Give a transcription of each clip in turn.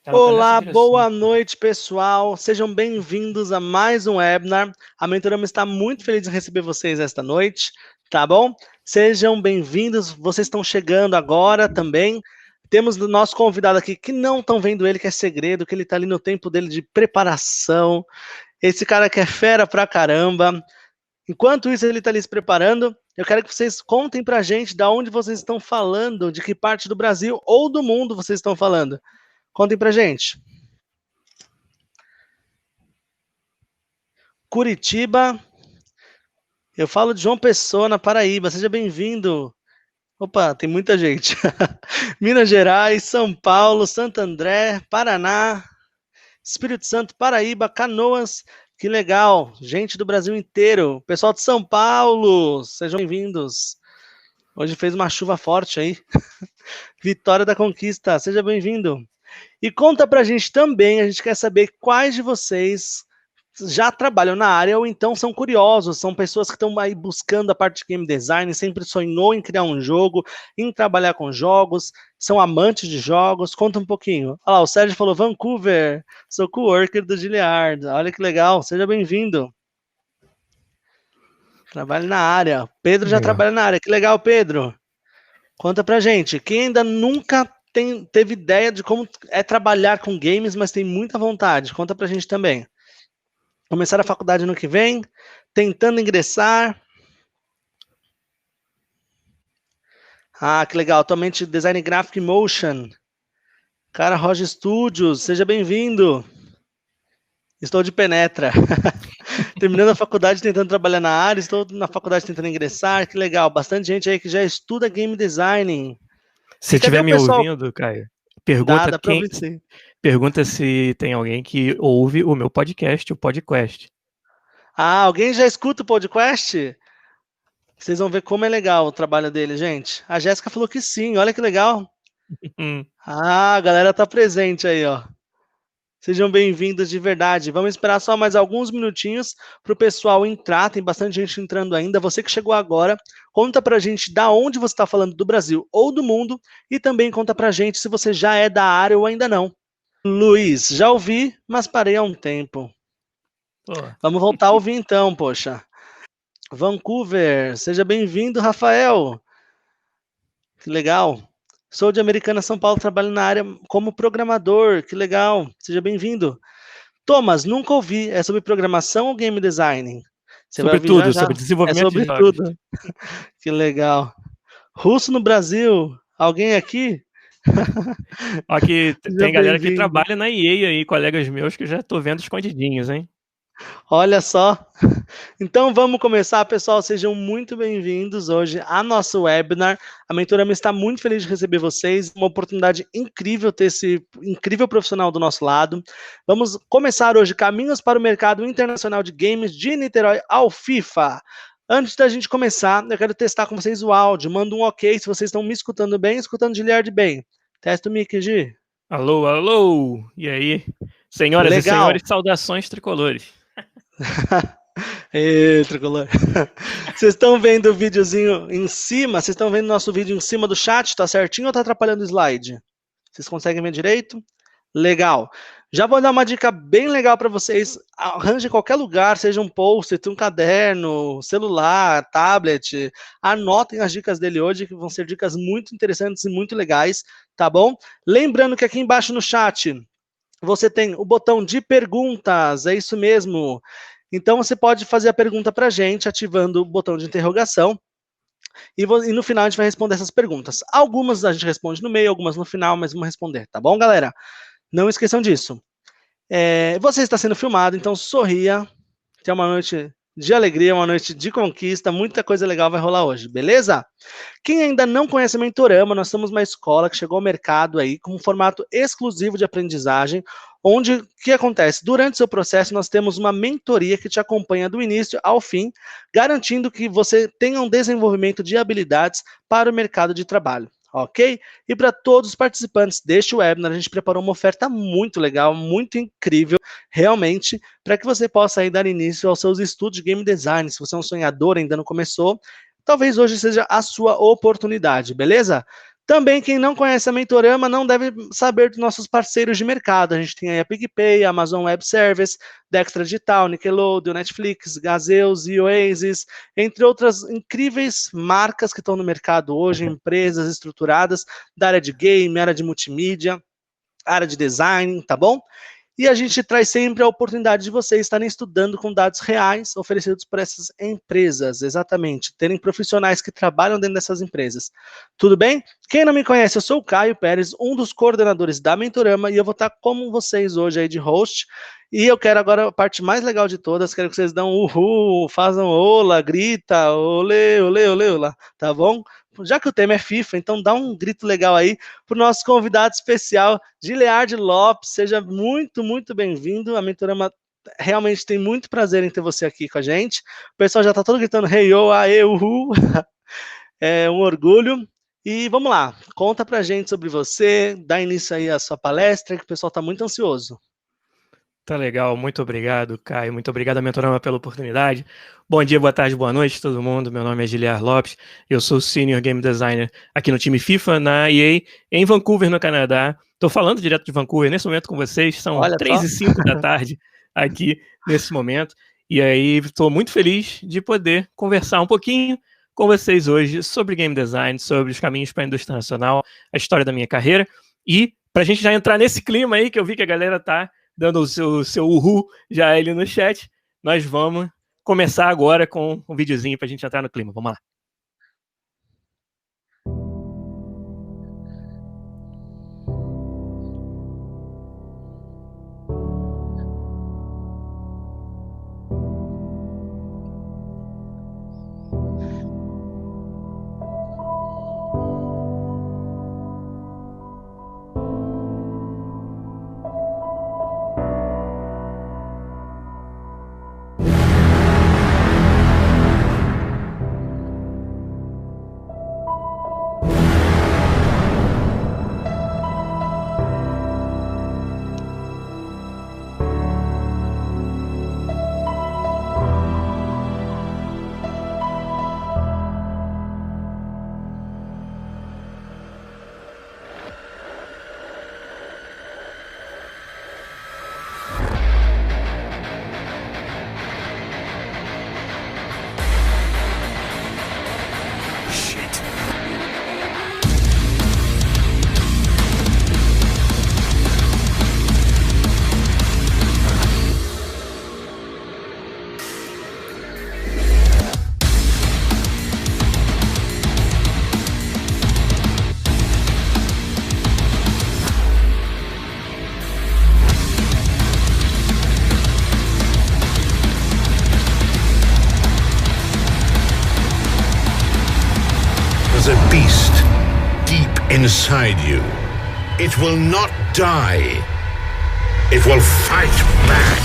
Ela tá nessa Olá, direção. boa noite, pessoal. Sejam bem-vindos a mais um webinar. A Mentorama está muito feliz em receber vocês esta noite, tá bom? Sejam bem-vindos. Vocês estão chegando agora também. Temos o nosso convidado aqui que não estão vendo ele, que é segredo, que ele está ali no tempo dele de preparação. Esse cara que é fera pra caramba. Enquanto isso, ele está ali se preparando. Eu quero que vocês contem pra gente de onde vocês estão falando, de que parte do Brasil ou do mundo vocês estão falando. Contem pra gente. Curitiba, eu falo de João Pessoa, na Paraíba, seja bem-vindo. Opa, tem muita gente. Minas Gerais, São Paulo, Santo André, Paraná, Espírito Santo, Paraíba, Canoas, que legal, gente do Brasil inteiro. Pessoal de São Paulo, sejam bem-vindos. Hoje fez uma chuva forte aí. Vitória da Conquista, seja bem-vindo. E conta pra gente também, a gente quer saber quais de vocês já trabalham na área ou então são curiosos, são pessoas que estão aí buscando a parte de game design, sempre sonhou em criar um jogo, em trabalhar com jogos, são amantes de jogos. Conta um pouquinho. Olha lá, o Sérgio falou Vancouver, sou coworker do Giliard, olha que legal, seja bem-vindo. Trabalho na área. Pedro já Legal. trabalha na área, que legal, Pedro. Conta pra gente, quem ainda nunca teve ideia de como é trabalhar com games, mas tem muita vontade, conta pra gente também. Começar a faculdade no que vem, tentando ingressar. Ah, que legal. Atualmente design gráfico e motion. Cara, Roger Studios, seja bem-vindo. Estou de penetra. Terminando a faculdade, tentando trabalhar na área, estou na faculdade tentando ingressar. Que legal. Bastante gente aí que já estuda game design. Se E cadê estiver o me pessoal? ouvindo, Caio, Dá pra ouvir sim. pergunta se tem alguém que ouve o meu podcast, o podcast. Ah, alguém já escuta o podcast? Vocês vão ver como é legal o trabalho dele, gente. A Jéssica falou que sim, olha que legal. Ah, a galera tá presente aí, ó. Sejam bem-vindos de verdade. Vamos esperar só mais alguns minutinhos para o pessoal entrar. Tem bastante gente entrando ainda. Você que chegou agora, conta pra gente da onde você está falando, do Brasil ou do mundo, e também conta pra gente se você já é da área ou ainda não. Luiz, já ouvi, mas parei há um tempo. Pô, Vamos voltar a ouvir então, poxa. Vancouver, seja bem-vindo, Rafael. Que legal. Sou de Americana, São Paulo, trabalho na área como programador. Que legal. Seja bem-vindo. Thomas, nunca ouvi. É sobre programação ou game design? Você vai ouvir já sobretudo, já. sobre É desenvolvimento de sobre jogos. tudo. Que legal. Russo no Brasil. Alguém aqui? Ó, que Seja tem galera que bem-vindo. trabalha na EA aí, colegas meus que já tô vendo escondidinhos, hein? Olha só. Então vamos começar, pessoal. Sejam muito bem-vindos hoje a nosso webinar. A Mentorama está muito feliz de receber vocês. Uma oportunidade incrível ter esse incrível profissional do nosso lado. Vamos começar hoje Caminhos para o Mercado Internacional de Games de Niterói ao FIFA. Antes da gente começar, eu quero testar com vocês o áudio. Manda um ok se vocês estão me escutando bem, escutando Giliard bem. Testa o mic, Gi. Alô, alô! E aí? Senhoras e Legal. senhores, saudações tricolores. Ê, tricolor. Vocês estão vendo o videozinho em cima? Vocês estão vendo nosso vídeo em cima do chat? Tá certinho ou tá atrapalhando o slide? Vocês conseguem ver direito? Legal. Já vou dar uma dica bem legal para vocês. Arranje em qualquer lugar, seja um post, um caderno, celular, tablet. Anotem as dicas dele hoje, que vão ser dicas muito interessantes e muito legais, tá bom? Lembrando que aqui embaixo no chat você tem o botão de perguntas, é isso mesmo. Então você pode fazer a pergunta para a gente, ativando o botão de interrogação, e no final a gente vai responder essas perguntas. Algumas a gente responde no meio, algumas no final, mas vamos responder, tá bom, galera? Não esqueçam disso. Você está sendo filmado, então sorria, que é uma noite de alegria, uma noite de conquista, muita coisa legal vai rolar hoje, beleza? Quem ainda não conhece a Mentorama, nós somos uma escola que chegou ao mercado aí com um formato exclusivo de aprendizagem, onde o que acontece? Durante o seu processo, nós temos uma mentoria que te acompanha do início ao fim, garantindo que você tenha um desenvolvimento de habilidades para o mercado de trabalho. Ok? E para todos os participantes deste webinar, a gente preparou uma oferta muito legal, muito incrível, realmente, para que você possa aí dar início aos seus estudos de game design. Se você é um sonhador, ainda não começou, talvez hoje seja a sua oportunidade, beleza? Também quem não conhece a Mentorama não deve saber dos nossos parceiros de mercado. A gente tem aí a PicPay, a Amazon Web Service, Dextra Digital, Nickelodeon, Netflix, Gazeus e Oasis, entre outras incríveis marcas que estão no mercado hoje, empresas estruturadas da área de game, área de multimídia, área de design, tá bom? E a gente traz sempre a oportunidade de vocês estarem estudando com dados reais oferecidos por essas empresas, exatamente, terem profissionais que trabalham dentro dessas empresas. Tudo bem? Quem não me conhece, eu sou o Caio Pérez, um dos coordenadores da Mentorama, e eu vou estar com vocês hoje aí de host. E eu quero agora a parte mais legal de todas, quero que vocês dão uhul, façam ola, grita, olê, olê, olê, olá, tá bom? Já que o tema é FIFA, então dá um grito legal aí para o nosso convidado especial, Gilead Lopes. Seja muito, muito bem-vindo. A Mentorama realmente tem muito prazer em ter você aqui com a gente. O pessoal já está todo gritando hey, yo, aê, uhul. É um orgulho. E vamos lá, conta pra gente sobre você, dá início aí à sua palestra, que o pessoal está muito ansioso. Tá legal, muito obrigado, Caio. Muito obrigado, Mentorama, pela oportunidade. Bom dia, boa tarde, boa noite, todo mundo. Meu nome é Gilead Lopes, eu sou Senior Game Designer aqui no time FIFA, na EA, em Vancouver, no Canadá. Estou falando direto de Vancouver nesse momento com vocês, são Olha 3h05 da tarde aqui nesse momento. E aí, estou muito feliz de poder conversar um pouquinho com vocês hoje sobre game design, sobre os caminhos para a indústria nacional, a história da minha carreira. E para a gente já entrar nesse clima aí, que eu vi que a galera tá dando o seu uhul já ali no chat, nós vamos começar agora com um videozinho para a gente entrar no clima. Vamos lá. There's a beast deep inside you. It will not die. It will fight back.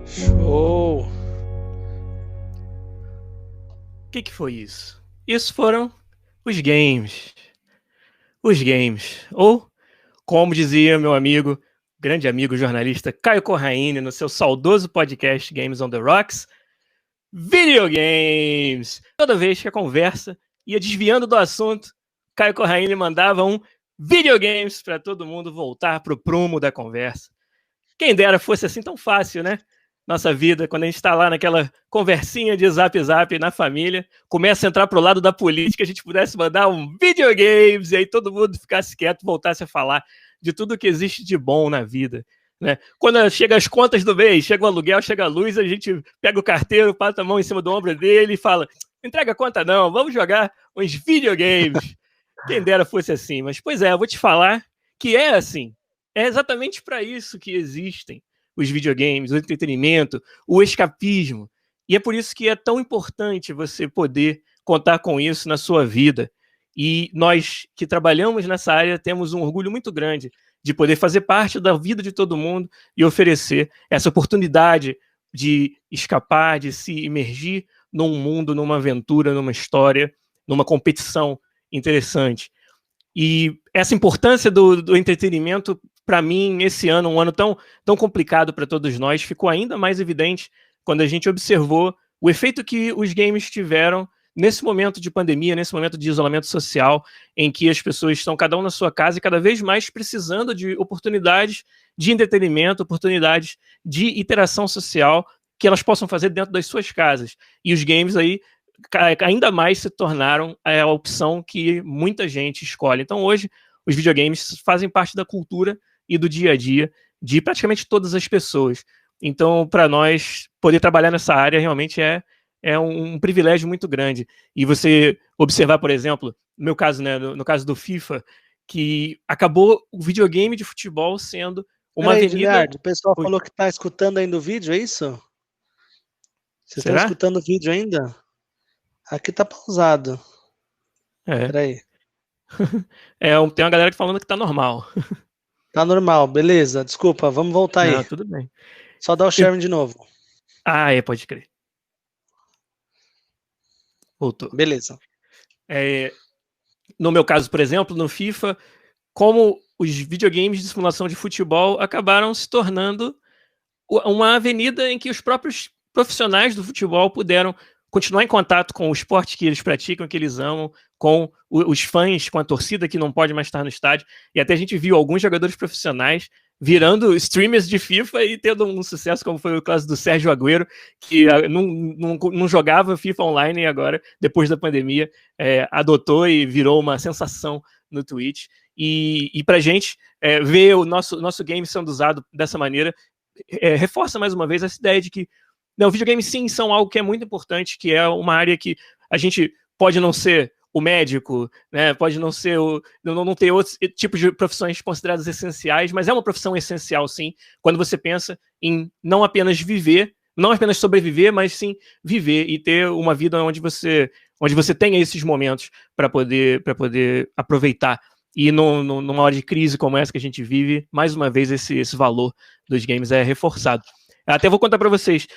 Show! O que foi isso? Isso foram os games. Os games. Ou, como dizia meu amigo, grande amigo jornalista Caio Corraine, no seu saudoso podcast Games on the Rocks, videogames. Toda vez que a conversa ia desviando do assunto, Caio Corraine mandava um videogames para todo mundo voltar pro prumo da conversa. Quem dera fosse assim tão fácil, né? Nossa vida, quando a gente está lá naquela conversinha de zap na família, começa a entrar pro lado da política, a gente pudesse mandar um videogames e aí todo mundo ficasse quieto, voltasse a falar de tudo que existe de bom na vida, né? Quando chega as contas do mês, chega o aluguel, chega a luz, a gente pega o carteiro, passa a mão em cima do ombro dele e fala, entrega a conta não, vamos jogar uns videogames. Quem dera fosse assim, mas pois é, eu vou te falar que é assim. É exatamente para isso que existem os videogames, o entretenimento, o escapismo. E é por isso que é tão importante você poder contar com isso na sua vida. E nós que trabalhamos nessa área temos um orgulho muito grande de poder fazer parte da vida de todo mundo e oferecer essa oportunidade de escapar, de se imergir num mundo, numa aventura, numa história, numa competição interessante. E essa importância do entretenimento, para mim, esse ano, um ano tão complicado para todos nós, ficou ainda mais evidente quando a gente observou o efeito que os games tiveram nesse momento de pandemia, nesse momento de isolamento social, em que as pessoas estão cada um na sua casa e cada vez mais precisando de oportunidades de entretenimento, oportunidades de interação social que elas possam fazer dentro das suas casas. E os games aí ainda mais se tornaram a opção que muita gente escolhe. Então hoje os videogames fazem parte da cultura e do dia a dia de praticamente todas as pessoas. Então para nós poder trabalhar nessa área realmente é um privilégio muito grande. E você observar, por exemplo, no meu caso, né, no caso do FIFA, que acabou o videogame de futebol sendo uma avenida... Giliardi, o pessoal falou que está escutando ainda o vídeo, é isso? Vocês estão escutando o vídeo ainda? Aqui tá pausado. Peraí. Tem uma galera falando que tá normal. Tá normal, beleza. Desculpa, vamos voltar aí. Não, tudo bem. Só dar o sharing de novo. Pode crer. Voltou. Beleza. No meu caso, por exemplo, no FIFA, como os videogames de simulação de futebol acabaram se tornando uma avenida em que os próprios profissionais do futebol puderam continuar em contato com o esporte que eles praticam, que eles amam, com os fãs, com a torcida que não pode mais estar no estádio. E até a gente viu alguns jogadores profissionais virando streamers de FIFA e tendo um sucesso, como foi o caso do Sérgio Agüero, que não jogava FIFA online e agora, depois da pandemia, adotou e virou uma sensação no Twitch. E pra gente ver o nosso game sendo usado dessa maneira, reforça mais uma vez essa ideia de que não, videogames sim são algo que é muito importante, que é uma área que a gente pode não ser o médico, né, pode não ser não ter outros tipos de profissões consideradas essenciais, mas é uma profissão essencial sim, quando você pensa em não apenas viver, não apenas sobreviver, mas sim viver e ter uma vida onde você tenha esses momentos para poder aproveitar. E numa hora de crise como essa que a gente vive, mais uma vez esse valor dos games é reforçado. Até vou contar para vocês,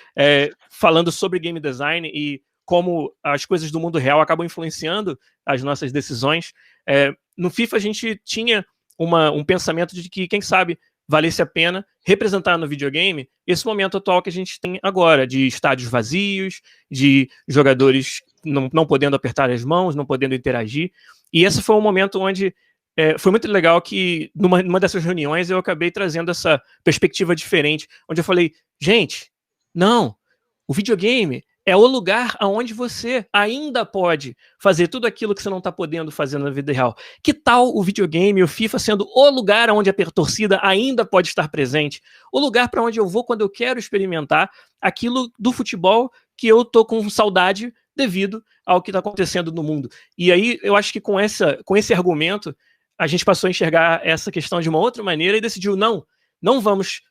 falando sobre game design e como as coisas do mundo real acabam influenciando as nossas decisões. No FIFA a gente tinha um pensamento de que, quem sabe, valesse a pena representar no videogame esse momento atual que a gente tem agora, de estádios vazios, de jogadores não podendo apertar as mãos, não podendo interagir. E esse foi um momento onde foi muito legal que, numa dessas reuniões, eu acabei trazendo essa perspectiva diferente, onde eu falei, gente, não, o videogame é o lugar onde você ainda pode fazer tudo aquilo que você não está podendo fazer na vida real. Que tal o videogame, o FIFA, sendo o lugar onde a torcida ainda pode estar presente? O lugar para onde eu vou quando eu quero experimentar aquilo do futebol que eu tô com saudade devido ao que está acontecendo no mundo. E aí, eu acho que com esse argumento, a gente passou a enxergar essa questão de uma outra maneira e decidiu, não vamos,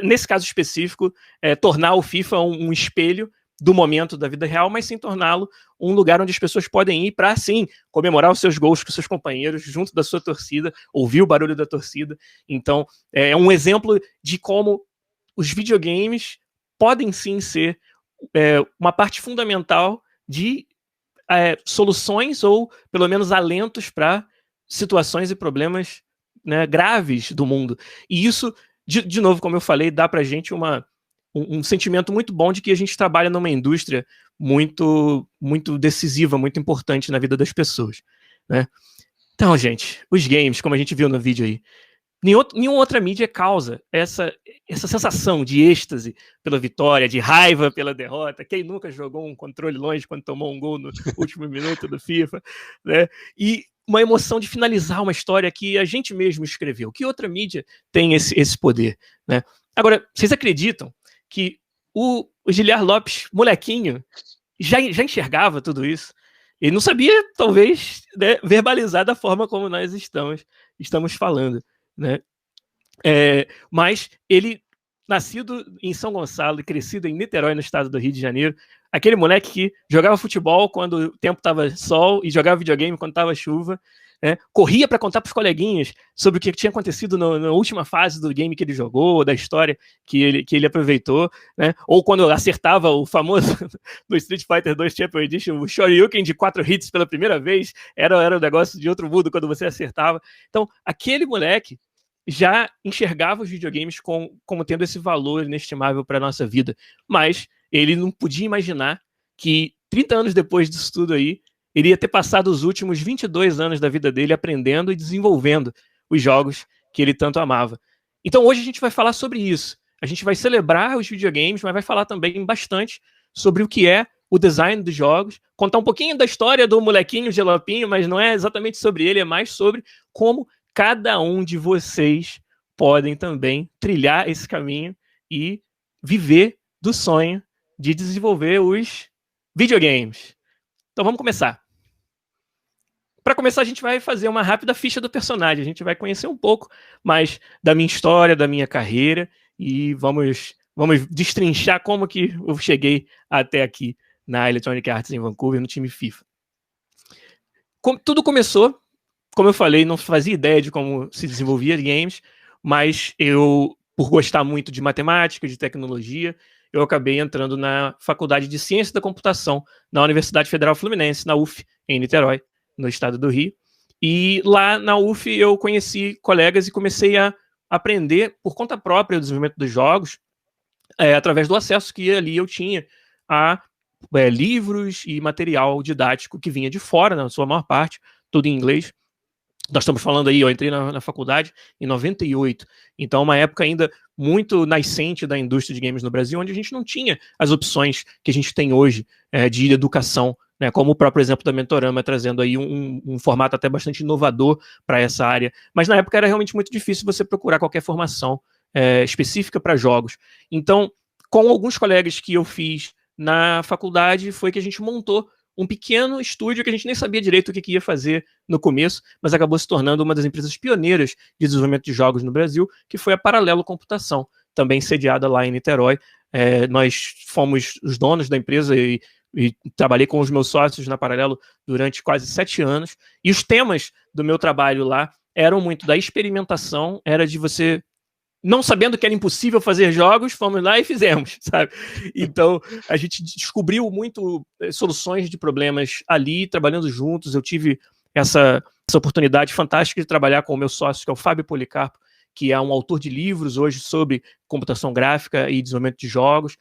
nesse caso específico, tornar o FIFA um espelho do momento da vida real, mas sim torná-lo um lugar onde as pessoas podem ir para, sim, comemorar os seus gols com seus companheiros, junto da sua torcida, ouvir o barulho da torcida. Então, é um exemplo de como os videogames podem sim ser uma parte fundamental de soluções ou, pelo menos, alentos para situações e problemas, né, graves do mundo. E isso, de novo, como eu falei, dá pra gente um sentimento muito bom de que a gente trabalha numa indústria muito, muito decisiva, muito importante na vida das pessoas, né? Então, gente, os games, como a gente viu no vídeo aí, nenhuma outra mídia causa essa sensação de êxtase pela vitória, de raiva pela derrota. Quem nunca jogou um controle longe quando tomou um gol no último minuto do FIFA, né? E uma emoção de finalizar uma história que a gente mesmo escreveu. Que outra mídia tem esse poder, né? Agora, vocês acreditam que o Giliar Lopes, molequinho, já enxergava tudo isso? Ele não sabia, talvez, né, verbalizar da forma como nós estamos falando, né? Mas ele, nascido em São Gonçalo e crescido em Niterói, no estado do Rio de Janeiro, aquele moleque que jogava futebol quando o tempo estava sol e jogava videogame quando estava chuva, né? Corria para contar para os coleguinhas sobre o que tinha acontecido na última fase do game que ele jogou, da história que ele aproveitou, né? Ou quando acertava o famoso do Street Fighter 2 Champion Edition, o Shoryuken de 4 hits pela primeira vez, era um negócio de outro mundo quando você acertava. Então, aquele moleque já enxergava os videogames como tendo esse valor inestimável para a nossa vida, mas ele não podia imaginar que 30 anos depois disso tudo aí, ele ia ter passado os últimos 22 anos da vida dele aprendendo e desenvolvendo os jogos que ele tanto amava. Então hoje a gente vai falar sobre isso. A gente vai celebrar os videogames, mas vai falar também bastante sobre o que é o design dos jogos, contar um pouquinho da história do molequinho Gelopinho, mas não é exatamente sobre ele, é mais sobre como cada um de vocês podem também trilhar esse caminho e viver do sonho de desenvolver os videogames. Então vamos começar. Para começar, a gente vai fazer uma rápida ficha do personagem. A gente vai conhecer um pouco mais da minha história, da minha carreira e vamos destrinchar como que eu cheguei até aqui na Electronic Arts em Vancouver, no time FIFA. Tudo começou, como eu falei, não fazia ideia de como se desenvolvia games, mas eu, por gostar muito de matemática, de tecnologia, eu acabei entrando na Faculdade de Ciência da Computação, na Universidade Federal Fluminense, na UF, em Niterói, no estado do Rio. E lá na UF eu conheci colegas e comecei a aprender por conta própria o desenvolvimento dos jogos, através do acesso que ali eu tinha a livros e material didático que vinha de fora, na sua maior parte, tudo em inglês. Nós estamos falando aí, eu entrei na faculdade em 98, então uma época ainda muito nascente da indústria de games no Brasil, onde a gente não tinha as opções que a gente tem hoje de educação, né, como o próprio exemplo da Mentorama, trazendo aí um formato até bastante inovador para essa área, mas na época era realmente muito difícil você procurar qualquer formação específica para jogos. Então, com alguns colegas que eu fiz na faculdade, foi que a gente montou um pequeno estúdio que a gente nem sabia direito o que ia fazer no começo, mas acabou se tornando uma das empresas pioneiras de desenvolvimento de jogos no Brasil, que foi a Paralelo Computação, também sediada lá em Niterói. Nós fomos os donos da empresa e trabalhei com os meus sócios na Paralelo durante quase 7 anos, e os temas do meu trabalho lá eram muito da experimentação, era de você, não sabendo que era impossível fazer jogos, fomos lá e fizemos, sabe? Então, a gente descobriu muito soluções de problemas ali, trabalhando juntos. Eu tive essa oportunidade fantástica de trabalhar com o meu sócio, que é o Fábio Policarpo, que é um autor de livros hoje sobre computação gráfica e desenvolvimento de jogos.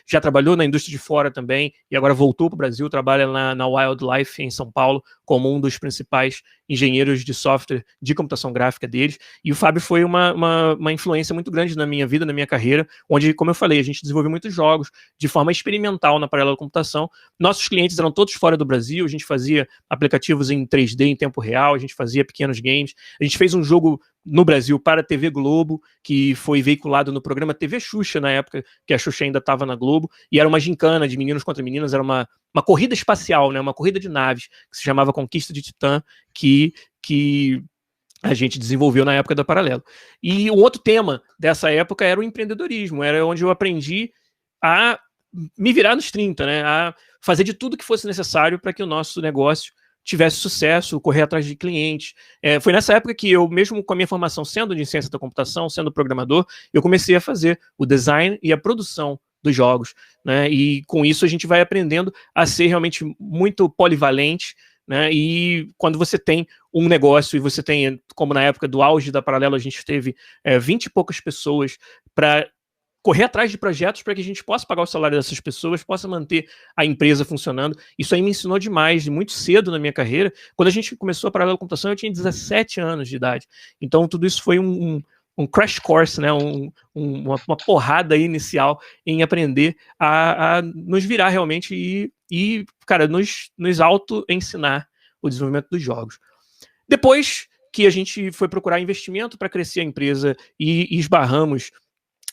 Já trabalhou na indústria de fora também, e agora voltou para o Brasil, trabalha na Wildlife, em São Paulo, como um dos principais engenheiros de software de computação gráfica deles. E o Fábio foi uma influência muito grande na minha vida, na minha carreira, onde, como eu falei, a gente desenvolveu muitos jogos de forma experimental na Paralelo Computação. Nossos clientes eram todos fora do Brasil, a gente fazia aplicativos em 3D em tempo real, a gente fazia pequenos games, a gente fez um jogo no Brasil para a TV Globo, que foi veiculado no programa TV Xuxa, na época que a Xuxa ainda estava na Globo, e era uma gincana de meninos contra meninas, era uma corrida espacial, né, uma corrida de naves, que se chamava Conquista de Titã, que a gente desenvolveu na época da Paralelo. E um outro tema dessa época era o empreendedorismo, era onde eu aprendi a me virar nos 30, né, a fazer de tudo que fosse necessário para que o nosso negócio tivesse sucesso, correr atrás de clientes. Foi nessa época que eu, mesmo com a minha formação sendo de ciência da computação, sendo programador, eu comecei a fazer o design e a produção dos jogos, né? E com isso a gente vai aprendendo a ser realmente muito polivalente, né? E quando você tem um negócio e você tem, como na época do auge da Paralelo, a gente teve 20 e poucas pessoas para correr atrás de projetos para que a gente possa pagar o salário dessas pessoas, possa manter a empresa funcionando. Isso aí me ensinou demais, muito cedo na minha carreira. Quando a gente começou a Paralelo Computação, eu tinha 17 anos de idade. Então, tudo isso foi um crash course, né? uma porrada inicial em aprender a nos virar realmente e cara, nos auto-ensinar o desenvolvimento dos jogos. Depois que a gente foi procurar investimento para crescer a empresa e esbarramos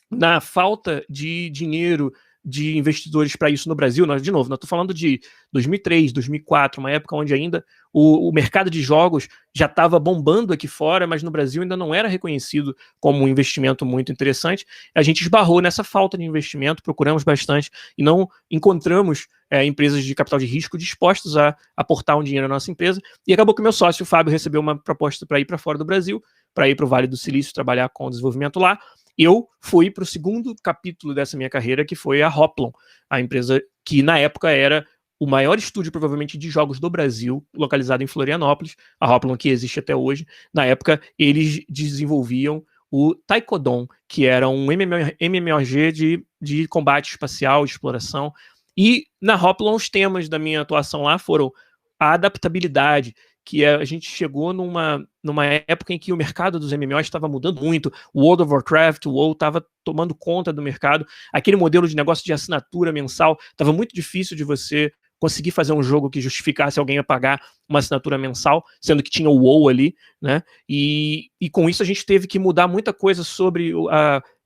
na falta de dinheiro de investidores para isso no Brasil, de novo, nós estou falando de 2003, 2004, uma época onde ainda o mercado de jogos já estava bombando aqui fora, mas no Brasil ainda não era reconhecido como um investimento muito interessante. A gente esbarrou nessa falta de investimento, procuramos bastante e não encontramos empresas de capital de risco dispostas a aportar um dinheiro na nossa empresa, e acabou que o meu sócio, o Fábio, recebeu uma proposta para ir para fora do Brasil, para ir para o Vale do Silício, trabalhar com desenvolvimento lá. Eu fui para o segundo capítulo dessa minha carreira, que foi a Hoplon, a empresa que na época era o maior estúdio provavelmente de jogos do Brasil, localizado em Florianópolis, a Hoplon que existe até hoje. Na época eles desenvolviam o Taekwondo, que era um MMORG de combate espacial, de exploração, e na Hoplon os temas da minha atuação lá foram a adaptabilidade, que a gente chegou numa época em que o mercado dos MMOs estava mudando muito, o World of Warcraft, o WoW estava tomando conta do mercado, aquele modelo de negócio de assinatura mensal estava muito difícil de você conseguir fazer um jogo que justificasse alguém a pagar uma assinatura mensal, sendo que tinha o WoW ali, né? E com isso a gente teve que mudar muita coisa sobre o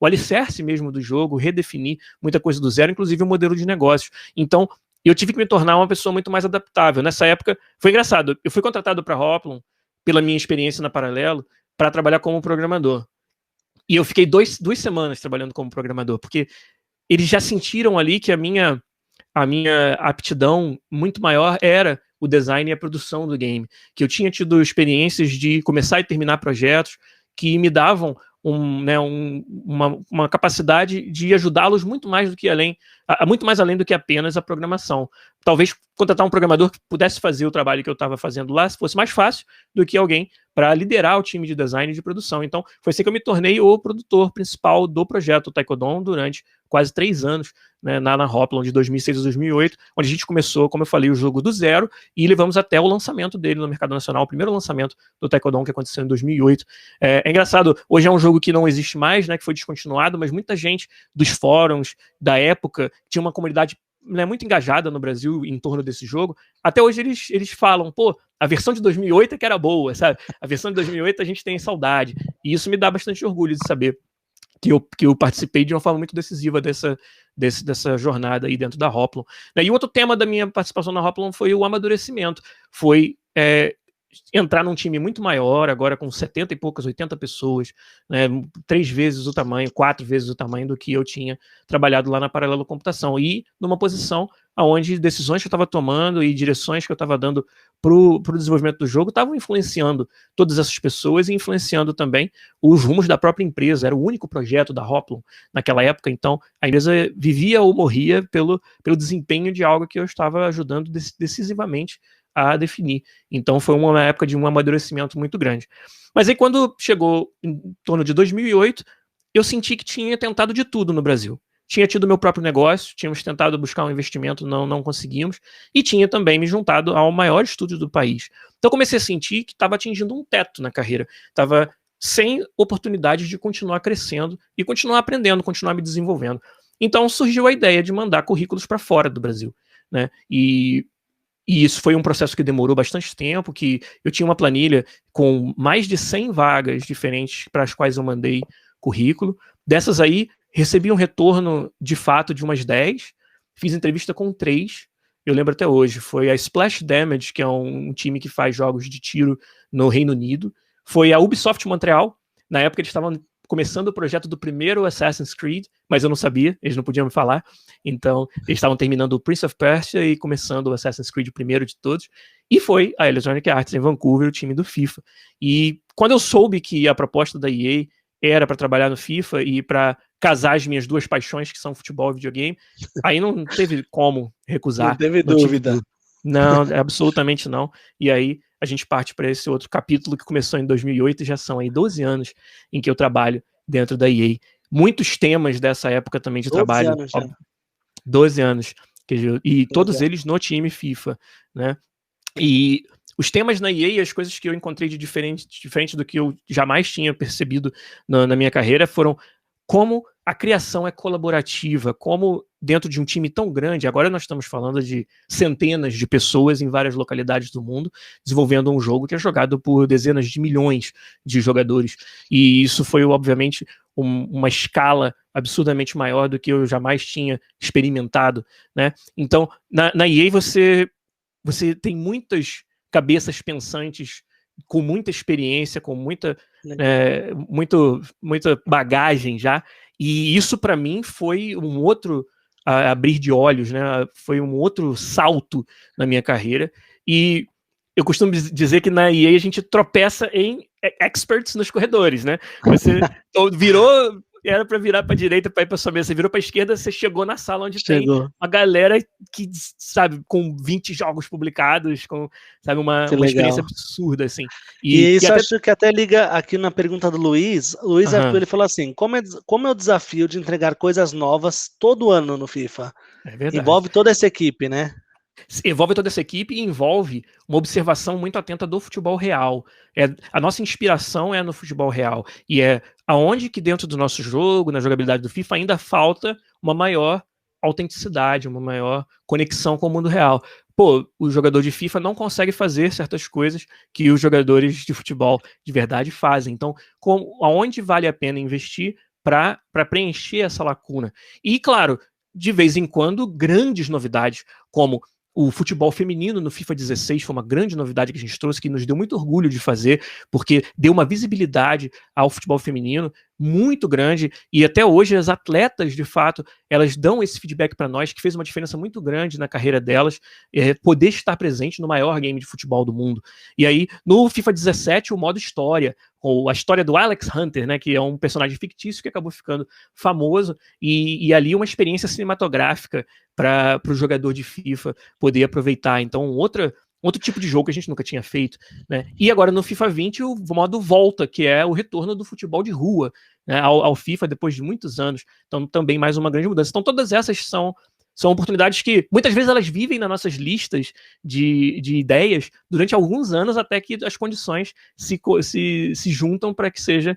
alicerce mesmo do jogo, redefinir muita coisa do zero, inclusive o modelo de negócio. Então, eu tive que me tornar uma pessoa muito mais adaptável. Nessa época, foi engraçado, eu fui contratado para a Hoplon, pela minha experiência na Paralelo, para trabalhar como programador. E eu fiquei 2 semanas trabalhando como programador, porque eles já sentiram ali que a minha aptidão muito maior era o design e a produção do game, que eu tinha tido experiências de começar e terminar projetos que me davam uma capacidade de ajudá-los muito mais além do que apenas a programação. Talvez contratar um programador que pudesse fazer o trabalho que eu estava fazendo lá fosse mais fácil do que alguém para liderar o time de design e de produção. Então, foi assim que eu me tornei o produtor principal do projeto Taekwondo durante quase 3 anos, né, na Hoplon, de 2006 a 2008, onde a gente começou, como eu falei, o jogo do zero e levamos até o lançamento dele no mercado nacional, o primeiro lançamento do Taekwondo, que aconteceu em 2008. É engraçado, hoje é um jogo que não existe mais, né, que foi descontinuado, mas muita gente dos fóruns da época tinha uma comunidade, né, muito engajada no Brasil em torno desse jogo. Até hoje eles falam, pô, a versão de 2008 é que era boa, sabe? A versão de 2008 a gente tem saudade. E isso me dá bastante orgulho de saber que eu participei de uma forma muito decisiva dessa jornada aí dentro da Hoplon. E outro tema da minha participação na Hoplon foi o amadurecimento. Foi entrar num time muito maior, agora com 70 e poucas, 80 pessoas, né, 3 vezes o tamanho, 4 vezes o tamanho do que eu tinha trabalhado lá na Paralelo Computação, e numa posição onde decisões que eu estava tomando e direções que eu estava dando para o desenvolvimento do jogo estavam influenciando todas essas pessoas e influenciando também os rumos da própria empresa. Era o único projeto da Hoplon naquela época, então a empresa vivia ou morria pelo desempenho de algo que eu estava ajudando decisivamente a definir. Então foi uma época de um amadurecimento muito grande. Mas aí quando chegou em torno de 2008, eu senti que tinha tentado de tudo no Brasil. Tinha tido meu próprio negócio, tínhamos tentado buscar um investimento, não conseguimos, e tinha também me juntado ao maior estúdio do país. Então comecei a sentir que estava atingindo um teto na carreira, estava sem oportunidade de continuar crescendo e continuar aprendendo, continuar me desenvolvendo. Então surgiu a ideia de mandar currículos para fora do Brasil, né? E isso foi um processo que demorou bastante tempo, que eu tinha uma planilha com mais de 100 vagas diferentes para as quais eu mandei currículo. Dessas aí, recebi um retorno de fato de umas 10, fiz entrevista com 3, eu lembro até hoje, foi a Splash Damage, que é um time que faz jogos de tiro no Reino Unido, foi a Ubisoft Montreal, na época eles estavam começando o projeto do primeiro Assassin's Creed, mas eu não sabia, eles não podiam me falar, então eles estavam terminando o Prince of Persia e começando o Assassin's Creed, o primeiro de todos, e foi a Electronic Arts em Vancouver, o time do FIFA. E quando eu soube que a proposta da EA era para trabalhar no FIFA e para casar as minhas duas paixões, que são futebol e videogame, aí não teve como recusar. Não teve dúvida. Não, absolutamente não. E aí a gente parte para esse outro capítulo que começou em 2008 e já são aí 12 anos em que eu trabalho dentro da EA. Muitos temas dessa época também de trabalho. 12 anos. E todos eles no time FIFA, né? E os temas na EA, as coisas que eu encontrei de diferente do que eu jamais tinha percebido na minha carreira, foram como a criação é colaborativa, como dentro de um time tão grande, agora nós estamos falando de centenas de pessoas em várias localidades do mundo, desenvolvendo um jogo que é jogado por dezenas de milhões de jogadores, e isso foi, obviamente, uma escala absurdamente maior do que eu jamais tinha experimentado, né? Então, na EA você tem muitas cabeças pensantes com muita experiência, com muita bagagem já, e isso para mim foi um outro abrir de olhos, né? Foi um outro salto na minha carreira, e eu costumo dizer que na EA a gente tropeça em experts nos corredores, né? Você virou, era para virar para direita para ir para sua mesa, você virou para esquerda, você chegou na sala onde tem uma galera que, sabe, com 20 jogos publicados, com, sabe, uma experiência absurda, assim. E isso acho que até liga aqui na pergunta do Luiz. O Luiz ele falou assim, como é o desafio de entregar coisas novas todo ano no FIFA? É verdade. Envolve toda essa equipe, né? Envolve toda essa equipe e envolve uma observação muito atenta do futebol real. A nossa inspiração é no futebol real. E é aonde que dentro do nosso jogo, na jogabilidade do FIFA, ainda falta uma maior autenticidade, uma maior conexão com o mundo real. Pô, o jogador de FIFA não consegue fazer certas coisas que os jogadores de futebol de verdade fazem. Então, aonde vale a pena investir para preencher essa lacuna? E, claro, de vez em quando, grandes novidades, como o futebol feminino no FIFA 16 foi uma grande novidade que a gente trouxe, que nos deu muito orgulho de fazer, porque deu uma visibilidade ao futebol feminino muito grande, e até hoje as atletas, de fato, elas dão esse feedback para nós, que fez uma diferença muito grande na carreira delas, poder estar presente no maior game de futebol do mundo. E aí, no FIFA 17, o modo história, ou a história do Alex Hunter, né, que é um personagem fictício que acabou ficando famoso, e ali uma experiência cinematográfica para o jogador de FIFA poder aproveitar. Então, outro tipo de jogo que a gente nunca tinha feito, né? E agora no FIFA 20 o modo volta, que é o retorno do futebol de rua, né, ao FIFA depois de muitos anos. Então também mais uma grande mudança. Então todas essas são oportunidades que muitas vezes elas vivem nas nossas listas de ideias durante alguns anos, até que as condições se juntam para que seja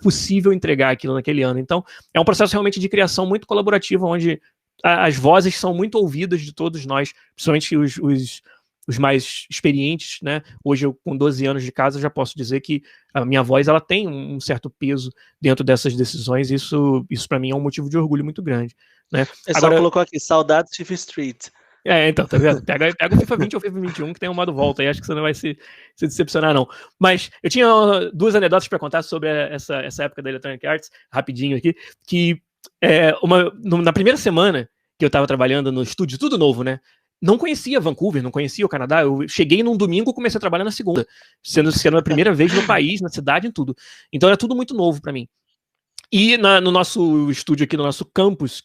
possível entregar aquilo naquele ano. Então é um processo realmente de criação muito colaborativo, onde as vozes são muito ouvidas de todos nós, principalmente os mais experientes, né? Hoje eu, com 12 anos de casa, já posso dizer que a minha voz ela tem um certo peso dentro dessas decisões, e isso para mim é um motivo de orgulho muito grande, né? Agora colocou aqui, saudades FIFA Street. Então, tá vendo? Pega o FIFA 20 ou o FIFA 21, que tem um modo volta, e acho que você não vai se decepcionar, não. Mas eu tinha duas anedotas para contar sobre essa época da Electronic Arts, rapidinho aqui, que na primeira semana que eu tava trabalhando no estúdio, tudo novo, né? Não conhecia Vancouver, não conhecia o Canadá. Eu cheguei num domingo e comecei a trabalhar na segunda, sendo a primeira vez no país, na cidade, em tudo. Então era tudo muito novo para mim. E no nosso estúdio aqui, no nosso campus,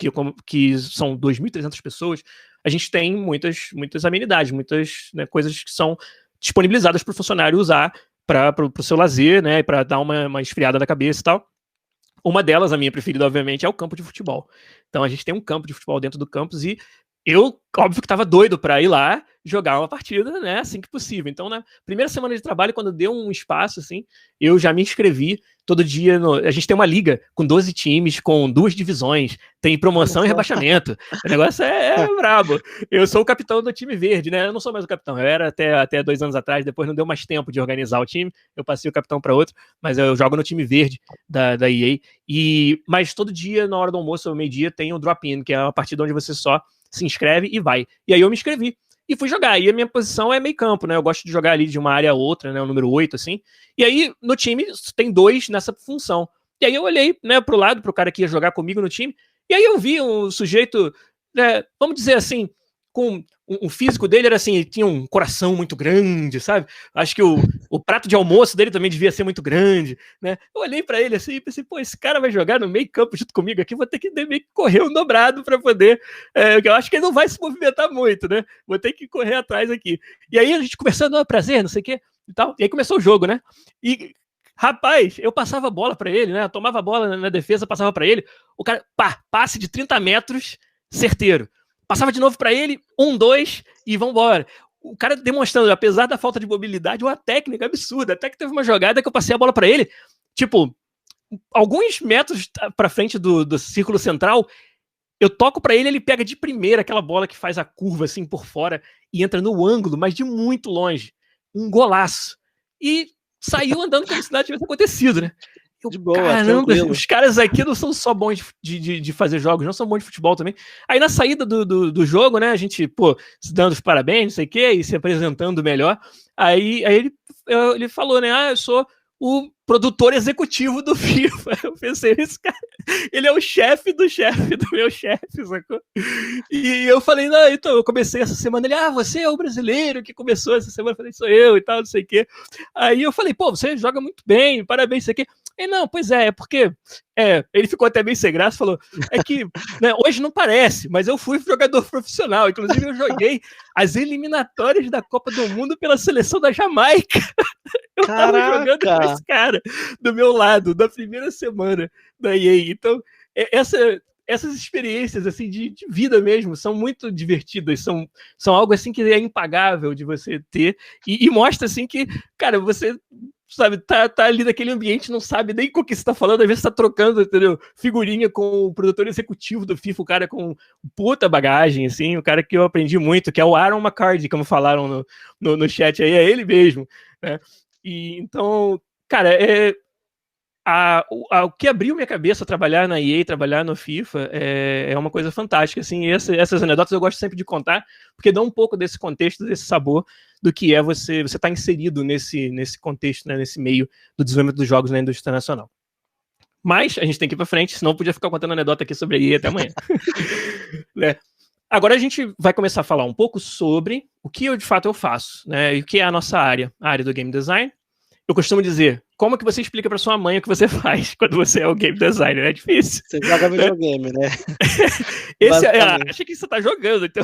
que são 2.300 pessoas, a gente tem muitas amenidades, muitas, né, coisas que são disponibilizadas para o funcionário usar para o seu lazer, né, para dar uma esfriada na cabeça e tal. Uma delas, a minha preferida, obviamente, é o campo de futebol. Então a gente tem um campo de futebol dentro do campus e eu, óbvio que estava doido para ir lá jogar uma partida, né, assim que possível. Então, na primeira semana de trabalho, quando deu um espaço, assim, eu já me inscrevi todo dia. A gente tem uma liga com 12 times, com 2 divisões, tem promoção e rebaixamento. O negócio é brabo. Eu sou o capitão do time verde, né? Eu não sou mais o capitão. Eu era até 2 anos atrás, depois não deu mais tempo de organizar o time. Eu passei o capitão para outro, mas eu jogo no time verde da EA. Mas todo dia, na hora do almoço, ao meio-dia, tem o drop-in, que é uma partida onde você só se inscreve e vai. E aí eu me inscrevi e fui jogar. E a minha posição é meio campo, né? Eu gosto de jogar ali de uma área a outra, né? O número 8, assim. E aí, no time, tem 2 nessa função. E aí eu olhei, né, pro lado, pro cara que ia jogar comigo no time, e aí eu vi um sujeito, né, vamos dizer assim, com o físico dele era assim, ele tinha um coração muito grande, sabe? Acho que o prato de almoço dele também devia ser muito grande, né? Eu olhei pra ele assim e pensei, pô, esse cara vai jogar no meio campo junto comigo aqui, vou ter que meio que correr um dobrado pra poder, eu acho que ele não vai se movimentar muito, né? Vou ter que correr atrás aqui. E aí a gente conversando, prazer, não sei o quê, e tal. E aí começou o jogo, né? E, rapaz, eu passava a bola pra ele, né? Eu tomava a bola na defesa, passava pra ele, o cara, passe de 30 metros, certeiro. Passava de novo para ele, 1, 2 e vambora. O cara demonstrando, apesar da falta de mobilidade, uma técnica absurda. Até que teve uma jogada que eu passei a bola para ele, tipo, alguns metros pra frente do círculo central, eu toco pra ele pega de primeira aquela bola que faz a curva assim por fora e entra no ângulo, mas de muito longe. Um golaço. E saiu andando como se nada tivesse acontecido, né? De boa, caramba, tranquilo. os caras aqui não são só bons de fazer jogos, não são bons de futebol também. Aí na saída do jogo, né, a gente, se dando os parabéns, não sei o quê, e se apresentando melhor. Aí ele falou, né, eu sou o produtor executivo do FIFA. Eu pensei, esse cara, ele é o chefe do meu chefe, sacou? E eu falei, não, então, eu comecei essa semana, ele, você é o brasileiro que começou essa semana, eu falei, sou eu e tal, não sei o quê. Aí eu falei, você joga muito bem, parabéns, não sei o quê. Ele, não, pois é porque ele ficou até bem sem graça, falou, que né, hoje não parece, mas eu fui jogador profissional, inclusive eu joguei as eliminatórias da Copa do Mundo pela seleção da Jamaica. Eu tava jogando com esse cara do meu lado, da primeira semana da EA. Então, essas experiências assim de vida mesmo são muito divertidas, são algo assim que é impagável de você ter e mostra assim que, cara, você sabe, tá ali naquele ambiente, não sabe nem com o que você tá falando, às vezes tá trocando, entendeu? Figurinha com o produtor executivo do FIFA, o cara com puta bagagem, assim, o cara que eu aprendi muito, que é o Aaron McCarty, como falaram no chat aí, é ele mesmo, né? E então, cara, o que abriu minha cabeça a trabalhar na EA, trabalhar no FIFA, é uma coisa fantástica, assim, essas anedotas eu gosto sempre de contar, porque dá um pouco desse contexto, desse sabor do que é você estar inserido nesse contexto, né, nesse meio do desenvolvimento dos jogos na indústria nacional. Mas a gente tem que ir pra frente, senão eu podia ficar contando anedota aqui sobre a EA até amanhã. Né? Agora a gente vai começar a falar um pouco sobre o que eu de fato eu faço, né, e o que é a nossa área, a área do game design. Eu costumo dizer, como que você explica para sua mãe o que você faz quando você é o game designer? É difícil. Você joga videogame, né? Acha que você tá jogando, então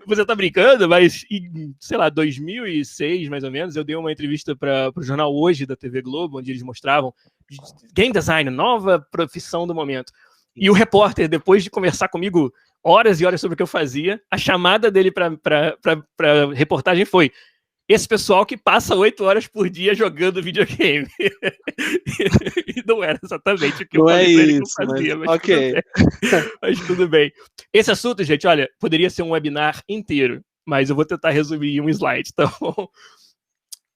você tá brincando, mas em, sei lá, 2006, mais ou menos, eu dei uma entrevista para o jornal Hoje, da TV Globo, onde eles mostravam game design, nova profissão do momento. E o repórter, depois de conversar comigo horas e horas sobre o que eu fazia, a chamada dele para reportagem foi: esse pessoal que passa 8 horas por dia jogando videogame. E não era exatamente o que eu falei pra ele que eu fazia, mas, ok. Mas tudo bem. Esse assunto, gente, olha, poderia ser um webinar inteiro, mas eu vou tentar resumir em um slide. Então,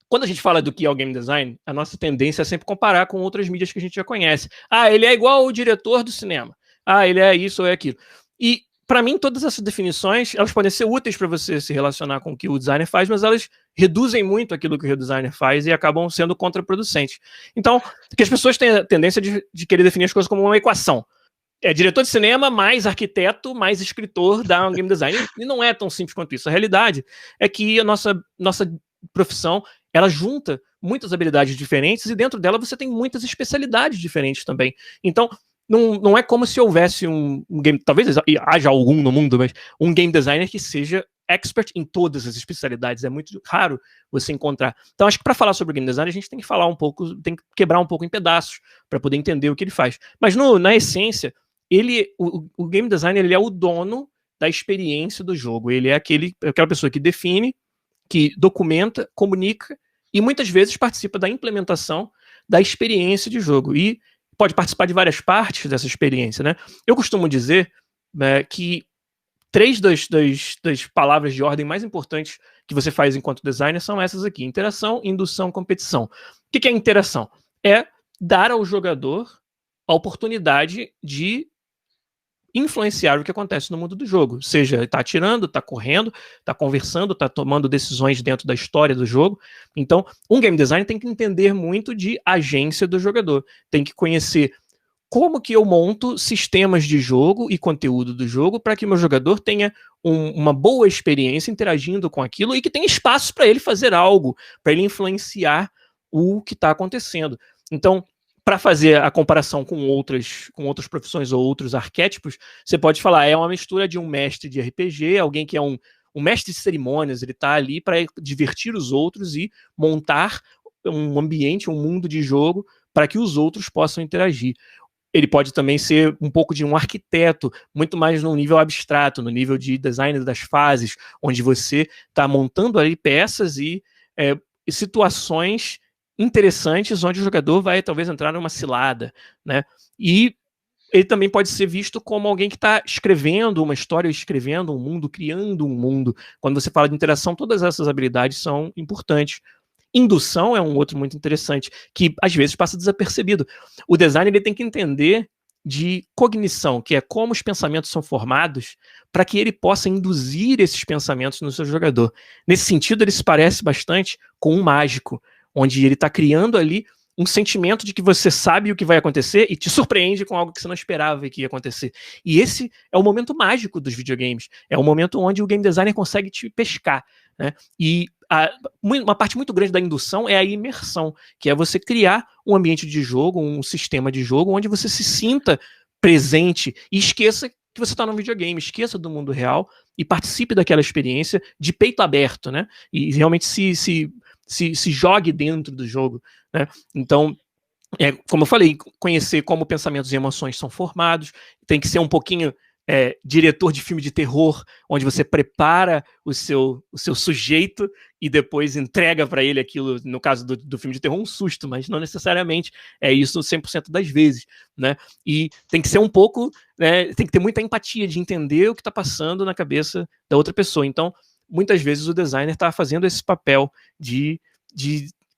quando a gente fala do que é o game design, a nossa tendência é sempre comparar com outras mídias que a gente já conhece. Ele é igual o diretor do cinema. Ele é isso ou é aquilo. E, para mim, todas essas definições, elas podem ser úteis para você se relacionar com o que o designer faz, mas elas reduzem muito aquilo que o designer faz e acabam sendo contraproducentes. Então, que as pessoas têm a tendência de querer definir as coisas como uma equação. Diretor de cinema mais arquiteto mais escritor dá um game design. E não é tão simples quanto isso. A realidade é que a nossa profissão, ela junta muitas habilidades diferentes e dentro dela você tem muitas especialidades diferentes também. Então, não é como se houvesse um game, talvez haja algum no mundo, mas um game designer que seja expert em todas as especialidades. É muito raro você encontrar. Então, acho que para falar sobre game design, a gente tem que falar um pouco, tem que quebrar um pouco em pedaços para poder entender o que ele faz. Mas na essência, o game designer, ele é o dono da experiência do jogo. Ele é aquela pessoa que define, que documenta, comunica e muitas vezes participa da implementação da experiência de jogo. E pode participar de várias partes dessa experiência, né? Eu costumo dizer que 3 das palavras de ordem mais importantes que você faz enquanto designer são essas aqui: interação, indução, competição. O que é interação? É dar ao jogador a oportunidade de influenciar o que acontece no mundo do jogo. Seja, está atirando, está correndo, está conversando, está tomando decisões dentro da história do jogo. Então, um game designer tem que entender muito de agência do jogador. Tem que conhecer como que eu monto sistemas de jogo e conteúdo do jogo para que o meu jogador tenha uma boa experiência interagindo com aquilo e que tenha espaço para ele fazer algo, para ele influenciar o que está acontecendo. Então, para fazer a comparação com outras profissões ou outros arquétipos, você pode falar, é uma mistura de um mestre de RPG, alguém que é um mestre de cerimônias, ele está ali para divertir os outros e montar um ambiente, um mundo de jogo para que os outros possam interagir. Ele pode também ser um pouco de um arquiteto, muito mais no nível abstrato, no nível de design das fases, onde você está montando ali peças e situações interessantes onde o jogador vai talvez entrar numa cilada, né? E ele também pode ser visto como alguém que está escrevendo uma história, escrevendo um mundo, criando um mundo. Quando você fala de interação, todas essas habilidades são importantes. Indução é um outro muito interessante, que às vezes passa desapercebido. O design ele tem que entender de cognição, que é como os pensamentos são formados, para que ele possa induzir esses pensamentos no seu jogador. Nesse sentido, ele se parece bastante com um mágico, onde ele está criando ali um sentimento de que você sabe o que vai acontecer e te surpreende com algo que você não esperava que ia acontecer. E esse é o momento mágico dos videogames. É o momento onde o game designer consegue te pescar, né? E uma parte muito grande da indução é a imersão, que é você criar um ambiente de jogo, um sistema de jogo, onde você se sinta presente e esqueça que você está num videogame, esqueça do mundo real e participe daquela experiência de peito aberto, né? E realmente se jogue dentro do jogo, né? Então, como eu falei, conhecer como pensamentos e emoções são formados, tem que ser um pouquinho diretor de filme de terror, onde você prepara o seu sujeito e depois entrega para ele aquilo, no caso do filme de terror, um susto, mas não necessariamente é isso 100% das vezes, né? E tem que ser um pouco, né, tem que ter muita empatia de entender o que está passando na cabeça da outra pessoa. Então, muitas vezes o designer está fazendo esse papel de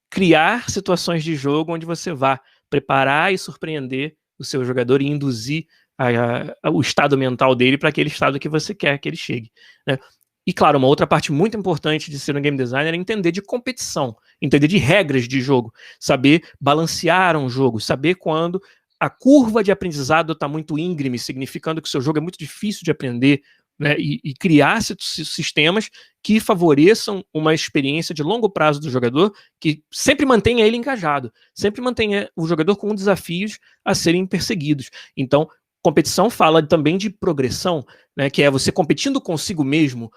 criar situações de jogo onde você vá preparar e surpreender o seu jogador e induzir o estado mental dele para aquele estado que você quer que ele chegue, né? E claro, uma outra parte muito importante de ser um game designer é entender de competição, entender de regras de jogo, saber balancear um jogo, saber quando a curva de aprendizado está muito íngreme, significando que o seu jogo é muito difícil de aprender, né? E criar sistemas que favoreçam uma experiência de longo prazo do jogador, que sempre mantenha ele engajado, sempre mantenha o jogador com desafios a serem perseguidos. Então, competição fala também de progressão, né, que é você competindo consigo mesmo,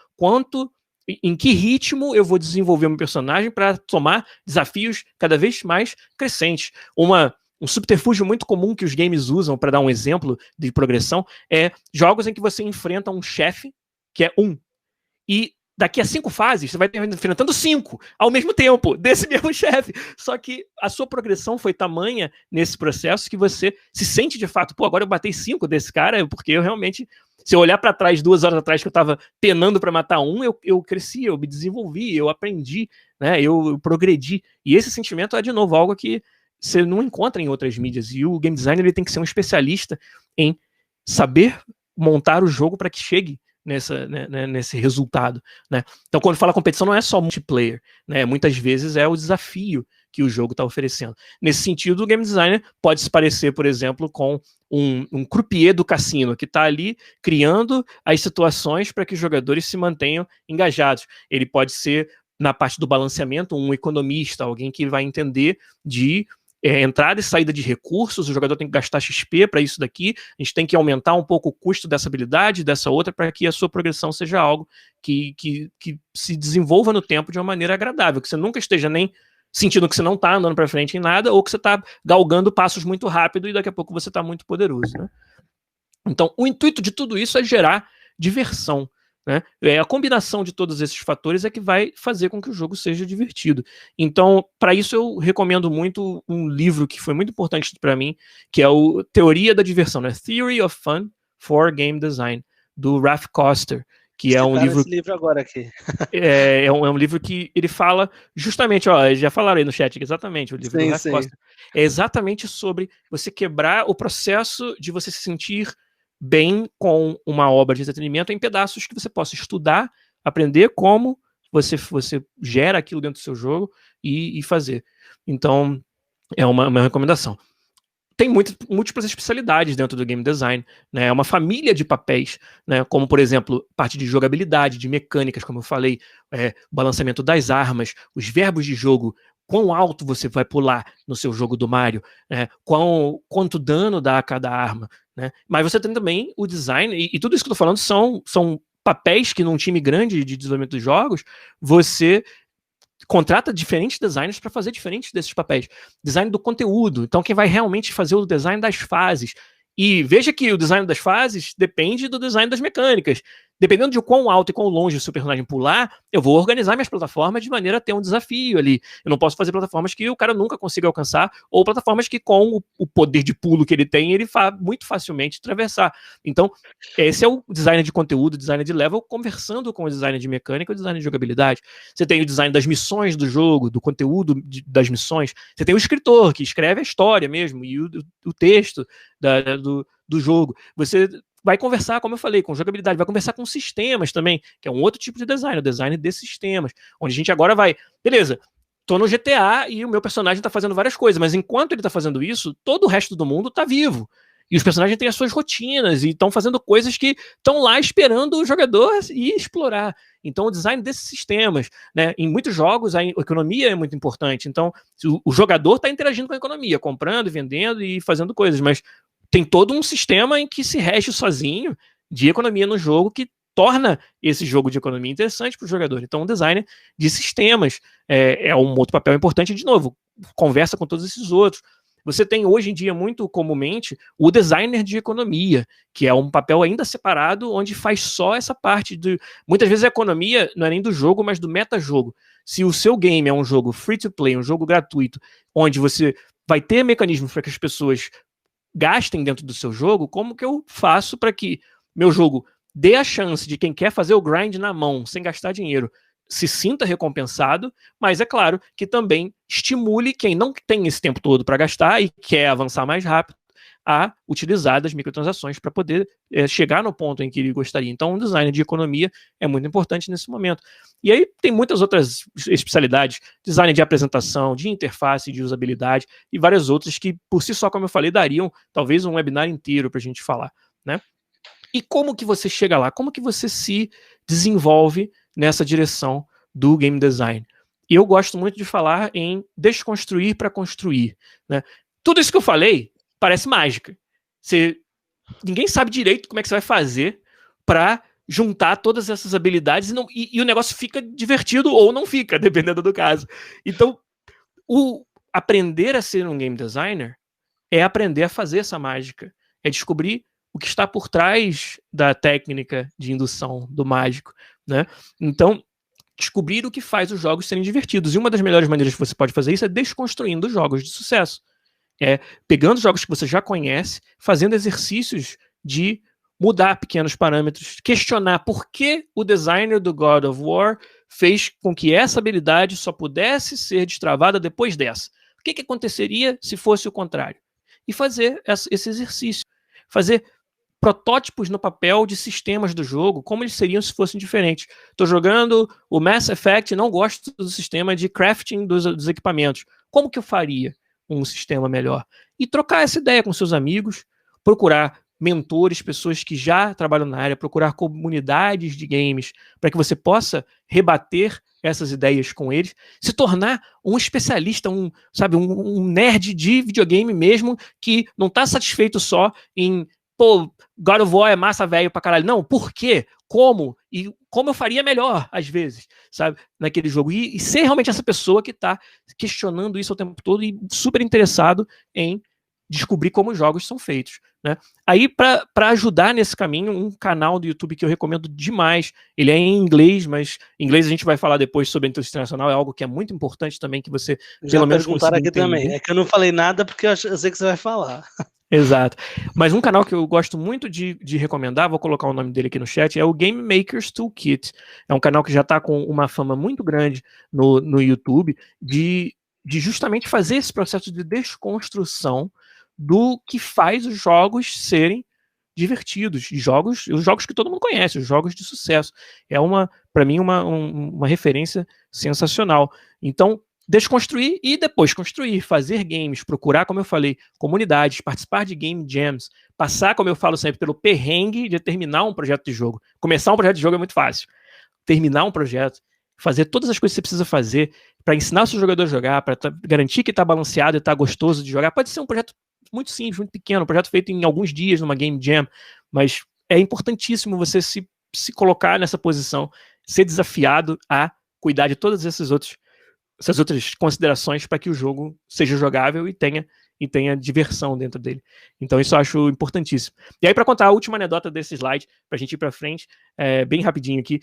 em que ritmo eu vou desenvolver meu personagem para tomar desafios cada vez mais crescentes. Um subterfúgio muito comum que os games usam, para dar um exemplo de progressão, é jogos em que você enfrenta um chefe, que é e daqui a 5 fases, você vai enfrentando 5 ao mesmo tempo, desse mesmo chefe. Só que a sua progressão foi tamanha nesse processo que você se sente de fato, agora eu batei 5 desse cara, porque eu realmente, se eu olhar para trás 2 horas atrás que eu estava penando para matar eu cresci, eu me desenvolvi, eu aprendi, né, eu progredi. E esse sentimento é, de novo, algo que você não encontra em outras mídias. E o game designer ele tem que ser um especialista em saber montar o jogo para que chegue nesse resultado, né? Então, quando fala competição, não é só multiplayer, né? Muitas vezes é o desafio que o jogo está oferecendo. Nesse sentido, o game designer pode se parecer, por exemplo, com um croupier do cassino, que está ali criando as situações para que os jogadores se mantenham engajados. Ele pode ser, na parte do balanceamento, um economista, alguém que vai entender de entrada e saída de recursos, o jogador tem que gastar XP para isso daqui, a gente tem que aumentar um pouco o custo dessa habilidade, dessa outra, para que a sua progressão seja algo que se desenvolva no tempo de uma maneira agradável, que você nunca esteja nem sentindo que você não está andando para frente em nada, ou que você está galgando passos muito rápido e daqui a pouco você está muito poderoso, né? Então, o intuito de tudo isso é gerar diversão, né? A combinação de todos esses fatores é que vai fazer com que o jogo seja divertido. Então, para isso eu recomendo muito um livro que foi muito importante para mim, que é o Teoria da Diversão, né? Theory of Fun for Game Design, do Ralph Koster, que é um livro... esse livro agora aqui. É um livro que ele fala justamente, já falaram aí no chat, exatamente, o livro do Ralph Koster. É exatamente sobre você quebrar o processo de você se sentir bem com uma obra de entretenimento em pedaços que você possa estudar, aprender como você gera aquilo dentro do seu jogo e fazer. Então, é uma recomendação. Tem múltiplas especialidades dentro do game design, né? É uma família de papéis, né? Como, por exemplo, parte de jogabilidade, de mecânicas, como eu falei, balanceamento das armas, os verbos de jogo, quão alto você vai pular no seu jogo do Mario, né? Quanto dano dá a cada arma, né? Mas você tem também o design, e tudo isso que eu tô falando são papéis que num time grande de desenvolvimento de jogos, você contrata diferentes designers para fazer diferentes desses papéis. Design do conteúdo, então quem vai realmente fazer o design das fases. E veja que o design das fases depende do design das mecânicas. dependendo de quão alto e quão longe o seu personagem pular, eu vou organizar minhas plataformas de maneira a ter um desafio ali. Eu não posso fazer plataformas que o cara nunca consiga alcançar, ou plataformas que com o poder de pulo que ele tem, ele muito facilmente atravessar. Então, esse é o designer de conteúdo, o designer de level, conversando com o designer de mecânica e o designer de jogabilidade. Você tem o design das missões do jogo, do conteúdo das missões. Você tem o escritor, que escreve a história mesmo, e o texto do jogo. Você vai conversar, como eu falei, com jogabilidade, vai conversar com sistemas também, que é um outro tipo de design, o design de sistemas, onde a gente agora vai, beleza, tô no GTA e o meu personagem tá fazendo várias coisas, mas enquanto ele tá fazendo isso, todo o resto do mundo tá vivo. E os personagens têm as suas rotinas e estão fazendo coisas que estão lá esperando o jogador ir explorar. Então, o design desses sistemas, né? Em muitos jogos, a economia é muito importante. Então, o jogador está interagindo com a economia, comprando, vendendo e fazendo coisas, mas tem todo um sistema em que se rege sozinho de economia no jogo que torna esse jogo de economia interessante para o jogador. Então, o design de sistemas é um outro papel importante. De novo, conversa com todos esses outros. Você tem hoje em dia, muito comumente, o designer de economia, que é um papel ainda separado, onde faz só essa parte de... Muitas vezes a economia não é nem do jogo, mas do metajogo. Se o seu game é um jogo free-to-play, um jogo gratuito, onde você vai ter mecanismos para que as pessoas gastem dentro do seu jogo, como que eu faço para que meu jogo dê a chance de quem quer fazer o grind na mão, sem gastar dinheiro, se sinta recompensado, mas é claro que também estimule quem não tem esse tempo todo para gastar e quer avançar mais rápido a utilizar das microtransações para poder chegar no ponto em que ele gostaria. Então, um design de economia é muito importante nesse momento. E aí tem muitas outras especialidades, design de apresentação, de interface, de usabilidade e várias outras que, por si só, como eu falei, dariam talvez um webinar inteiro para a gente falar, né? E como que você chega lá? Como que você se desenvolve nessa direção do game design? E eu gosto muito de falar em desconstruir para construir, né? Tudo isso que eu falei parece mágica. Ninguém sabe direito como é que você vai fazer para juntar todas essas habilidades e o negócio fica divertido ou não fica, dependendo do caso. Então, aprender a ser um game designer é aprender a fazer essa mágica, é descobrir o que está por trás da técnica de indução do mágico, né? Então, descobrir o que faz os jogos serem divertidos. E uma das melhores maneiras que você pode fazer isso é desconstruindo jogos de sucesso. Pegando jogos que você já conhece, fazendo exercícios de mudar pequenos parâmetros, questionar por que o designer do God of War fez com que essa habilidade só pudesse ser destravada depois dessa. O que aconteceria se fosse o contrário? E fazer esse exercício. Fazer protótipos no papel de sistemas do jogo, como eles seriam se fossem diferentes. Estou jogando o Mass Effect e não gosto do sistema de crafting dos equipamentos. Como que eu faria um sistema melhor? E trocar essa ideia com seus amigos, procurar mentores, pessoas que já trabalham na área, procurar comunidades de games, para que você possa rebater essas ideias com eles, se tornar um especialista, um nerd de videogame mesmo, que não está satisfeito só em God of War é massa velho pra caralho. Não, por quê? Como? E como eu faria melhor, às vezes, sabe? Naquele jogo. E ser realmente essa pessoa que tá questionando isso o tempo todo e super interessado em descobrir como os jogos são feitos, né? Aí, para ajudar nesse caminho, um canal do YouTube que eu recomendo demais, ele é em inglês, mas em inglês a gente vai falar depois sobre a indústria internacional, é algo que é muito importante também, que você pelo menos perguntaram aqui entender. Também, é que eu não falei nada porque eu sei que você vai falar. Exato. Mas um canal que eu gosto muito de recomendar, vou colocar o nome dele aqui no chat, é o Game Maker's Toolkit. É um canal que já está com uma fama muito grande no YouTube, de justamente fazer esse processo de desconstrução do que faz os jogos serem divertidos, os jogos que todo mundo conhece, os jogos de sucesso. É para mim, uma referência sensacional. Então, desconstruir e depois construir, fazer games, procurar, como eu falei, comunidades, participar de game jams, passar, como eu falo sempre, pelo perrengue de terminar um projeto de jogo. Começar um projeto de jogo é muito fácil. Terminar um projeto, fazer todas as coisas que você precisa fazer para ensinar o seu jogador a jogar, para garantir que está balanceado e está gostoso de jogar. Pode ser um projeto muito simples, muito pequeno, um projeto feito em alguns dias numa game jam, mas é importantíssimo você se colocar nessa posição, ser desafiado a cuidar de todas essas outras considerações para que o jogo seja jogável e tenha e tenha diversão dentro dele. Então isso eu acho importantíssimo. E aí, para contar a última anedota desse slide, para a gente ir para frente, bem rapidinho aqui,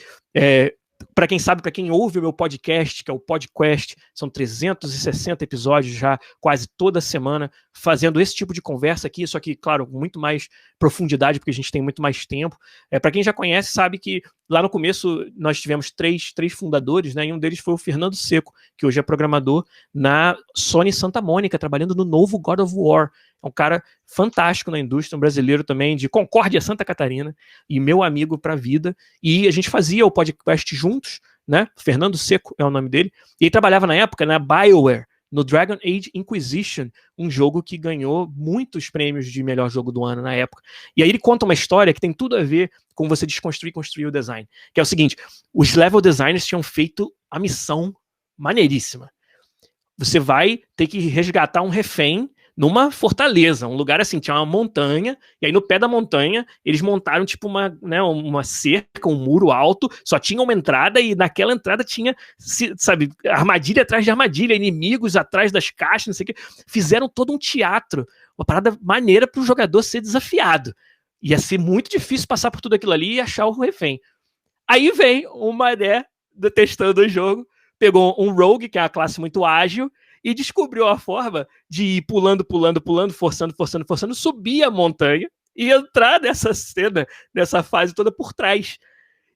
para quem sabe, para quem ouve o meu podcast, que é o Podcast, são 360 episódios já, quase toda semana, fazendo esse tipo de conversa aqui, só que, claro, com muito mais profundidade, porque a gente tem muito mais tempo. Para quem já conhece, sabe que lá no começo nós tivemos três fundadores, né, e um deles foi o Fernando Seco, que hoje é programador na Sony Santa Mônica, trabalhando no novo God of War. É um cara fantástico na indústria, um brasileiro também, de Concórdia, Santa Catarina, e meu amigo pra vida. E a gente fazia o podcast juntos, né? Fernando Seco é o nome dele. E ele trabalhava na época na BioWare, no Dragon Age Inquisition, um jogo que ganhou muitos prêmios de melhor jogo do ano na época. E aí ele conta uma história que tem tudo a ver com você desconstruir e construir o design. Que é o seguinte, os level designers tinham feito a missão maneiríssima. Você vai ter que resgatar um refém numa fortaleza, um lugar assim, tinha uma montanha, e aí no pé da montanha eles montaram tipo uma cerca, um muro alto, só tinha uma entrada e naquela entrada tinha, sabe, armadilha atrás de armadilha, inimigos atrás das caixas, não sei o que, fizeram todo um teatro, uma parada maneira para o jogador ser desafiado. Ia ser muito difícil passar por tudo aquilo ali e achar o refém. Aí vem o Mané testando o jogo, pegou um Rogue, que é uma classe muito ágil, e descobriu a forma de ir pulando, forçando, subir a montanha e entrar nessa cena, nessa fase toda por trás,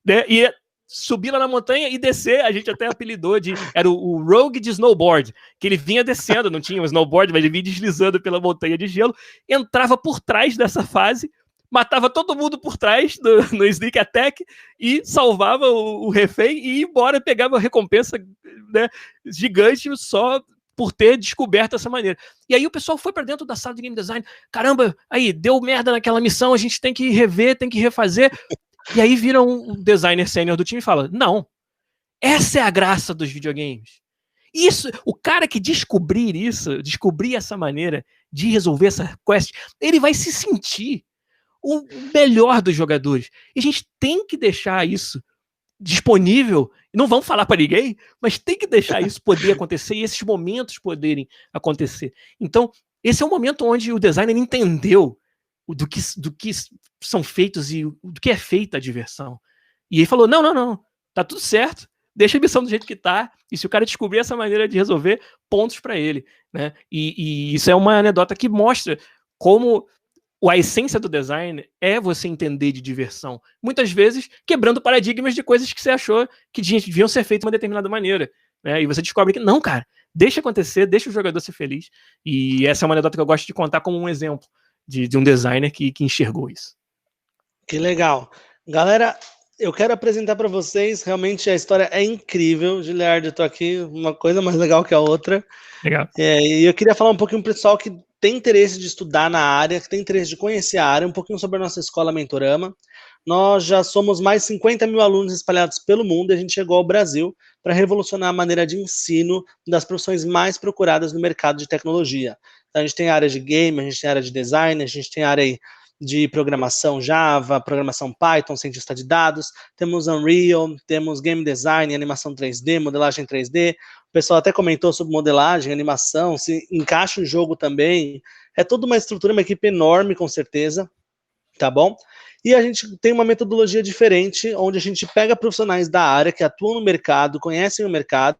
né? E subir lá na montanha e descer, a gente até apelidou era o Rogue de snowboard, que ele vinha descendo, não tinha um snowboard, mas ele vinha deslizando pela montanha de gelo, entrava por trás dessa fase, matava todo mundo por trás no sneak attack e salvava o refém e ia embora, pegava a recompensa, né, gigante só por ter descoberto essa maneira. E aí o pessoal foi para dentro da sala de game design, caramba, aí deu merda naquela missão, a gente tem que rever, tem que refazer. E aí vira um designer sênior do time e fala, não, essa é a graça dos videogames. Isso, o cara que descobrir essa maneira de resolver essa quest, ele vai se sentir o melhor dos jogadores. E a gente tem que deixar isso disponível, não vamos falar para ninguém, mas tem que deixar isso poder acontecer e esses momentos poderem acontecer. Então, esse é o momento onde o designer entendeu do que são feitos e do que é feita a diversão. E ele falou, não, tá tudo certo, deixa a missão do jeito que tá, e se o cara descobrir essa maneira de resolver, pontos para ele, né? E isso é uma anedota que mostra como a essência do design é você entender de diversão. Muitas vezes quebrando paradigmas de coisas que você achou que deviam ser feitas de uma determinada maneira, né? E você descobre que não, cara, deixa acontecer, deixa o jogador ser feliz. E essa é uma anedota que eu gosto de contar como um exemplo de um designer que enxergou isso. Que legal. Galera, eu quero apresentar para vocês, realmente a história é incrível. Giliard, eu tô aqui, uma coisa mais legal que a outra. Legal. E eu queria falar um pouquinho pro pessoal que tem interesse de estudar na área, que tem interesse de conhecer a área, um pouquinho sobre a nossa escola Mentorama. Nós já somos mais de 50 mil alunos espalhados pelo mundo e a gente chegou ao Brasil para revolucionar a maneira de ensino das profissões mais procuradas no mercado de tecnologia. Então, a gente tem a área de game, a gente tem a área de design, a gente tem a área de programação Java, programação Python, cientista de dados, temos Unreal, temos game design, animação 3D, modelagem 3D, o pessoal até comentou sobre modelagem, animação, se encaixa o jogo também, é toda uma estrutura, uma equipe enorme com certeza, tá bom? E a gente tem uma metodologia diferente, onde a gente pega profissionais da área que atuam no mercado, conhecem o mercado,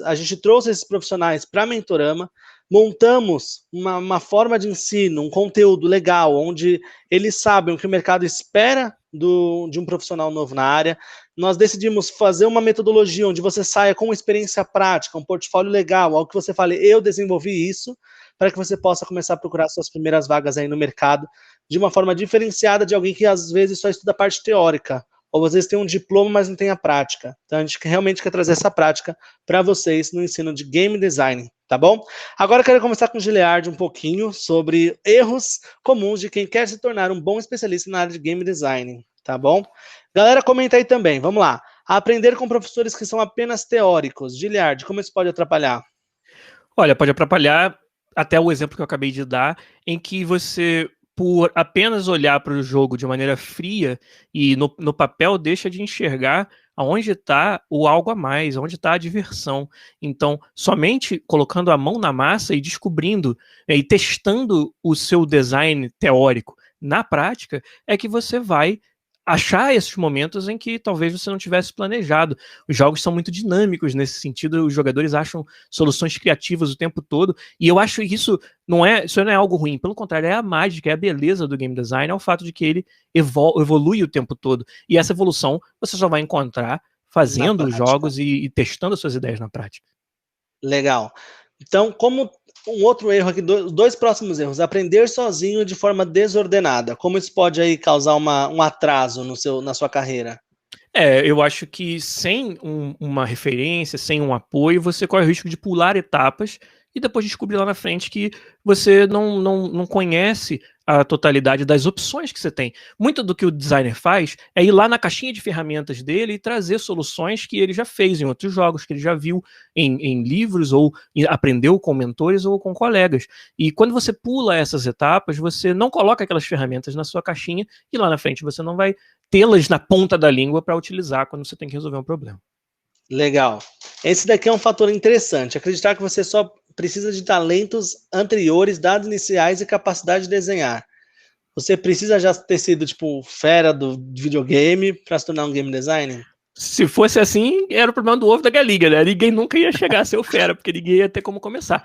a gente trouxe esses profissionais para a Mentorama, montamos uma forma de ensino, um conteúdo legal, onde eles sabem o que o mercado espera de um profissional novo na área. Nós decidimos fazer uma metodologia onde você saia com uma experiência prática, um portfólio legal, algo que você fale, eu desenvolvi isso, para que você possa começar a procurar suas primeiras vagas aí no mercado, de uma forma diferenciada de alguém que às vezes só estuda a parte teórica, ou às vezes tem um diploma, mas não tem a prática. Então a gente realmente quer trazer essa prática para vocês no ensino de game design, tá bom? Agora eu quero conversar com o Giliard um pouquinho sobre erros comuns de quem quer se tornar um bom especialista na área de game design, tá bom? Galera, comenta aí também, vamos lá. Aprender com professores que são apenas teóricos. Giliard, como isso pode atrapalhar? Olha, pode atrapalhar até o exemplo que eu acabei de dar, em que você por apenas olhar para o jogo de maneira fria e no papel deixa de enxergar aonde está o algo a mais, onde está a diversão. Então, somente colocando a mão na massa e descobrindo e testando o seu design teórico na prática é que você vai achar esses momentos em que talvez você não tivesse planejado. Os jogos são muito dinâmicos nesse sentido, os jogadores acham soluções criativas o tempo todo, e eu acho que isso não é algo ruim, pelo contrário, é a mágica, é a beleza do game design, é o fato de que ele evolui o tempo todo, e essa evolução você só vai encontrar fazendo os jogos e testando as suas ideias na prática. Legal. Então, como um outro erro aqui, dois próximos erros, aprender sozinho de forma desordenada, como isso pode aí causar um atraso na sua carreira? Eu acho que sem uma referência, sem um apoio, você corre o risco de pular etapas e depois descobrir lá na frente que você não conhece a totalidade das opções que você tem. Muito do que o designer faz é ir lá na caixinha de ferramentas dele e trazer soluções que ele já fez em outros jogos, que ele já viu em livros ou aprendeu com mentores ou com colegas. E quando você pula essas etapas, você não coloca aquelas ferramentas na sua caixinha e lá na frente você não vai tê-las na ponta da língua para utilizar quando você tem que resolver um problema. Legal. Esse daqui é um fator interessante. Acreditar que você só precisa de talentos anteriores, dados iniciais e capacidade de desenhar. Você precisa já ter sido, tipo, fera do videogame para se tornar um game designer? Se fosse assim, era o problema do ovo da galinha, né? Ninguém nunca ia chegar a ser o fera, porque ninguém ia ter como começar.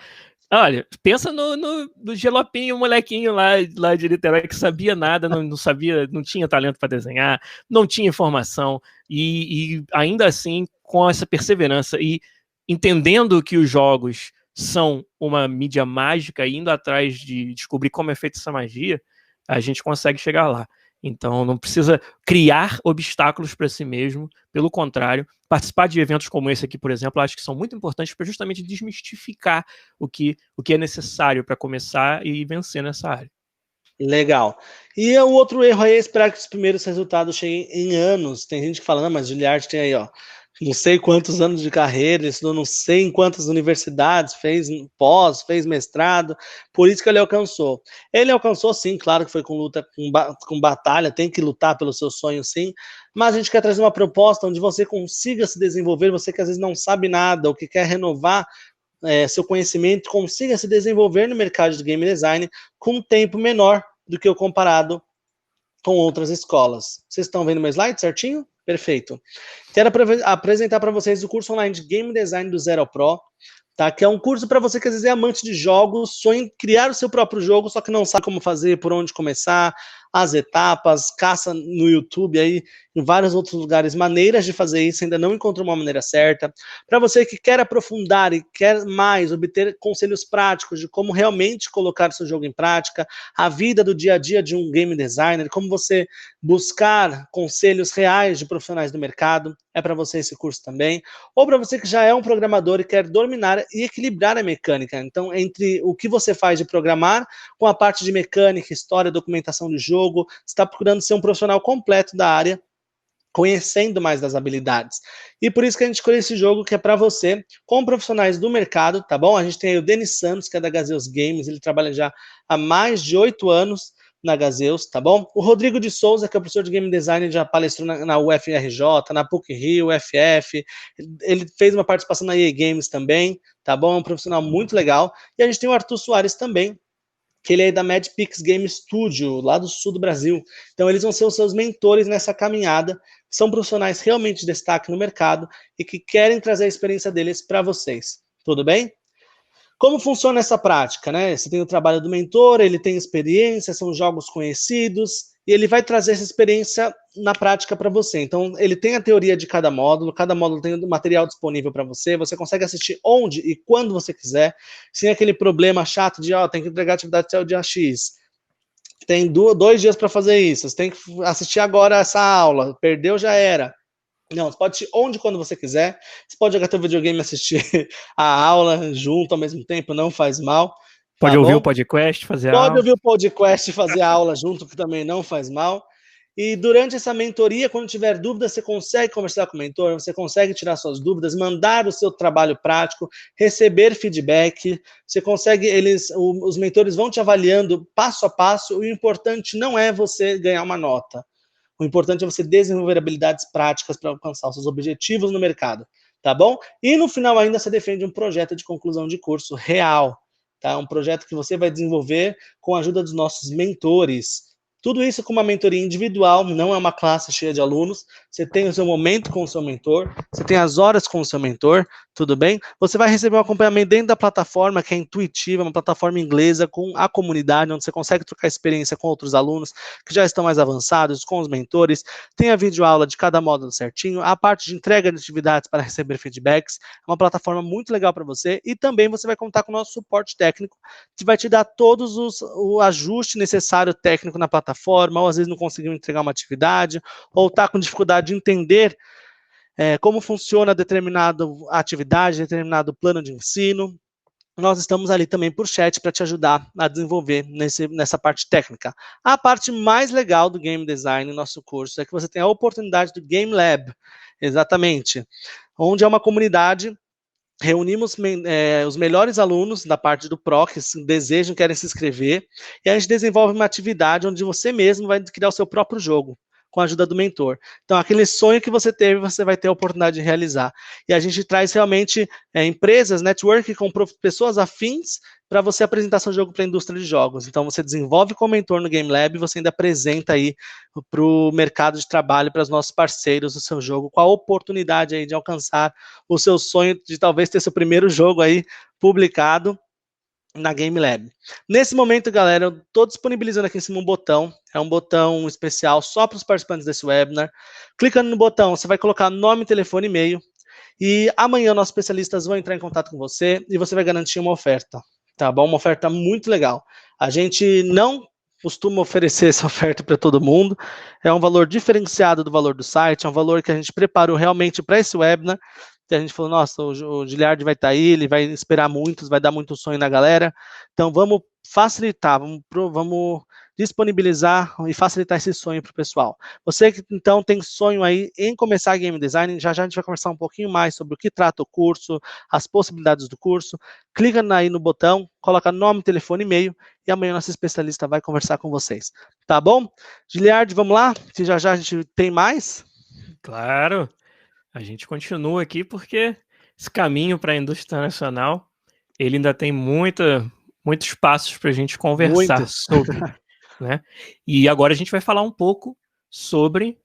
Olha, pensa no Gelopinho, o molequinho lá de Niterói que sabia nada, não sabia, não tinha talento para desenhar, não tinha informação, e ainda assim, com essa perseverança e entendendo que os jogos são uma mídia mágica, indo atrás de descobrir como é feita essa magia, a gente consegue chegar lá. Então não precisa criar obstáculos para si mesmo, pelo contrário, participar de eventos como esse aqui, por exemplo, acho que são muito importantes para justamente desmistificar o que é necessário para começar e vencer nessa área. Legal. E o outro erro aí é esperar que os primeiros resultados cheguem em anos. Tem gente que fala, não, mas Giliard tem aí, ó, não sei quantos anos de carreira, ele estudou não sei em quantas universidades, fez pós, fez mestrado, por isso que ele alcançou. Ele alcançou sim, claro que foi com luta, com batalha, tem que lutar pelo seu sonho sim, mas a gente quer trazer uma proposta onde você consiga se desenvolver, você que às vezes não sabe nada, ou que quer renovar seu conhecimento, consiga se desenvolver no mercado de game design com um tempo menor do que o comparado com outras escolas. Vocês estão vendo meu slide certinho? Perfeito. Quero apresentar para vocês o curso online de Game Design do Zero ao Pro, tá? Que é um curso para você que às vezes é amante de jogos, sonha em criar o seu próprio jogo, só que não sabe como fazer, por onde começar, as etapas, caça no YouTube aí, em vários outros lugares, maneiras de fazer isso, ainda não encontrou uma maneira certa. Para você que quer aprofundar e quer mais, obter conselhos práticos de como realmente colocar seu jogo em prática, a vida do dia a dia de um game designer, como você buscar conselhos reais de profissionais do mercado, é para você esse curso também. Ou para você que já é um programador e quer dominar e equilibrar a mecânica. Então, entre o que você faz de programar com a parte de mecânica, história, documentação do jogo, está procurando ser um profissional completo da área, conhecendo mais das habilidades. E por isso que a gente escolheu esse jogo que é para você, com profissionais do mercado, tá bom? A gente tem aí o Denis Santos, que é da Gazeus Games, ele trabalha já há mais de 8 anos na Gazeus, tá bom? O Rodrigo de Souza, que é professor de Game Design, já palestrou na UFRJ, na PUC-Rio, UFF, ele fez uma participação na EA Games também, tá bom? É um profissional muito legal. E a gente tem o Arthur Soares também, que ele é da Madpix Game Studio, lá do sul do Brasil. Então eles vão ser os seus mentores nessa caminhada, são profissionais realmente de destaque no mercado e que querem trazer a experiência deles para vocês. Tudo bem? Como funciona essa prática, né? Você tem o trabalho do mentor, ele tem experiência, são jogos conhecidos, e ele vai trazer essa experiência na prática para você. Então, ele tem a teoria de cada módulo tem o material disponível para você, você consegue assistir onde e quando você quiser, sem aquele problema chato de, tem que entregar atividade até o dia X. Tem 2 dias para fazer isso, você tem que assistir agora essa aula, perdeu, já era. Não, você pode assistir onde e quando você quiser, você pode jogar teu videogame e assistir a aula junto ao mesmo tempo, não faz mal. Pode ouvir o podcast, fazer a aula. Pode ouvir o podcast e fazer a aula junto, que também não faz mal. E durante essa mentoria, quando tiver dúvida, você consegue conversar com o mentor, você consegue tirar suas dúvidas, mandar o seu trabalho prático, receber feedback, você consegue, os mentores vão te avaliando passo a passo, e o importante não é você ganhar uma nota. O importante é você desenvolver habilidades práticas para alcançar os seus objetivos no mercado, tá bom? E no final ainda você defende um projeto de conclusão de curso real, tá? Um projeto que você vai desenvolver com a ajuda dos nossos mentores. Tudo isso com uma mentoria individual, não é uma classe cheia de alunos. Você tem o seu momento com o seu mentor, você tem as horas com o seu mentor, tudo bem? Você vai receber um acompanhamento dentro da plataforma, que é intuitiva, uma plataforma inglesa com a comunidade, onde você consegue trocar experiência com outros alunos que já estão mais avançados, com os mentores. Tem a videoaula de cada módulo certinho, a parte de entrega de atividades para receber feedbacks. É uma plataforma muito legal para você, e também você vai contar com o nosso suporte técnico, que vai te dar todos o ajuste necessário técnico na plataforma, ou às vezes não conseguiu entregar uma atividade, ou está com dificuldade de entender como funciona determinada atividade, determinado plano de ensino. Nós estamos ali também por chat para te ajudar a desenvolver nessa parte técnica. A parte mais legal do Game Design no nosso curso é que você tem a oportunidade do Game Lab, exatamente, onde é uma comunidade. Reunimos os melhores alunos da parte do PRO que desejam, querem se inscrever, e a gente desenvolve uma atividade onde você mesmo vai criar o seu próprio jogo, com a ajuda do mentor. Então, aquele sonho que você teve, você vai ter a oportunidade de realizar. E a gente traz realmente empresas, network com pessoas afins para você apresentar seu jogo para a indústria de jogos. Então, você desenvolve com o mentor no Game Lab e você ainda apresenta aí para o mercado de trabalho, para os nossos parceiros, o seu jogo, com a oportunidade aí de alcançar o seu sonho de talvez ter seu primeiro jogo aí publicado na Game Lab. Nesse momento, galera, eu estou disponibilizando aqui em cima um botão, é um botão especial só para os participantes desse webinar. Clicando no botão, você vai colocar nome, telefone e e-mail, e amanhã nossos especialistas vão entrar em contato com você e você vai garantir uma oferta, tá bom? Uma oferta muito legal. A gente não costuma oferecer essa oferta para todo mundo, é um valor diferenciado do valor do site, é um valor que a gente preparou realmente para esse webinar. A gente falou, nossa, o Giliard vai estar aí, ele vai esperar muitos, vai dar muito sonho na galera. Então, vamos facilitar, vamos disponibilizar e facilitar esse sonho para o pessoal. Você que, então, tem sonho aí em começar Game Design, já a gente vai conversar um pouquinho mais sobre o que trata o curso, as possibilidades do curso. Clica aí no botão, coloca nome, telefone e e-mail, e amanhã nosso especialista vai conversar com vocês. Tá bom? Giliard, vamos lá? Que já a gente tem mais? Claro! A gente continua aqui porque esse caminho para a indústria nacional, ele ainda tem muitos passos para a gente conversar sobre, né? E agora a gente vai falar um pouco sobre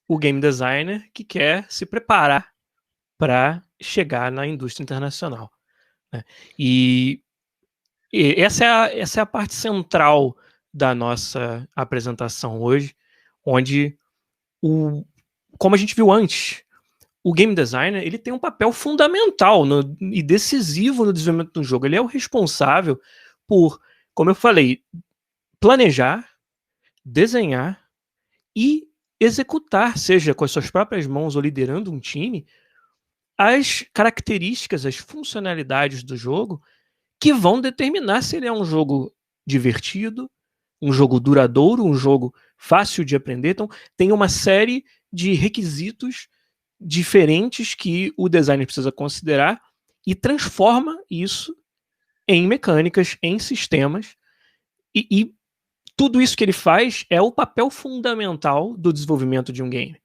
o game designer que quer se preparar para chegar na indústria internacional, né? E essa é a parte central da nossa apresentação hoje, onde, como a gente viu antes, o game designer ele tem um papel fundamental e decisivo no desenvolvimento do jogo. Ele é o responsável por, como eu falei, planejar, desenhar e executar, seja com as suas próprias mãos ou liderando um time, as características, as funcionalidades do jogo que vão determinar se ele é um jogo divertido, um jogo duradouro, um jogo fácil de aprender. Então, tem uma série de requisitos diferentes que o designer precisa considerar e transforma isso em mecânicas, em sistemas, e tudo isso que ele faz é o papel fundamental do desenvolvimento de um game.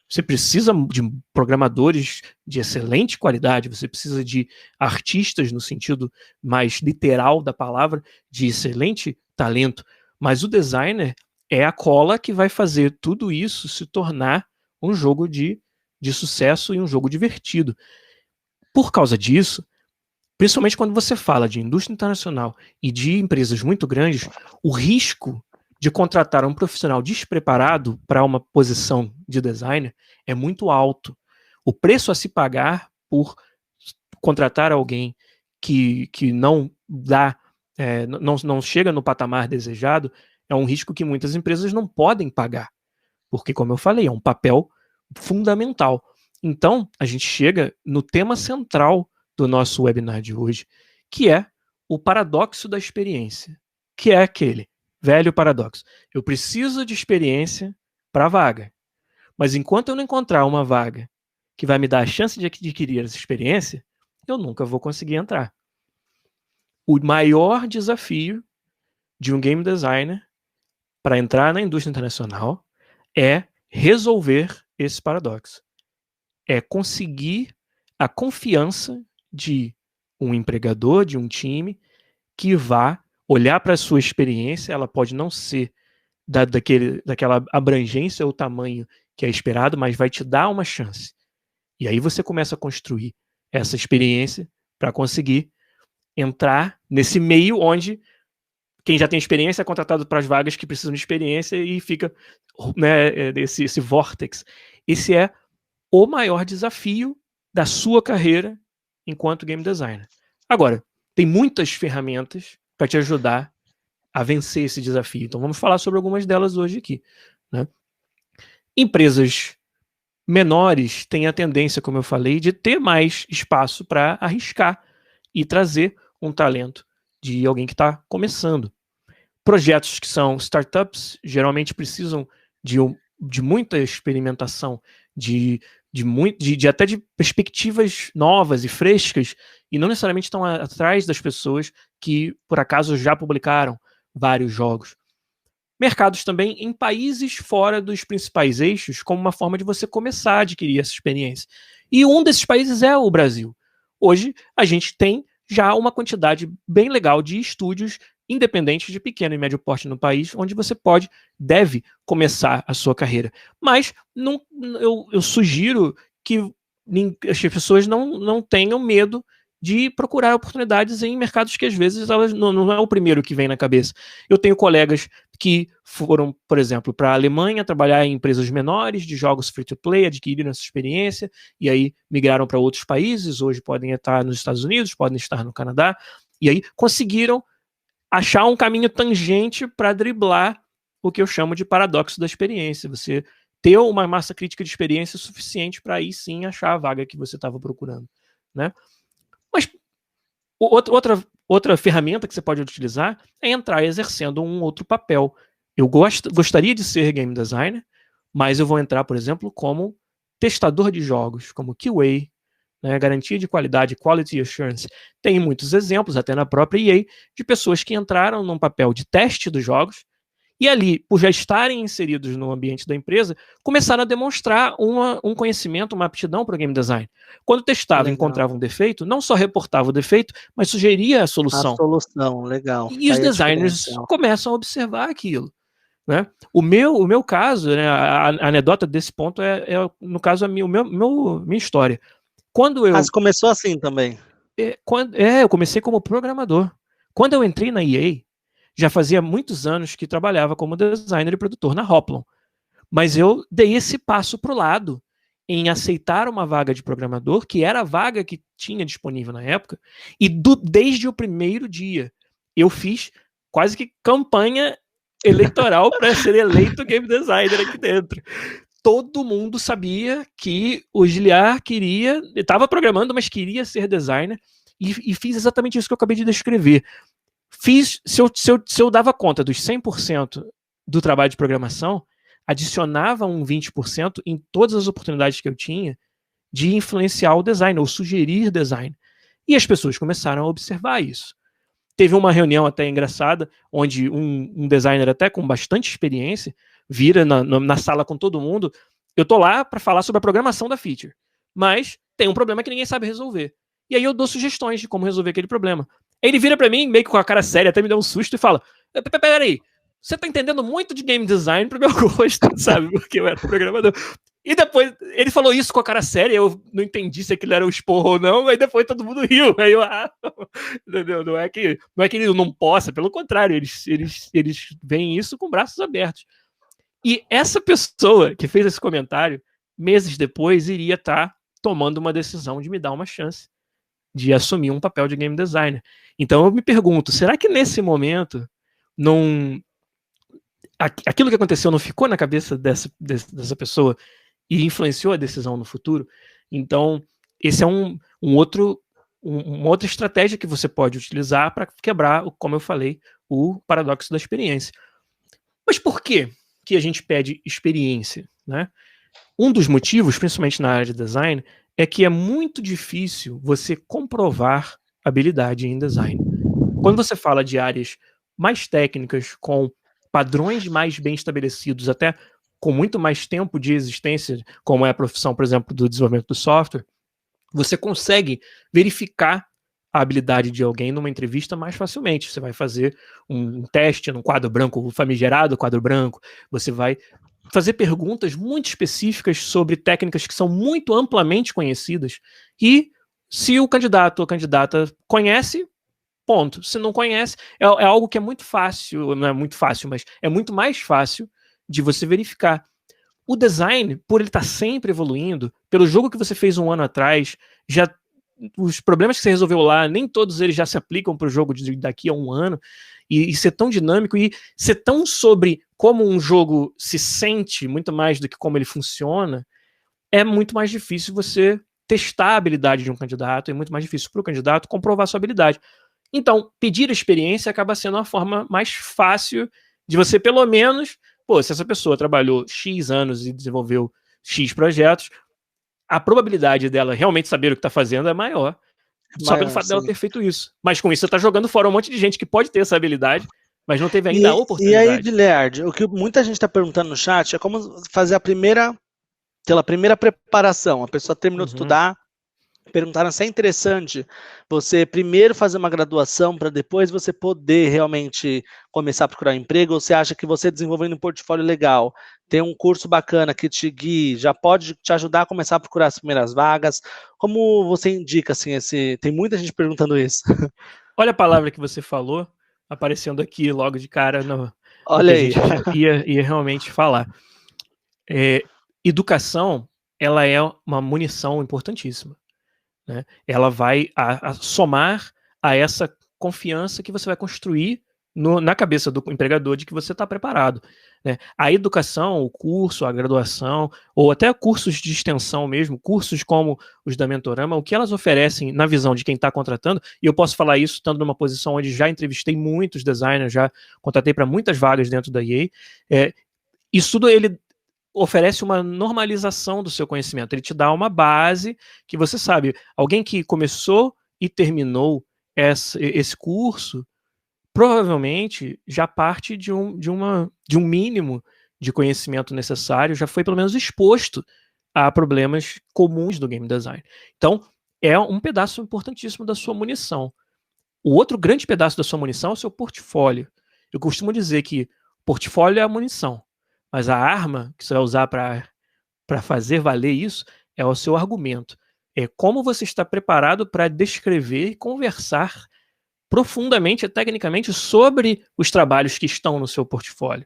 Você precisa de programadores de excelente qualidade, você precisa de artistas no sentido mais literal da palavra, de excelente talento, mas o designer é a cola que vai fazer tudo isso se tornar um jogo de sucesso e um jogo divertido. Por causa disso, principalmente quando você fala de indústria internacional e de empresas muito grandes, o risco de contratar um profissional despreparado para uma posição de designer é muito alto. O preço a se pagar por contratar alguém que não dá, não chega no patamar desejado, é um risco que muitas empresas não podem pagar. Porque, como eu falei, é um papel fundamental. Então, a gente chega no tema central do nosso webinar de hoje, que é o paradoxo da experiência, que é aquele velho paradoxo. Eu preciso de experiência, para a vaga. Mas enquanto eu não encontrar uma vaga que vai me dar a chance de adquirir essa experiência, eu nunca vou conseguir entrar. O maior desafio de um game designer para entrar na indústria internacional é resolver esse paradoxo. É conseguir a confiança de um empregador, de um time, que vá olhar para a sua experiência. Ela pode não ser daquela abrangência ou tamanho que é esperado, mas vai te dar uma chance. E aí você começa a construir essa experiência para conseguir entrar nesse meio onde quem já tem experiência é contratado para as vagas que precisam de experiência e fica, né, esse vórtex. Esse é o maior desafio da sua carreira enquanto game designer. Agora, tem muitas ferramentas para te ajudar a vencer esse desafio. Então vamos falar sobre algumas delas hoje aqui, né? Empresas menores têm a tendência, como eu falei, de ter mais espaço para arriscar e trazer um talento de alguém que está começando. Projetos que são startups geralmente precisam de muita experimentação, até de perspectivas novas e frescas, e não necessariamente estão atrás das pessoas que, por acaso, já publicaram vários jogos. Mercados também em países fora dos principais eixos, como uma forma de você começar a adquirir essa experiência. E um desses países é o Brasil. Hoje, a gente tem já uma quantidade bem legal de estúdios independentes de pequeno e médio porte no país, onde você deve começar a sua carreira. Mas eu sugiro que as pessoas não tenham medo de procurar oportunidades em mercados que às vezes elas não é o primeiro que vem na cabeça. Eu tenho colegas que foram, por exemplo, para a Alemanha trabalhar em empresas menores de jogos free-to-play, adquiriram essa experiência e aí migraram para outros países. Hoje podem estar nos Estados Unidos, podem estar no Canadá, e aí conseguiram achar um caminho tangente para driblar o que eu chamo de paradoxo da experiência. Você ter uma massa crítica de experiência suficiente para aí sim achar a vaga que você estava procurando, né? Mas outra ferramenta que você pode utilizar é entrar exercendo um outro papel. Eu gostaria de ser game designer, mas eu vou entrar, por exemplo, como testador de jogos, como QA, né, garantia de qualidade, quality assurance. Tem muitos exemplos, até na própria EA, de pessoas que entraram num papel de teste dos jogos e ali, por já estarem inseridos no ambiente da empresa, começaram a demonstrar um conhecimento, uma aptidão para o game design. Quando testava e encontrava um defeito, não só reportava o defeito, mas sugeria a solução. A solução, legal. E os designers começam a observar aquilo, né? O meu caso, né, a anedota desse ponto no caso, minha história. Mas começou assim também? Eu comecei como programador. Quando eu entrei na EA, já fazia muitos anos que trabalhava como designer e produtor na Hoplon. Mas eu dei esse passo para o lado em aceitar uma vaga de programador, que era a vaga que tinha disponível na época, e desde o primeiro dia eu fiz quase que campanha eleitoral para ser eleito game designer aqui dentro. Todo mundo sabia que o Giliar estava programando, mas queria ser designer, e fiz exatamente isso que eu acabei de descrever. Se eu dava conta dos 100% do trabalho de programação, adicionava um 20% em todas as oportunidades que eu tinha de influenciar o design, ou sugerir design. E as pessoas começaram a observar isso. Teve uma reunião até engraçada, onde um designer até com bastante experiência vira na sala com todo mundo. Eu tô lá para falar sobre a programação da feature, mas tem um problema que ninguém sabe resolver. E aí eu dou sugestões de como resolver aquele problema. Aí ele vira para mim, meio que com a cara séria, até me deu um susto e fala: peraí, você tá entendendo muito de game design pro meu gosto, sabe? Porque eu era programador. E depois, ele falou isso com a cara séria, eu não entendi se aquilo era um esporro ou não, aí depois todo mundo riu. Aí eu, não é que ele não possa, pelo contrário, eles veem isso com braços abertos. E essa pessoa que fez esse comentário, meses depois, iria estar tomando uma decisão de me dar uma chance de assumir um papel de game designer. Então eu me pergunto, será que nesse momento aquilo que aconteceu não ficou na cabeça dessa pessoa e influenciou a decisão no futuro? Então esse é uma outra estratégia que você pode utilizar para quebrar, como eu falei, o paradoxo da experiência. Mas por quê que a gente pede experiência, né? Um dos motivos, principalmente na área de design, é que é muito difícil você comprovar habilidade em design. Quando você fala de áreas mais técnicas, com padrões mais bem estabelecidos, até com muito mais tempo de existência, como é a profissão, por exemplo, do desenvolvimento do software, você consegue verificar a habilidade de alguém numa entrevista mais facilmente. Você vai fazer um teste num quadro branco, o famigerado quadro branco, você vai fazer perguntas muito específicas sobre técnicas que são muito amplamente conhecidas, e se o candidato ou candidata conhece, ponto. Se não conhece, é algo que é muito fácil, não é muito fácil, mas é muito mais fácil de você verificar. O design, por ele estar sempre evoluindo, pelo jogo que você fez um ano atrás, já os problemas que você resolveu lá, nem todos eles já se aplicam para o jogo de daqui a um ano, e ser tão dinâmico, e ser tão sobre como um jogo se sente, muito mais do que como ele funciona, é muito mais difícil você testar a habilidade de um candidato, é muito mais difícil para o candidato comprovar sua habilidade. Então, pedir experiência acaba sendo uma forma mais fácil de você, pelo menos, se essa pessoa trabalhou X anos e desenvolveu X projetos, a probabilidade dela realmente saber o que está fazendo é maior, só pelo fato dela ter feito isso. Mas com isso você está jogando fora um monte de gente que pode ter essa habilidade, mas não teve ainda a oportunidade. E aí, Guilherme, o que muita gente está perguntando no chat é como fazer aquela primeira preparação. A pessoa terminou de estudar, perguntaram se é interessante você primeiro fazer uma graduação para depois você poder realmente começar a procurar emprego, ou você acha que você desenvolvendo um portfólio legal, tem um curso bacana que te guie, já pode te ajudar a começar a procurar as primeiras vagas? Como você indica, assim, tem muita gente perguntando isso. Olha a palavra que você falou, aparecendo aqui logo de cara Olha aí. A gente ia realmente falar. Educação, ela é uma munição importantíssima, né? Ela vai somar a essa confiança que você vai construir na cabeça do empregador de que você está preparado, né? A educação, o curso, a graduação, ou até cursos de extensão mesmo, cursos como os da Mentorama, o que elas oferecem na visão de quem está contratando, e eu posso falar isso estando numa posição onde já entrevistei muitos designers, já contratei para muitas vagas dentro da EA, isso tudo ele oferece uma normalização do seu conhecimento, ele te dá uma base que você sabe, alguém que começou e terminou esse curso, provavelmente já parte de um mínimo de conhecimento necessário, já foi pelo menos exposto a problemas comuns do game design. Então, é um pedaço importantíssimo da sua munição. O outro grande pedaço da sua munição é o seu portfólio. Eu costumo dizer que portfólio é a munição, mas a arma que você vai usar para fazer valer isso é o seu argumento. É como você está preparado para descrever e conversar profundamente e tecnicamente sobre os trabalhos que estão no seu portfólio.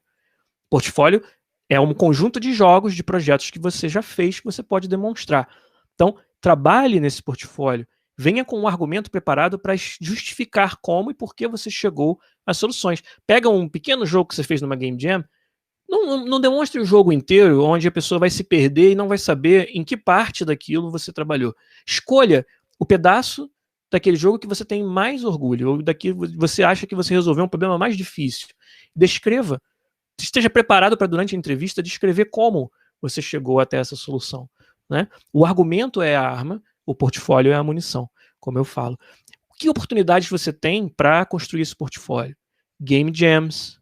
Portfólio é um conjunto de jogos, de projetos que você já fez, que você pode demonstrar. Então, trabalhe nesse portfólio, venha com um argumento preparado para justificar como e por que você chegou às soluções. Pega um pequeno jogo que você fez numa Game Jam, não demonstre o jogo inteiro, onde a pessoa vai se perder e não vai saber em que parte daquilo você trabalhou. Escolha o pedaço daquele jogo que você tem mais orgulho, ou daquilo que você acha que você resolveu um problema mais difícil. Descreva. Esteja preparado para, durante a entrevista, descrever como você chegou até essa solução, né? O argumento é a arma, o portfólio é a munição, como eu falo. Que oportunidades você tem para construir esse portfólio? Game jams,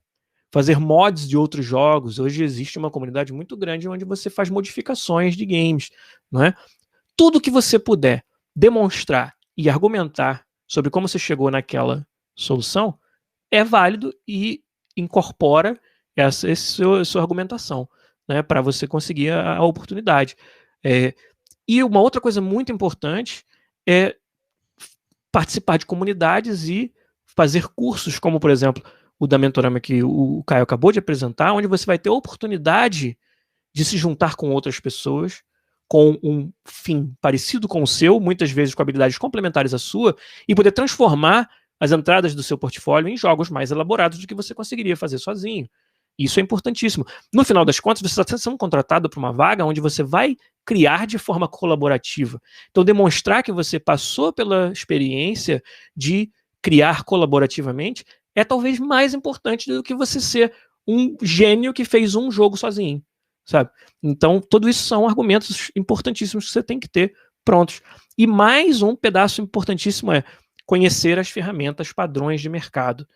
fazer mods de outros jogos. Hoje existe uma comunidade muito grande onde você faz modificações de games, não é? Tudo que você puder demonstrar e argumentar sobre como você chegou naquela solução é válido e incorpora essa sua argumentação, né, para você conseguir a oportunidade. E uma outra coisa muito importante é participar de comunidades e fazer cursos, como, por exemplo, o da Mentorama que o Caio acabou de apresentar, onde você vai ter a oportunidade de se juntar com outras pessoas com um fim parecido com o seu, muitas vezes com habilidades complementares à sua, e poder transformar as entradas do seu portfólio em jogos mais elaborados do que você conseguiria fazer sozinho. Isso é importantíssimo. No final das contas, você está sendo contratado para uma vaga onde você vai criar de forma colaborativa. Então, demonstrar que você passou pela experiência de criar colaborativamente é talvez mais importante do que você ser um gênio que fez um jogo sozinho, sabe? Então, tudo isso são argumentos importantíssimos que você tem que ter prontos. E mais um pedaço importantíssimo é conhecer as ferramentas padrões de mercado.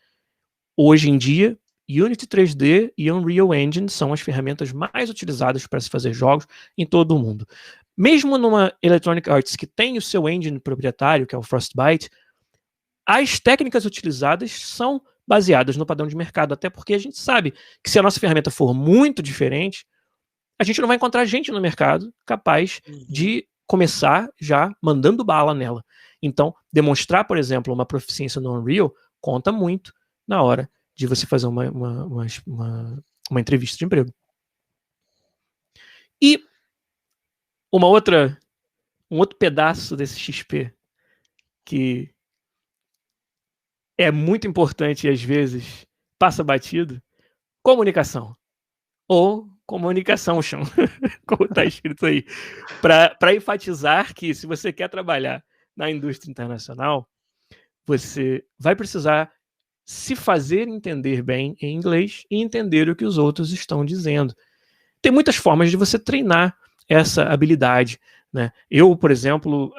Hoje em dia, Unity 3D e Unreal Engine são as ferramentas mais utilizadas para se fazer jogos em todo o mundo. Mesmo numa Electronic Arts que tem o seu engine proprietário, que é o Frostbite, as técnicas utilizadas são baseadas no padrão de mercado, até porque a gente sabe que se a nossa ferramenta for muito diferente, a gente não vai encontrar gente no mercado capaz de começar já mandando bala nela. Então, demonstrar, por exemplo, uma proficiência no Unreal conta muito na hora de você fazer uma entrevista de emprego. E um outro pedaço desse XP que é muito importante e às vezes passa batido, comunicação. Ou comunicação, chão, como está escrito aí. Para enfatizar que se você quer trabalhar na indústria internacional, você vai precisar se fazer entender bem em inglês e entender o que os outros estão dizendo. Tem muitas formas de você treinar essa habilidade, né? Eu, por exemplo,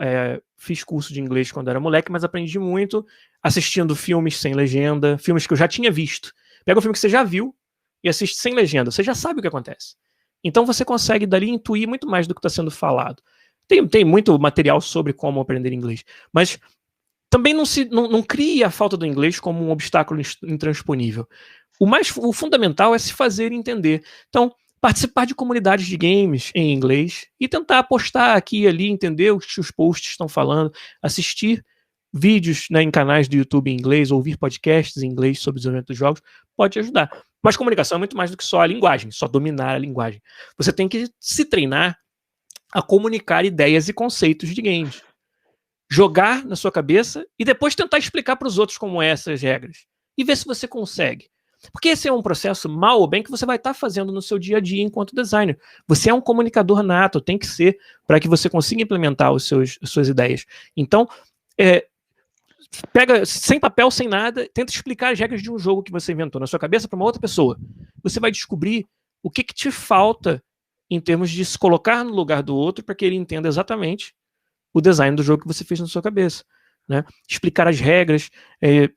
fiz curso de inglês quando era moleque, mas aprendi muito assistindo filmes sem legenda, filmes que eu já tinha visto. Pega um filme que você já viu e assiste sem legenda, você já sabe o que acontece. Então você consegue dali intuir muito mais do que está sendo falado. Tem muito material sobre como aprender inglês, mas também não crie a falta do inglês como um obstáculo intransponível. O fundamental é se fazer entender. Então, participar de comunidades de games em inglês e tentar postar aqui e ali, entender o que os posts estão falando, assistir vídeos, né, em canais do YouTube em inglês, ouvir podcasts em inglês sobre o desenvolvimento dos jogos, pode ajudar. Mas comunicação é muito mais do que só a linguagem, só dominar a linguagem. Você tem que se treinar a comunicar ideias e conceitos de games. Jogar na sua cabeça e depois tentar explicar para os outros como essas regras. E ver se você consegue. Porque esse é um processo, mal ou bem, que você vai estar fazendo no seu dia a dia enquanto designer. Você é um comunicador nato, tem que ser, para que você consiga implementar as suas ideias. Então, pega sem papel, sem nada, tenta explicar as regras de um jogo que você inventou na sua cabeça para uma outra pessoa. Você vai descobrir o que te falta em termos de se colocar no lugar do outro para que ele entenda exatamente o design do jogo que você fez na sua cabeça. Né? Explicar as regras,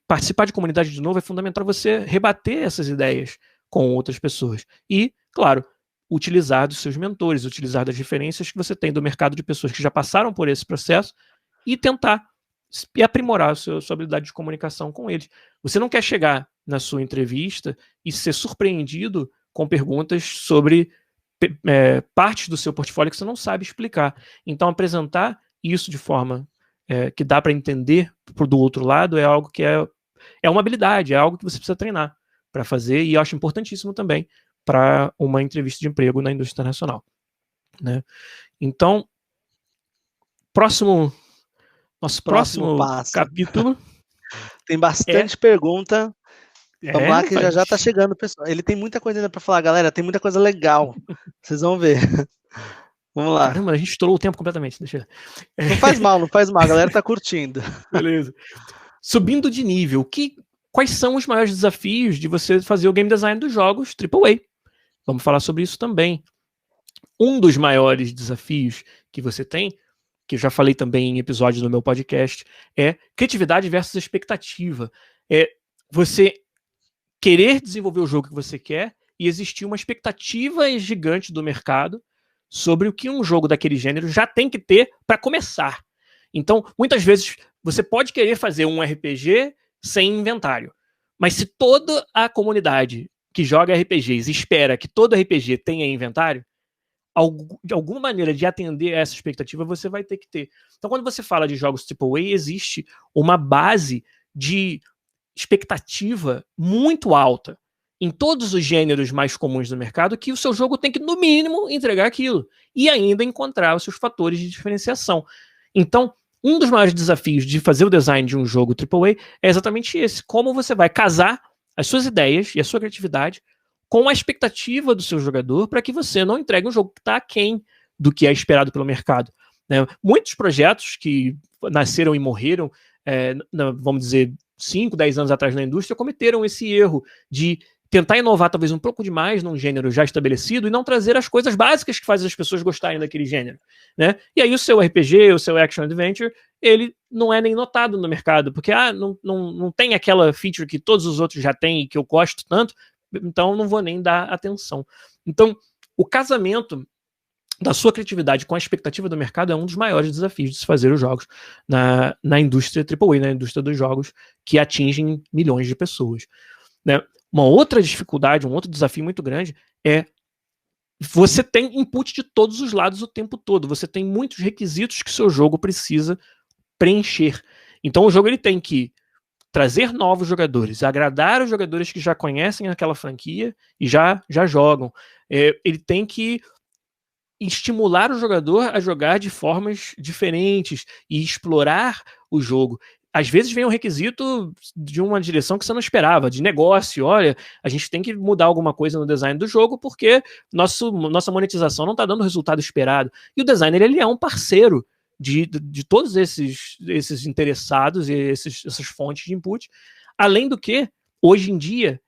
participar de comunidade de novo é fundamental para você rebater essas ideias com outras pessoas. E, claro, utilizar dos seus mentores, utilizar das referências que você tem do mercado de pessoas que já passaram por esse processo e tentar aprimorar a sua habilidade de comunicação com eles. Você não quer chegar na sua entrevista e ser surpreendido com perguntas sobre partes do seu portfólio que você não sabe explicar. Então, apresentar isso de forma que dá para entender do outro lado é algo que é uma habilidade, é algo que você precisa treinar para fazer, e eu acho importantíssimo também para uma entrevista de emprego na indústria internacional. Né? Então, nosso próximo capítulo. Tem bastante pergunta. Vamos lá, que já tá chegando, pessoal. Ele tem muita coisa ainda para falar, galera. Tem muita coisa legal. Vocês vão ver. Vamos lá. Caramba, a gente estourou o tempo completamente. Deixa eu... Não faz mal. A galera tá curtindo. Beleza. Subindo de nível, quais são os maiores desafios de você fazer o game design dos jogos AAA? Vamos falar sobre isso também. Um dos maiores desafios que você tem, que eu já falei também em episódios do meu podcast, é criatividade versus expectativa. É você querer desenvolver o jogo que você quer e existir uma expectativa gigante do mercado sobre o que um jogo daquele gênero já tem que ter para começar. Então, muitas vezes, você pode querer fazer um RPG sem inventário, mas se toda a comunidade que joga RPGs espera que todo RPG tenha inventário, de alguma maneira de atender a essa expectativa você vai ter que ter. Então, quando você fala de jogos AAA, existe uma base de expectativa muito alta em todos os gêneros mais comuns do mercado, que o seu jogo tem que, no mínimo, entregar aquilo e ainda encontrar os seus fatores de diferenciação. Então, um dos maiores desafios de fazer o design de um jogo AAA é exatamente esse: como você vai casar as suas ideias e a sua criatividade com a expectativa do seu jogador para que você não entregue um jogo que está aquém do que é esperado pelo mercado. Né? Muitos projetos que nasceram e morreram, vamos dizer, 5, 10 anos atrás na indústria, cometeram esse erro de tentar inovar talvez um pouco demais num gênero já estabelecido e não trazer as coisas básicas que fazem as pessoas gostarem daquele gênero, né? E aí o seu RPG, o seu Action Adventure, ele não é nem notado no mercado, porque não tem aquela feature que todos os outros já têm e que eu gosto tanto, então não vou nem dar atenção. Então, o casamento da sua criatividade com a expectativa do mercado é um dos maiores desafios de se fazer os jogos na indústria AAA, na indústria dos jogos que atingem milhões de pessoas, né? Uma outra dificuldade, um outro desafio muito grande é você tem input de todos os lados o tempo todo, você tem muitos requisitos que seu jogo precisa preencher. Então o jogo ele tem que trazer novos jogadores, agradar os jogadores que já conhecem aquela franquia e já jogam. Ele tem que estimular o jogador a jogar de formas diferentes e explorar o jogo. Às vezes vem um requisito de uma direção que você não esperava, de negócio. Olha, a gente tem que mudar alguma coisa no design do jogo porque nossa monetização não está dando o resultado esperado. E o designer ele é um parceiro de todos esses interessados e essas fontes de input. Além do que, hoje em dia,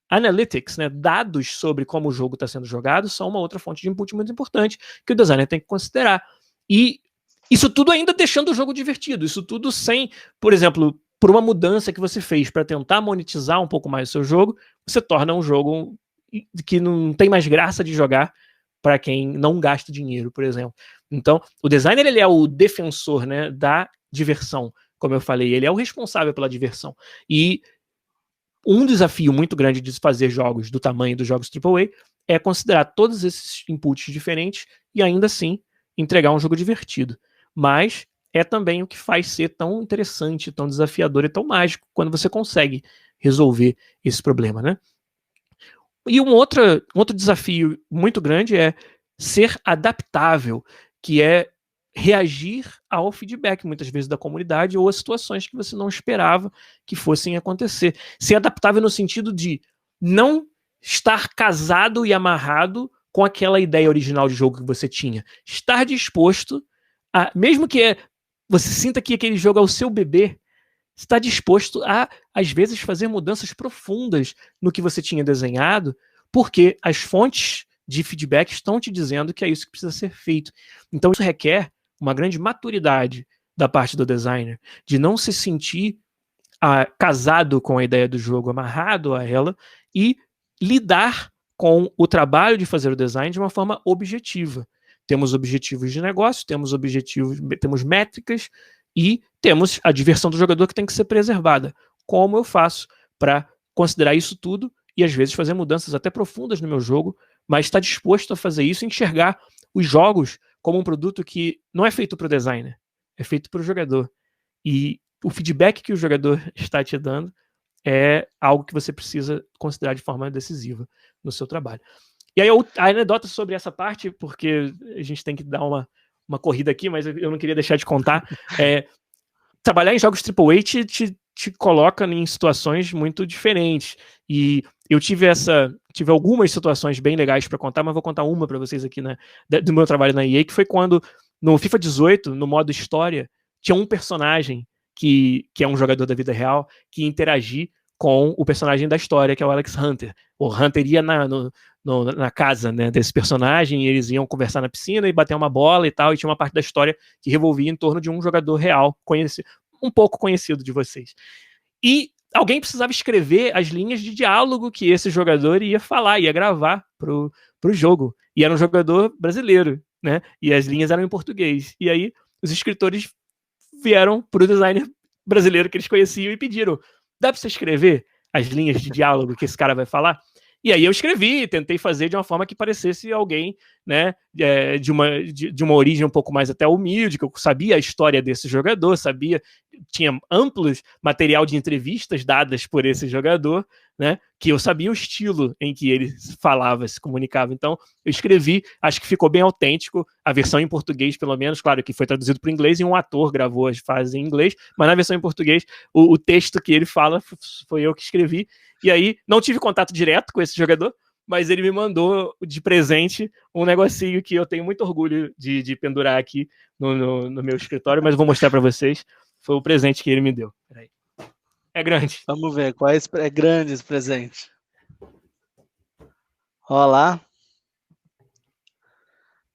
analytics, né, dados sobre como o jogo está sendo jogado, são uma outra fonte de input muito importante que o designer tem que considerar. E isso tudo ainda deixando o jogo divertido, isso tudo sem, por exemplo, por uma mudança que você fez para tentar monetizar um pouco mais o seu jogo, você torna um jogo que não tem mais graça de jogar para quem não gasta dinheiro, por exemplo. Então, o designer ele é o defensor, né, da diversão, como eu falei, ele é o responsável pela diversão. E um desafio muito grande de fazer jogos do tamanho dos jogos AAA é considerar todos esses inputs diferentes e ainda assim entregar um jogo divertido. Mas é também o que faz ser tão interessante, tão desafiador e tão mágico quando você consegue resolver esse problema, né? E um outro desafio muito grande é ser adaptável, que é reagir ao feedback, muitas vezes, da comunidade ou a situações que você não esperava que fossem acontecer. Ser adaptável no sentido de não estar casado e amarrado com aquela ideia original de jogo que você tinha. Estar disposto a, mesmo que você sinta que aquele jogo é o seu bebê, está disposto a, às vezes, fazer mudanças profundas no que você tinha desenhado, porque as fontes de feedback estão te dizendo que é isso que precisa ser feito. Então isso requer uma grande maturidade da parte do designer, de não se sentir casado com a ideia do jogo, amarrado a ela, e lidar com o trabalho de fazer o design de uma forma objetiva. Temos objetivos de negócio, temos métricas e temos a diversão do jogador que tem que ser preservada. Como eu faço para considerar isso tudo e às vezes fazer mudanças até profundas no meu jogo, mas estar disposto a fazer isso e enxergar os jogos como um produto que não é feito para o designer, é feito para o jogador. E o feedback que o jogador está te dando é algo que você precisa considerar de forma decisiva no seu trabalho. E aí a anedota sobre essa parte, porque a gente tem que dar uma corrida aqui, mas eu não queria deixar de contar, trabalhar em jogos AAA te coloca em situações muito diferentes. E eu tive algumas situações bem legais para contar, mas vou contar uma para vocês aqui, né, do meu trabalho na EA, que foi quando, no FIFA 18, no modo história, tinha um personagem que é um jogador da vida real, que interagir com o personagem da história, que é o Alex Hunter. O Hunter ia na casa, né, desse personagem, e eles iam conversar na piscina e bater uma bola e tal, e tinha uma parte da história que revolvia em torno de um jogador real, um pouco conhecido de vocês. E alguém precisava escrever as linhas de diálogo que esse jogador ia falar, ia gravar pro jogo. E era um jogador brasileiro, né? E as linhas eram em português. E aí os escritores vieram pro designer brasileiro que eles conheciam e pediram: dá pra você escrever as linhas de diálogo que esse cara vai falar? E aí eu escrevi, tentei fazer de uma forma que parecesse alguém, né, de uma origem um pouco mais até humilde, que eu sabia a história desse jogador, tinha amplos material de entrevistas dadas por esse jogador, né, que eu sabia o estilo em que ele falava, se comunicava. Então eu escrevi, acho que ficou bem autêntico, a versão em português pelo menos, claro que foi traduzido para o inglês e um ator gravou as frases em inglês, mas na versão em português o texto que ele fala foi eu que escrevi. E aí, não tive contato direto com esse jogador, mas ele me mandou de presente um negocinho que eu tenho muito orgulho de pendurar aqui no meu escritório, mas vou mostrar para vocês. Foi o presente que ele me deu. Peraí. É grande. Vamos ver, qual é grande esse presente. Olha lá.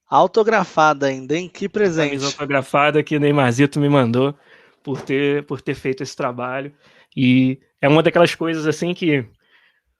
Autografada ainda, hein? Que presente. Camisa autografada que o Neymarzito me mandou por ter feito esse trabalho. E é uma daquelas coisas assim que,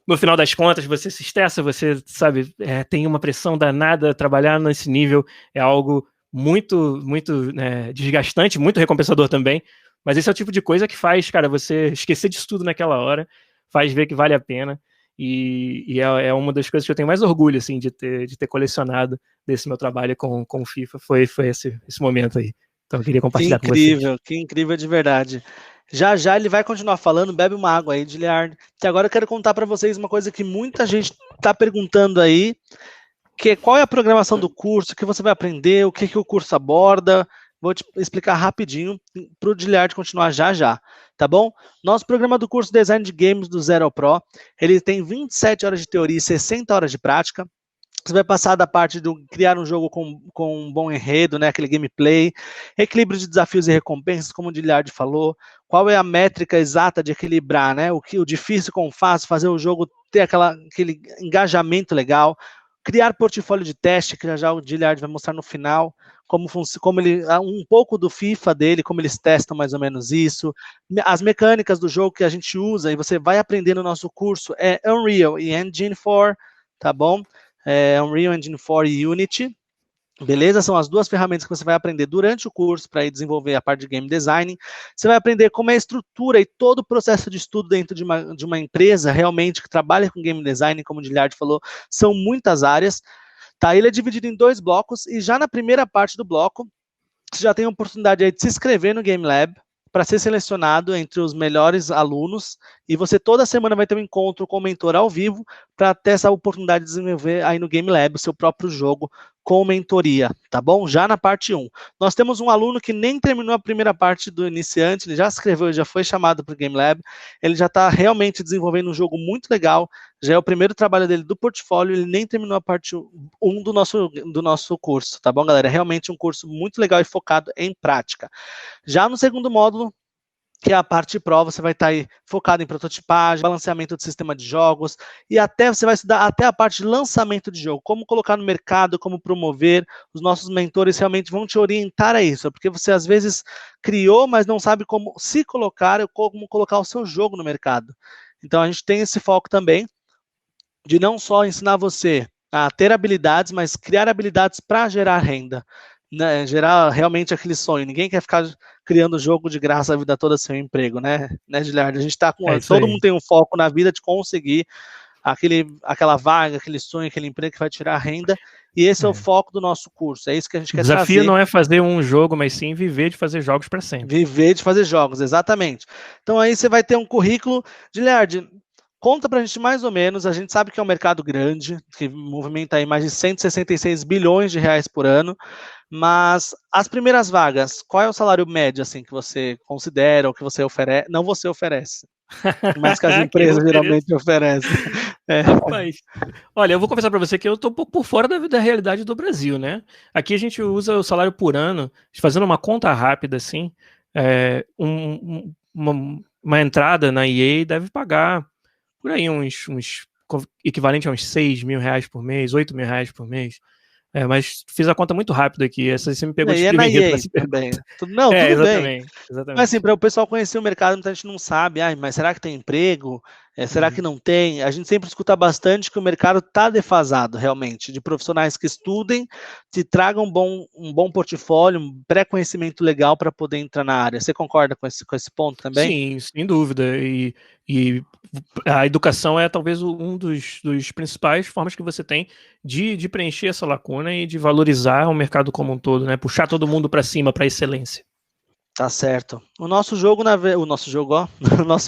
no final das contas, você se estressa, você, sabe, tem uma pressão danada. Trabalhar nesse nível é algo muito, muito desgastante, muito recompensador também. Mas esse é o tipo de coisa que faz, cara, você esquecer disso tudo naquela hora, faz ver que vale a pena. E é uma das coisas que eu tenho mais orgulho, assim, de ter colecionado desse meu trabalho com o FIFA, foi esse momento aí. Então eu queria compartilhar com vocês. Que incrível de verdade. Já já ele vai continuar falando, bebe uma água aí, Giliard. Que agora eu quero contar para vocês uma coisa que muita gente está perguntando aí, que é qual é a programação do curso, o que você vai aprender, o que o curso aborda. Vou te explicar rapidinho para o Giliard continuar já já, tá bom? Nosso programa do curso Design de Games do Zero ao Pro, ele tem 27 horas de teoria e 60 horas de prática. Você vai passar da parte do criar um jogo com um bom enredo, né, aquele gameplay, equilíbrio de desafios e recompensas, como o Giliard falou, qual é a métrica exata de equilibrar, né, o difícil com o fácil, fazer o jogo ter aquele engajamento legal, criar portfólio de teste, que já o Giliard vai mostrar no final, como ele, um pouco do FIFA dele, como eles testam mais ou menos isso, as mecânicas do jogo que a gente usa e você vai aprender no nosso curso é Unreal e Engine 4, tá bom? Unreal Engine 4 e Unity, beleza? São as duas ferramentas que você vai aprender durante o curso para desenvolver a parte de game design. Você vai aprender como é a estrutura e todo o processo de estudo dentro de uma empresa realmente que trabalha com game design, como o Giliard falou, são muitas áreas. Tá? Ele é dividido em 2 blocos e já na primeira parte do bloco, você já tem a oportunidade aí de se inscrever no Game Lab, para ser selecionado entre os melhores alunos, e você toda semana vai ter um encontro com o mentor ao vivo, para ter essa oportunidade de desenvolver aí no Game Lab o seu próprio jogo com mentoria, tá bom? Já na parte 1. Nós temos um aluno que nem terminou a primeira parte do iniciante, ele já se inscreveu e já foi chamado para o Game Lab, ele já está realmente desenvolvendo um jogo muito legal, já é o primeiro trabalho dele do portfólio, ele nem terminou a parte 1 do nosso curso, tá bom, galera? É realmente um curso muito legal e focado em prática. Já no segundo módulo, que é a parte Pro, você vai estar aí focado em prototipagem, balanceamento de sistema de jogos, e você vai estudar até a parte de lançamento de jogo, como colocar no mercado, como promover. Os nossos mentores realmente vão te orientar a isso, porque você às vezes criou, mas não sabe como se colocar ou como colocar o seu jogo no mercado. Então a gente tem esse foco também, de não só ensinar você a ter habilidades, mas criar habilidades para gerar renda. Né, gerar realmente aquele sonho. Ninguém quer ficar criando jogo de graça a vida toda sem um emprego, né, Giliard? A gente tá com... todo mundo tem um foco na vida de conseguir aquela vaga, aquele sonho, aquele emprego que vai tirar renda, e esse é o foco do nosso curso. É isso que a gente quer trazer. O desafio não é fazer um jogo, mas sim viver de fazer jogos para sempre. Viver de fazer jogos, exatamente. Então aí você vai ter um currículo. Giliard, conta pra gente mais ou menos, a gente sabe que é um mercado grande, que movimenta aí mais de 166 bilhões de reais por ano, mas as primeiras vagas, qual é o salário médio assim que você considera ou que você oferece? Não você oferece, mas que as empresas geralmente oferecem. Rapaz, olha, eu vou confessar para você que eu tô um pouco por fora da realidade do Brasil, né? Aqui a gente usa o salário por ano, fazendo uma conta rápida assim, uma entrada na EA deve pagar por aí uns equivalente a uns 6 mil reais por mês, 8 mil reais por mês. Mas fiz a conta muito rápido aqui. Essa você me pegou desprevenido também. Não, tudo exatamente, bem. Exatamente. Mas assim, para o pessoal conhecer o mercado, muita gente não sabe. Mas será que tem emprego? Será que não tem? A gente sempre escuta bastante que o mercado está defasado, realmente, de profissionais que estudem, que tragam um bom portfólio, um pré-conhecimento legal para poder entrar na área. Você concorda com esse ponto também? Sim, sem dúvida. E a educação é talvez um dos principais formas que você tem de preencher essa lacuna e de valorizar o mercado como um todo, né? Puxar todo mundo para cima, para a excelência. Tá certo. O nosso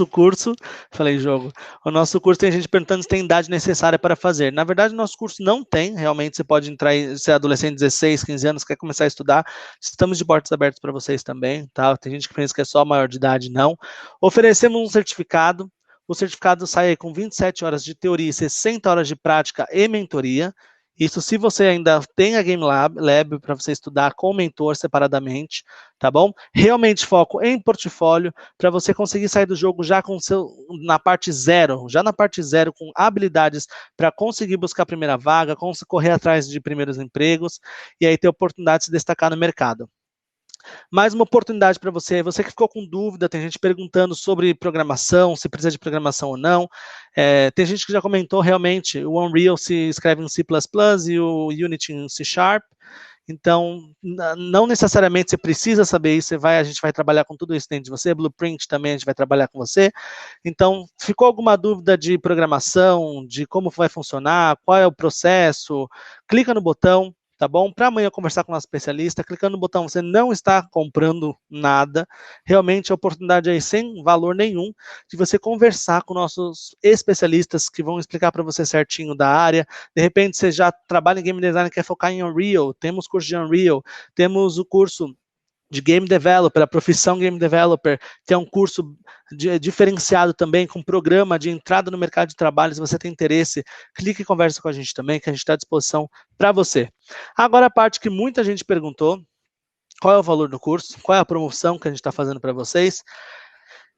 curso, falei jogo, o nosso curso tem gente perguntando se tem idade necessária para fazer. Na verdade, o nosso curso não tem, realmente você pode entrar, ser adolescente de 16, 15 anos, quer começar a estudar, estamos de portas abertas para vocês também, tá? Tem gente que pensa que é só maior de idade, não. Oferecemos um certificado, o certificado sai com 27 horas de teoria e 60 horas de prática e mentoria. Isso se você ainda tem a Game Lab para você estudar com o mentor separadamente, tá bom? Realmente foco em portfólio para você conseguir sair do jogo já na parte zero, com habilidades para conseguir buscar a primeira vaga, correr atrás de primeiros empregos e aí ter oportunidade de se destacar no mercado. Mais uma oportunidade para você que ficou com dúvida, tem gente perguntando sobre programação, se precisa de programação ou não, tem gente que já comentou realmente, o Unreal se escreve em C++ e o Unity em C#, então não necessariamente você precisa saber isso, a gente vai trabalhar com tudo isso dentro de você, Blueprint também a gente vai trabalhar com você, então ficou alguma dúvida de programação, de como vai funcionar, qual é o processo, clica no botão, tá bom? Para amanhã conversar com o nosso especialista, clicando no botão, você não está comprando nada, realmente a oportunidade aí sem valor nenhum, de você conversar com nossos especialistas que vão explicar para você certinho da área, de repente você já trabalha em Game Design e quer focar em Unreal, temos curso de Unreal, temos o curso de Game Developer, a profissão Game Developer, que é um curso diferenciado também, com programa de entrada no mercado de trabalho. Se você tem interesse, clique e converse com a gente também, que a gente está à disposição para você. Agora a parte que muita gente perguntou, qual é o valor do curso, qual é a promoção que a gente está fazendo para vocês.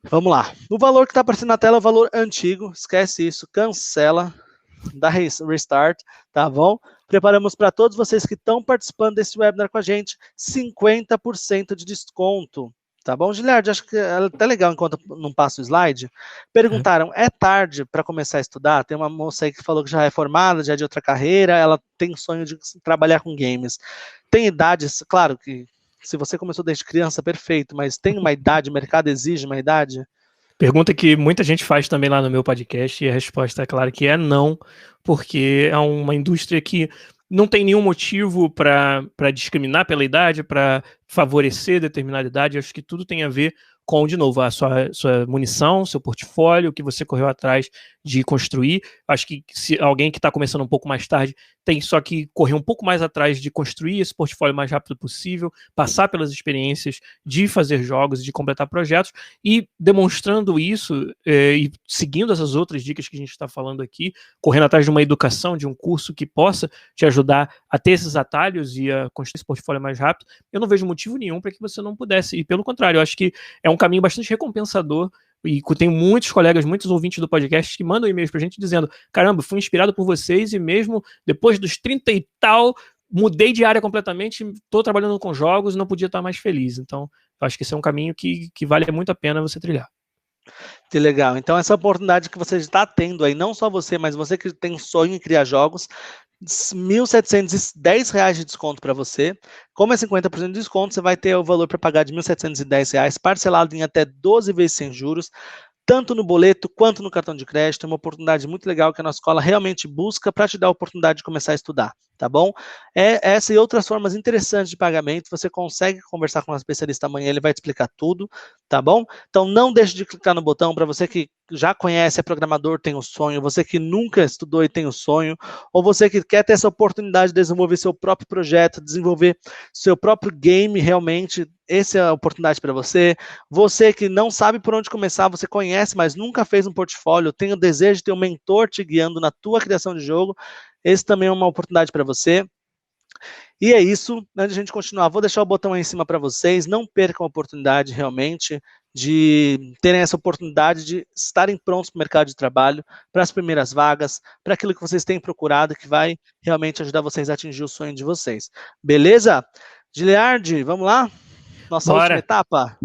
Vamos lá. O valor que está aparecendo na tela é o valor antigo, esquece isso, cancela, dá restart, tá bom? Preparamos para todos vocês que estão participando desse webinar com a gente, 50% de desconto, tá bom? Giliard, acho que é até legal enquanto não passo o slide. Perguntaram, é tarde para começar a estudar? Tem uma moça aí que falou que já é formada, já é de outra carreira, ela tem sonho de trabalhar com games. Tem idade, claro que se você começou desde criança, perfeito, mas tem uma idade, o mercado exige uma idade? Pergunta que muita gente faz também lá no meu podcast, e a resposta é clara que é não, porque é uma indústria que não tem nenhum motivo para discriminar pela idade, para favorecer determinada idade. Acho que tudo tem a ver com, de novo, a sua munição, seu portfólio, o que você correu atrás de construir. Acho que se alguém que está começando um pouco mais tarde tem só que correr um pouco mais atrás de construir esse portfólio o mais rápido possível, passar pelas experiências de fazer jogos, de completar projetos, e demonstrando isso e seguindo essas outras dicas que a gente está falando aqui, correndo atrás de uma educação, de um curso que possa te ajudar a ter esses atalhos e a construir esse portfólio mais rápido, eu não vejo motivo nenhum para que você não pudesse. E pelo contrário, eu acho que é um caminho bastante recompensador, e tem muitos colegas, muitos ouvintes do podcast que mandam e-mails pra gente dizendo, caramba, fui inspirado por vocês e mesmo depois dos 30 e tal, mudei de área completamente, estou trabalhando com jogos e não podia estar mais feliz. Então, eu acho que esse é um caminho que vale muito a pena você trilhar. Que legal. Então, essa oportunidade que você está tendo aí, não só você, mas você que tem sonho em criar jogos, R$ 1.710 de desconto para você. Como é 50% de desconto, você vai ter o valor para pagar de R$ 1.710, parcelado em até 12 vezes sem juros, tanto no boleto quanto no cartão de crédito. É uma oportunidade muito legal que a nossa escola realmente busca para te dar a oportunidade de começar a estudar, tá bom? Essa e outras formas interessantes de pagamento, você consegue conversar com o especialista amanhã, ele vai te explicar tudo, tá bom? Então não deixe de clicar no botão. Para você que já conhece, é programador, tem o sonho, você que nunca estudou e tem o sonho, ou você que quer ter essa oportunidade de desenvolver seu próprio projeto, desenvolver seu próprio game realmente, essa é a oportunidade para você. Você que não sabe por onde começar, você conhece, mas nunca fez um portfólio, tem o desejo de ter um mentor te guiando na tua criação de jogo, esse também é uma oportunidade para você. E é isso, antes de a gente continuar, vou deixar o botão aí em cima para vocês, não percam a oportunidade realmente de terem essa oportunidade de estarem prontos para o mercado de trabalho, para as primeiras vagas, para aquilo que vocês têm procurado, que vai realmente ajudar vocês a atingir o sonho de vocês. Beleza? Giliard, vamos lá? Nossa última etapa?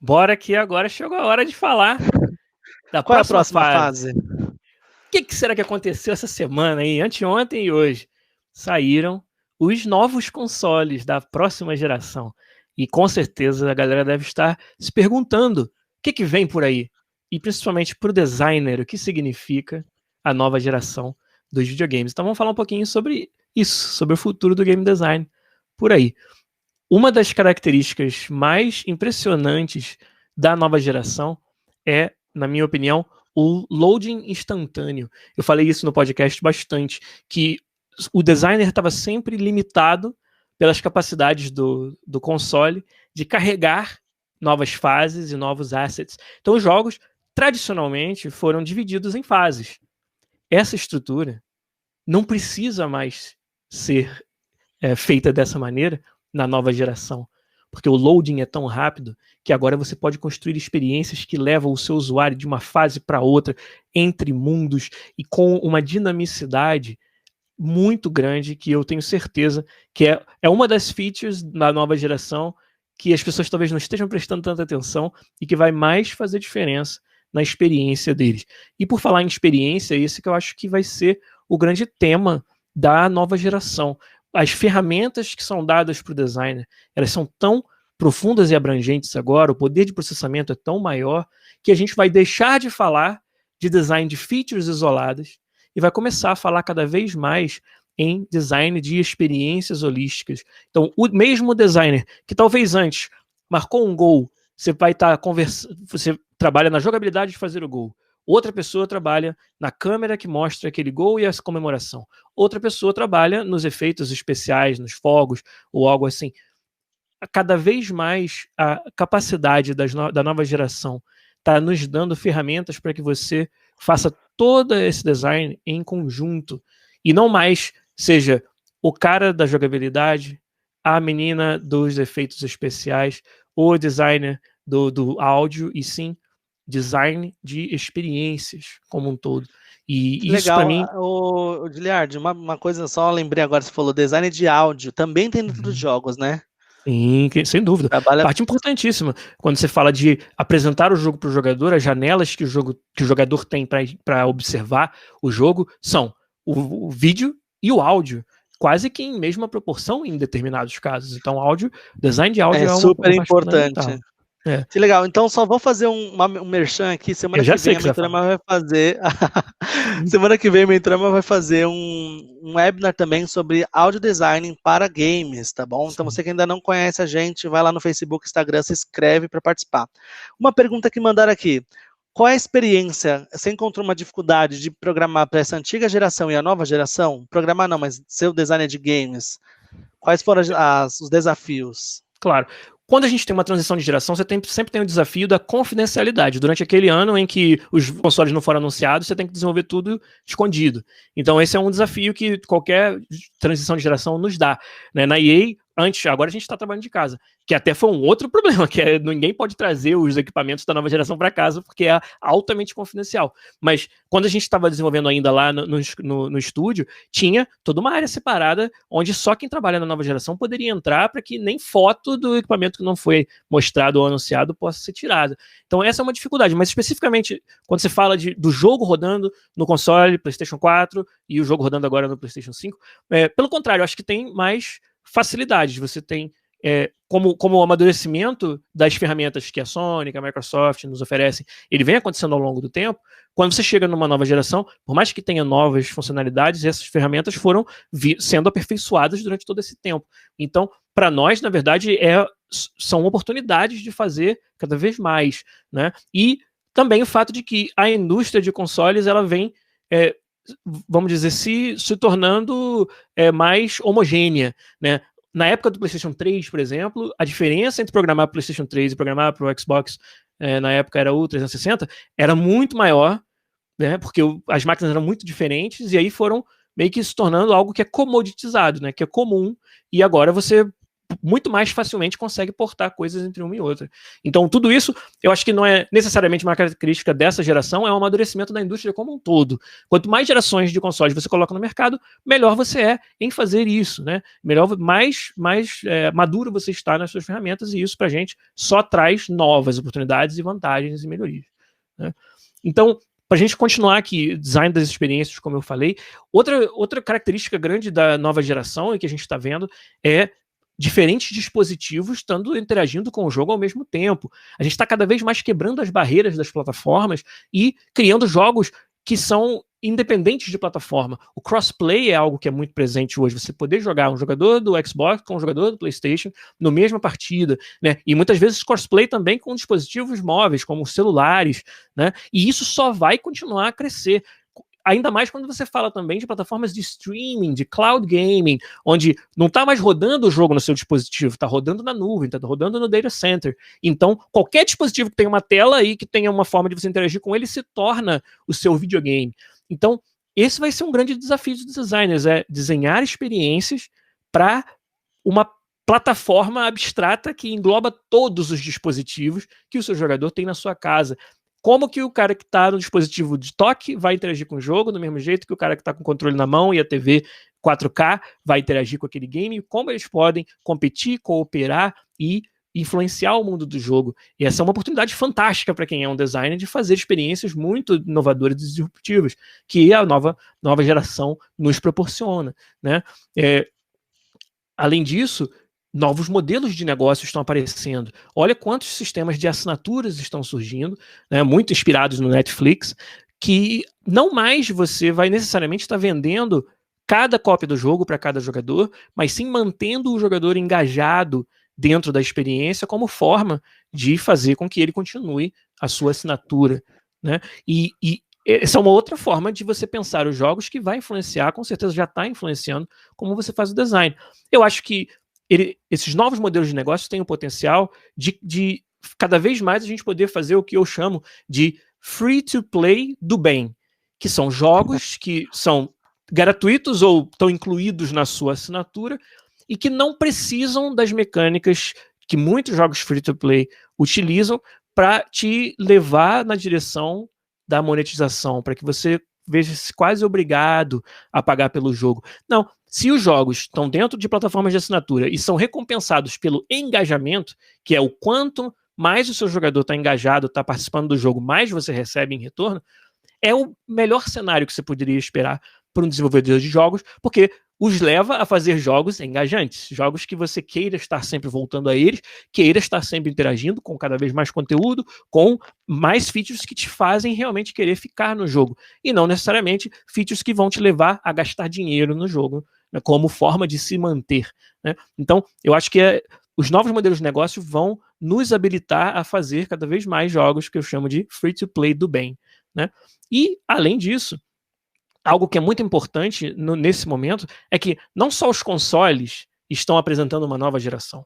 Bora, que agora chegou a hora de falar da Qual é a próxima fase? O que será que aconteceu essa semana aí? Anteontem e hoje saíram os novos consoles da próxima geração. E com certeza a galera deve estar se perguntando o que vem por aí. E principalmente para o designer, o que significa a nova geração dos videogames. Então vamos falar um pouquinho sobre isso, sobre o futuro do game design por aí. Uma das características mais impressionantes da nova geração é, na minha opinião, o loading instantâneo. Eu falei isso no podcast bastante, que o designer estava sempre limitado pelas capacidades do console de carregar novas fases e novos assets. Então os jogos, tradicionalmente, foram divididos em fases. Essa estrutura não precisa mais ser feita dessa maneira na nova geração, porque o loading é tão rápido que agora você pode construir experiências que levam o seu usuário de uma fase para outra, entre mundos, e com uma dinamicidade muito grande, que eu tenho certeza que é uma das features da nova geração que as pessoas talvez não estejam prestando tanta atenção e que vai mais fazer diferença na experiência deles. E por falar em experiência, esse que eu acho que vai ser o grande tema da nova geração. As ferramentas que são dadas para o designer, elas são tão profundas e abrangentes agora, o poder de processamento é tão maior, que a gente vai deixar de falar de design de features isoladas e vai começar a falar cada vez mais em design de experiências holísticas. Então, o mesmo designer que talvez antes marcou um gol, você vai estar conversando, você trabalha na jogabilidade de fazer o gol. Outra pessoa trabalha na câmera que mostra aquele gol e essa comemoração. Outra pessoa trabalha nos efeitos especiais, nos fogos ou algo assim. Cada vez mais a capacidade da nova geração está nos dando ferramentas para que você faça todo esse design em conjunto e não mais seja o cara da jogabilidade, a menina dos efeitos especiais, o designer do áudio, e sim design de experiências como um todo. E isso Legal. para mim... O Giliard, uma coisa só, lembrei agora, você falou design de áudio, também tem dentro dos jogos, né? Sim, sem dúvida. Parte importantíssima. Quando você fala de apresentar o jogo para o jogador, as janelas que o jogador tem para observar o jogo são o vídeo e o áudio, quase que em mesma proporção em determinados casos. Então, design de áudio é super importante. Que legal. Então, só vou fazer um merchan aqui. Semana que vem a Mentorama vai fazer. Semana que vem a Mentorama vai fazer um webinar também sobre audio design para games, tá bom? Sim. Então, você que ainda não conhece a gente, vai lá no Facebook, Instagram, se inscreve para participar. Uma pergunta que mandaram aqui. Qual é a experiência? Você encontrou uma dificuldade de programar para essa antiga geração e a nova geração? Programar não, mas seu designer de games. Quais foram os desafios? Claro. Quando a gente tem uma transição de geração, você sempre tem o desafio da confidencialidade. Durante aquele ano em que os consoles não foram anunciados, você tem que desenvolver tudo escondido. Então esse é um desafio que qualquer transição de geração nos dá, né? Na EA, agora a gente está trabalhando de casa, que até foi um outro problema, que ninguém pode trazer os equipamentos da nova geração para casa, porque é altamente confidencial. Mas quando a gente estava desenvolvendo ainda lá no estúdio, tinha toda uma área separada, onde só quem trabalha na nova geração poderia entrar, para que nem foto do equipamento que não foi mostrado ou anunciado possa ser tirada. Então essa é uma dificuldade, mas especificamente quando você fala do jogo rodando no console PlayStation 4 e o jogo rodando agora no PlayStation 5, pelo contrário, eu acho que tem mais facilidades. Você tem como o amadurecimento das ferramentas que a Sony, que a Microsoft nos oferecem, ele vem acontecendo ao longo do tempo. Quando você chega numa nova geração, por mais que tenha novas funcionalidades, essas ferramentas foram sendo aperfeiçoadas durante todo esse tempo. Então, para nós, na verdade, são oportunidades de fazer cada vez mais, né? E também o fato de que a indústria de consoles, ela vem vamos dizer, se tornando mais homogênea, né? Na época do PlayStation 3, por exemplo, a diferença entre programar para o PlayStation 3 e programar para o Xbox, na época era o 360, era muito maior, né? Porque as máquinas eram muito diferentes, e aí foram meio que se tornando algo que é comoditizado, né? Que é comum, e agora você muito mais facilmente consegue portar coisas entre uma e outra. Então, tudo isso, eu acho que não é necessariamente uma característica dessa geração, é um amadurecimento da indústria como um todo. Quanto mais gerações de consoles você coloca no mercado, melhor você é em fazer isso, né? Mais maduro você está nas suas ferramentas, e isso pra gente só traz novas oportunidades e vantagens e melhorias, né? Então, para a gente continuar aqui, design das experiências, como eu falei, outra característica grande da nova geração e que a gente está vendo é diferentes dispositivos estando interagindo com o jogo ao mesmo tempo. A gente está cada vez mais quebrando as barreiras das plataformas e criando jogos que são independentes de plataforma. O crossplay é algo que é muito presente hoje. Você poder jogar um jogador do Xbox com um jogador do PlayStation na mesma partida, né? E muitas vezes crossplay também com dispositivos móveis, como celulares, né? E isso só vai continuar a crescer. Ainda mais quando você fala também de plataformas de streaming, de cloud gaming, onde não está mais rodando o jogo no seu dispositivo, está rodando na nuvem, está rodando no data center. Então, qualquer dispositivo que tenha uma tela e que tenha uma forma de você interagir com ele se torna o seu videogame. Então, esse vai ser um grande desafio dos designers, é desenhar experiências para uma plataforma abstrata que engloba todos os dispositivos que o seu jogador tem na sua casa. Como que o cara que está no dispositivo de toque vai interagir com o jogo, do mesmo jeito que o cara que está com o controle na mão e a TV 4K vai interagir com aquele game, como eles podem competir, cooperar e influenciar o mundo do jogo. E essa é uma oportunidade fantástica para quem é um designer de fazer experiências muito inovadoras e disruptivas, que a nova geração nos proporciona, né? Além disso, novos modelos de negócio estão aparecendo. Olha quantos sistemas de assinaturas estão surgindo, né, muito inspirados no Netflix, que não mais você vai necessariamente estar vendendo cada cópia do jogo para cada jogador, mas sim mantendo o jogador engajado dentro da experiência como forma de fazer com que ele continue a sua assinatura, né? E essa é uma outra forma de você pensar os jogos que vai influenciar, com certeza já está influenciando como você faz o design. Eu acho que esses novos modelos de negócio têm o potencial de cada vez mais a gente poder fazer o que eu chamo de free-to-play do bem, que são jogos que são gratuitos ou estão incluídos na sua assinatura e que não precisam das mecânicas que muitos jogos free-to-play utilizam para te levar na direção da monetização, para que você veja-se quase obrigado a pagar pelo jogo. Não, se os jogos estão dentro de plataformas de assinatura e são recompensados pelo engajamento, que é o quanto mais o seu jogador está engajado, está participando do jogo, mais você recebe em retorno, é o melhor cenário que você poderia esperar para um desenvolvedor de jogos, porque os leva a fazer jogos engajantes, jogos que você queira estar sempre voltando a eles, queira estar sempre interagindo com cada vez mais conteúdo, com mais features que te fazem realmente querer ficar no jogo, e não necessariamente features que vão te levar a gastar dinheiro no jogo, né, como forma de se manter, né? Então, eu acho que os novos modelos de negócio vão nos habilitar a fazer cada vez mais jogos que eu chamo de free-to-play do bem, né? E, além disso, algo que é muito importante nesse momento é que não só os consoles estão apresentando uma nova geração.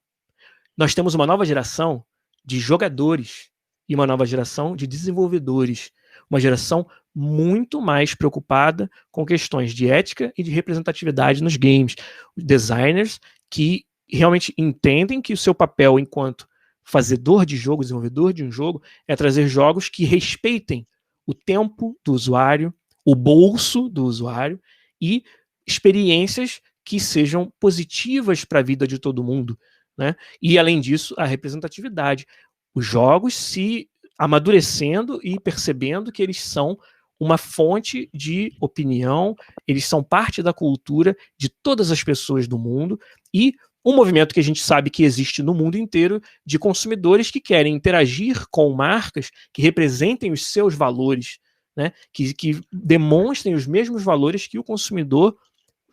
Nós temos uma nova geração de jogadores e uma nova geração de desenvolvedores. Uma geração muito mais preocupada com questões de ética e de representatividade nos games. Designers que realmente entendem que o seu papel enquanto fazedor de jogo, desenvolvedor de um jogo, é trazer jogos que respeitem o tempo do usuário, o bolso do usuário e experiências que sejam positivas para a vida de todo mundo, né? E, além disso, a representatividade. Os jogos se amadurecendo e percebendo que eles são uma fonte de opinião, eles são parte da cultura de todas as pessoas do mundo e um movimento que a gente sabe que existe no mundo inteiro de consumidores que querem interagir com marcas que representem os seus valores, né, que demonstrem os mesmos valores que o consumidor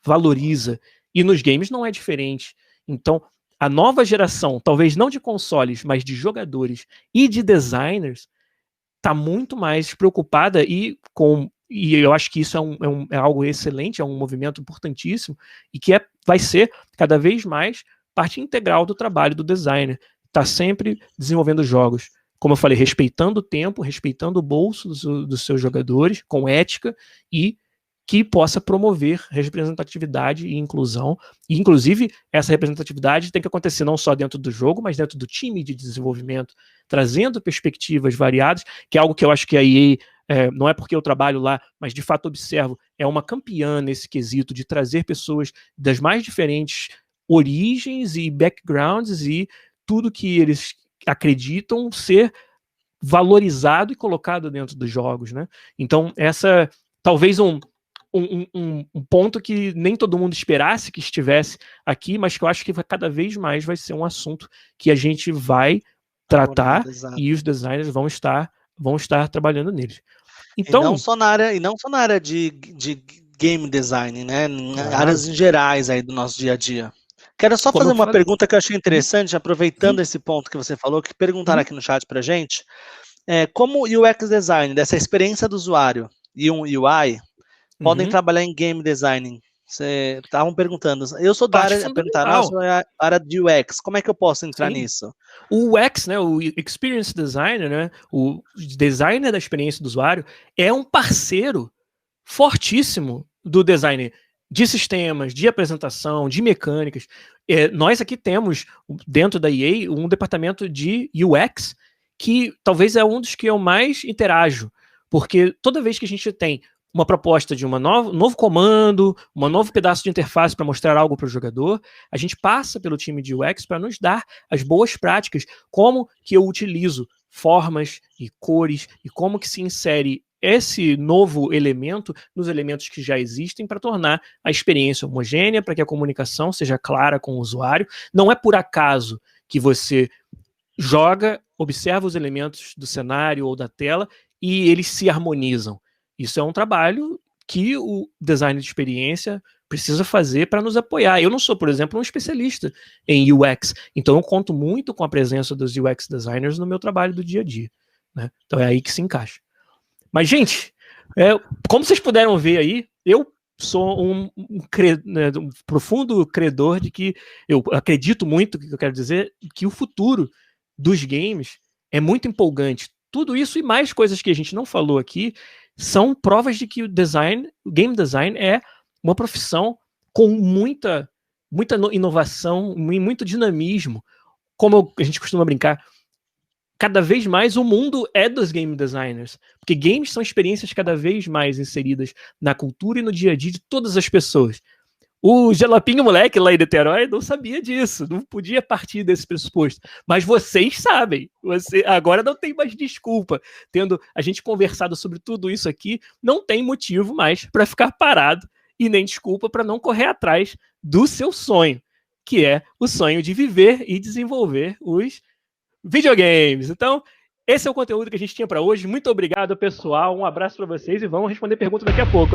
valoriza. E nos games não é diferente. Então, a nova geração, talvez não de consoles, mas de jogadores e de designers, está muito mais preocupada e eu acho que isso é algo excelente, é um movimento importantíssimo e que vai ser cada vez mais parte integral do trabalho do designer. Está sempre desenvolvendo jogos, como eu falei, respeitando o tempo, respeitando o bolso dos seus jogadores, com ética e que possa promover representatividade e inclusão. E, inclusive, essa representatividade tem que acontecer não só dentro do jogo, mas dentro do time de desenvolvimento, trazendo perspectivas variadas, que é algo que eu acho que a EA, não é porque eu trabalho lá, mas de fato observo, é uma campeã nesse quesito de trazer pessoas das mais diferentes origens e backgrounds e tudo que eles acreditam ser valorizado e colocado dentro dos jogos, né? Então, essa talvez um ponto que nem todo mundo esperasse que estivesse aqui, mas que eu acho que cada vez mais vai ser um assunto que a gente vai tratar e os designers vão estar trabalhando neles. Então, e não só na área de game design, né? Áreas em gerais aí do nosso dia a dia. Quero só fazer uma pergunta que eu achei interessante, aproveitando esse ponto que você falou, que perguntaram aqui no chat pra gente. Como o UX design, dessa experiência do usuário e um UI, podem trabalhar em game design? Vocês estavam perguntando. Eu sou da área de UX. Como é que eu posso entrar nisso? O UX, né, o Experience Designer, né, o designer da experiência do usuário, é um parceiro fortíssimo do design de sistemas, de apresentação, de mecânicas. Nós aqui temos, dentro da EA, um departamento de UX, que talvez é um dos que eu mais interajo, porque toda vez que a gente tem uma proposta de um novo comando, um novo pedaço de interface para mostrar algo para o jogador, a gente passa pelo time de UX para nos dar as boas práticas, como que eu utilizo formas e cores, e como que se insere esse novo elemento nos elementos que já existem para tornar a experiência homogênea, para que a comunicação seja clara com o usuário. Não é por acaso que você joga, observa os elementos do cenário ou da tela e eles se harmonizam. Isso é um trabalho que o design de experiência precisa fazer para nos apoiar. Eu não sou, por exemplo, um especialista em UX, então eu conto muito com a presença dos UX designers no meu trabalho do dia a dia, né? Então é aí que se encaixa. Mas, gente, como vocês puderam ver aí, eu sou um profundo credor de que eu acredito muito, que eu quero dizer, que o futuro dos games é muito empolgante. Tudo isso e mais coisas que a gente não falou aqui são provas de que o game design é uma profissão com muita inovação e muito dinamismo. Como a gente costuma brincar, cada vez mais o mundo é dos game designers, porque games são experiências cada vez mais inseridas na cultura e no dia a dia de todas as pessoas. O Jalapinho moleque lá em Niterói não sabia disso, não podia partir desse pressuposto. Mas vocês sabem, agora não tem mais desculpa. Tendo a gente conversado sobre tudo isso aqui, não tem motivo mais para ficar parado e nem desculpa para não correr atrás do seu sonho, que é o sonho de viver e desenvolver os videogames. Então, esse é o conteúdo que a gente tinha para hoje. Muito obrigado, pessoal. Um abraço para vocês e vamos responder perguntas daqui a pouco.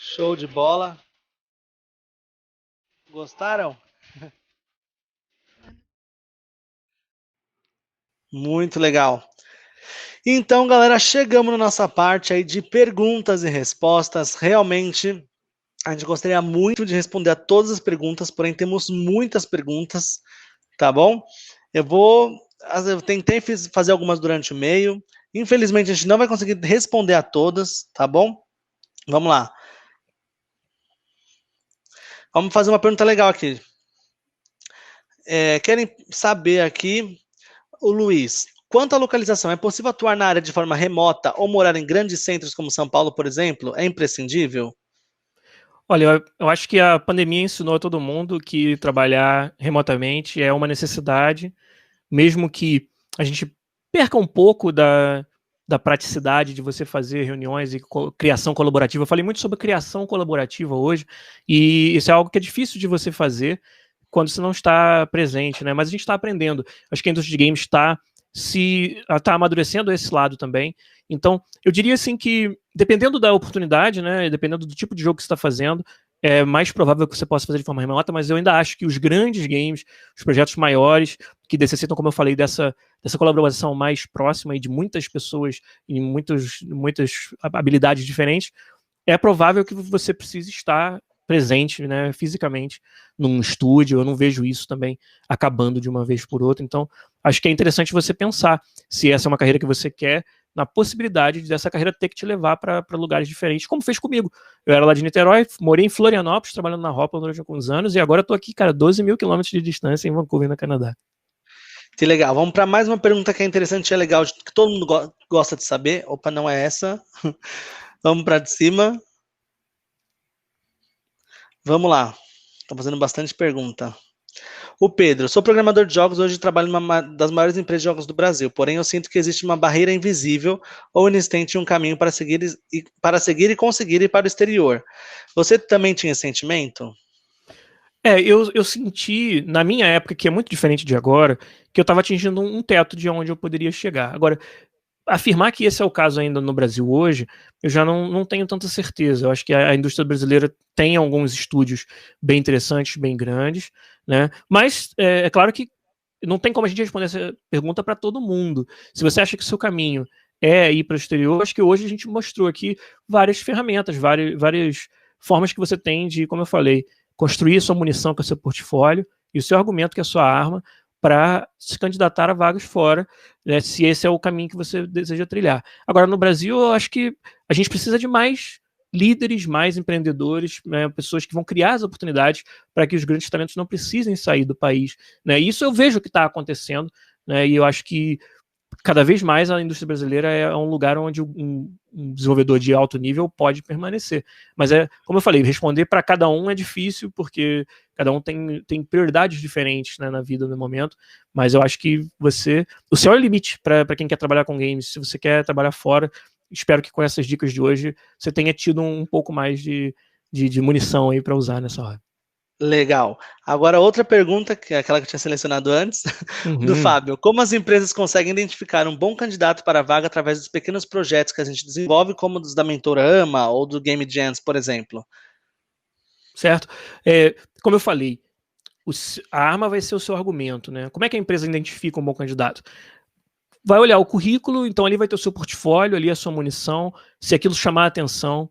Show de bola. Gostaram? Muito legal. Então, galera, chegamos na nossa parte aí de perguntas e respostas. Realmente, a gente gostaria muito de responder a todas as perguntas, porém temos muitas perguntas, tá bom? Eu tentei fazer algumas durante o meio. Infelizmente, a gente não vai conseguir responder a todas, tá bom? Vamos lá. Vamos fazer uma pergunta legal aqui. Querem saber aqui, o Luiz, quanto à localização, é possível atuar na área de forma remota ou morar em grandes centros como São Paulo, por exemplo? É imprescindível? Olha, eu acho que a pandemia ensinou a todo mundo que trabalhar remotamente é uma necessidade, mesmo que a gente perca um pouco da praticidade de você fazer reuniões e criação colaborativa. Eu falei muito sobre criação colaborativa hoje, e isso é algo que é difícil de você fazer quando você não está presente, né? Mas a gente está aprendendo. Acho que a indústria de games está amadurecendo esse lado também. Então, eu diria assim que, dependendo da oportunidade, né, dependendo do tipo de jogo que você está fazendo, é mais provável que você possa fazer de forma remota, mas eu ainda acho que os grandes games, os projetos maiores, que necessitam, como eu falei, dessa colaboração mais próxima e de muitas pessoas e muitas habilidades diferentes, é provável que você precise estar presente, né, fisicamente num estúdio. Eu não vejo isso também acabando de uma vez por outra. Então, acho que é interessante você pensar se essa é uma carreira que você quer, na possibilidade dessa carreira ter que te levar para lugares diferentes, como fez comigo. Eu era lá de Niterói, morei em Florianópolis, trabalhando na Hopla durante alguns anos, e agora estou aqui, cara, 12 mil quilômetros de distância em Vancouver, no Canadá. Que legal. Vamos para mais uma pergunta que é interessante e é legal, que todo mundo gosta de saber. Opa, não é essa. Vamos para de cima. Vamos lá. Estão fazendo bastante pergunta. O Pedro, sou programador de jogos, hoje trabalho em uma das maiores empresas de jogos do Brasil, porém eu sinto que existe uma barreira invisível ou inexistente em um caminho para seguir e conseguir ir para o exterior. Você também tinha esse sentimento? Eu senti, na minha época, que é muito diferente de agora, que eu estava atingindo um teto de onde eu poderia chegar. Agora, afirmar que esse é o caso ainda no Brasil hoje, eu já não tenho tanta certeza. Eu acho que a indústria brasileira tem alguns estúdios bem interessantes, bem grandes, né? Mas é claro que não tem como a gente responder essa pergunta para todo mundo. Se você acha que o seu caminho é ir para o exterior, acho que hoje a gente mostrou aqui várias ferramentas, várias formas que você tem de, como eu falei, construir a sua munição com o seu portfólio e o seu argumento, que é a sua arma, para se candidatar a vagas fora, né, se esse é o caminho que você deseja trilhar. Agora, no Brasil, eu acho que a gente precisa de mais líderes, mais empreendedores, né, pessoas que vão criar as oportunidades para que os grandes talentos não precisem sair do país, né? Isso eu vejo que está acontecendo, né, e eu acho que cada vez mais a indústria brasileira é um lugar onde um desenvolvedor de alto nível pode permanecer. Mas como eu falei, responder para cada um é difícil, porque cada um tem prioridades diferentes, né, na vida no momento. Mas eu acho que o céu é o limite para quem quer trabalhar com games. Se você quer trabalhar fora, espero que com essas dicas de hoje você tenha tido um pouco mais de munição aí para usar nessa hora. Legal. Agora, outra pergunta, que é aquela que eu tinha selecionado antes, do Fábio. Como as empresas conseguem identificar um bom candidato para a vaga através dos pequenos projetos que a gente desenvolve, como dos da Mentorama ou do Game Jams, por exemplo? Certo. Como eu falei, a arma vai ser o seu argumento, né? Como é que a empresa identifica um bom candidato? Vai olhar o currículo, então ali vai ter o seu portfólio, ali a sua munição. Se aquilo chamar a atenção,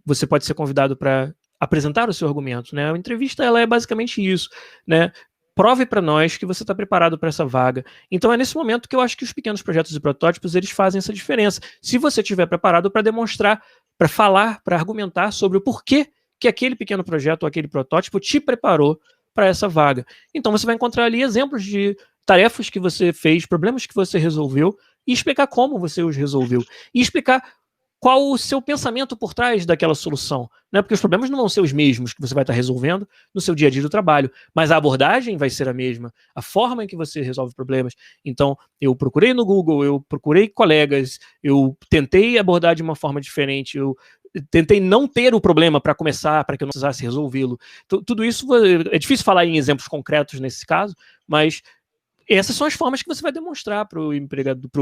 você pode ser convidado para apresentar o seu argumento, né? A entrevista, ela é basicamente isso, né? Prove para nós que você está preparado para essa vaga. Então é nesse momento que eu acho que os pequenos projetos e protótipos, eles fazem essa diferença. Se você estiver preparado para demonstrar, para falar, para argumentar sobre o porquê que aquele pequeno projeto ou aquele protótipo te preparou para essa vaga. Então você vai encontrar ali exemplos de tarefas que você fez, problemas que você resolveu, e explicar como você os resolveu. E explicar qual o seu pensamento por trás daquela solução, né? Porque os problemas não vão ser os mesmos que você vai estar resolvendo no seu dia a dia do trabalho, mas a abordagem vai ser a mesma, a forma em que você resolve problemas. Então, eu procurei no Google, eu procurei colegas, eu tentei abordar de uma forma diferente, eu tentei não ter o problema para começar, para que eu não precisasse resolvê-lo. Tudo isso, é difícil falar em exemplos concretos nesse caso, mas essas são as formas que você vai demonstrar para o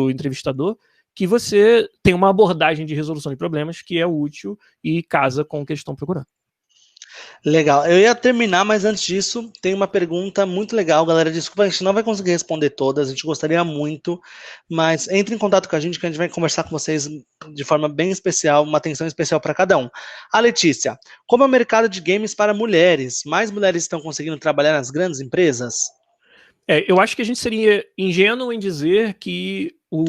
entrevistador que você tem uma abordagem de resolução de problemas que é útil e casa com o que eles estão procurando. Legal. Eu ia terminar, mas antes disso, tem uma pergunta muito legal, galera. Desculpa, a gente não vai conseguir responder todas, a gente gostaria muito, mas entre em contato com a gente que a gente vai conversar com vocês de forma bem especial, uma atenção especial para cada um. A Letícia, como é o mercado de games para mulheres? Mais mulheres estão conseguindo trabalhar nas grandes empresas? Eu acho que a gente seria ingênuo em dizer que o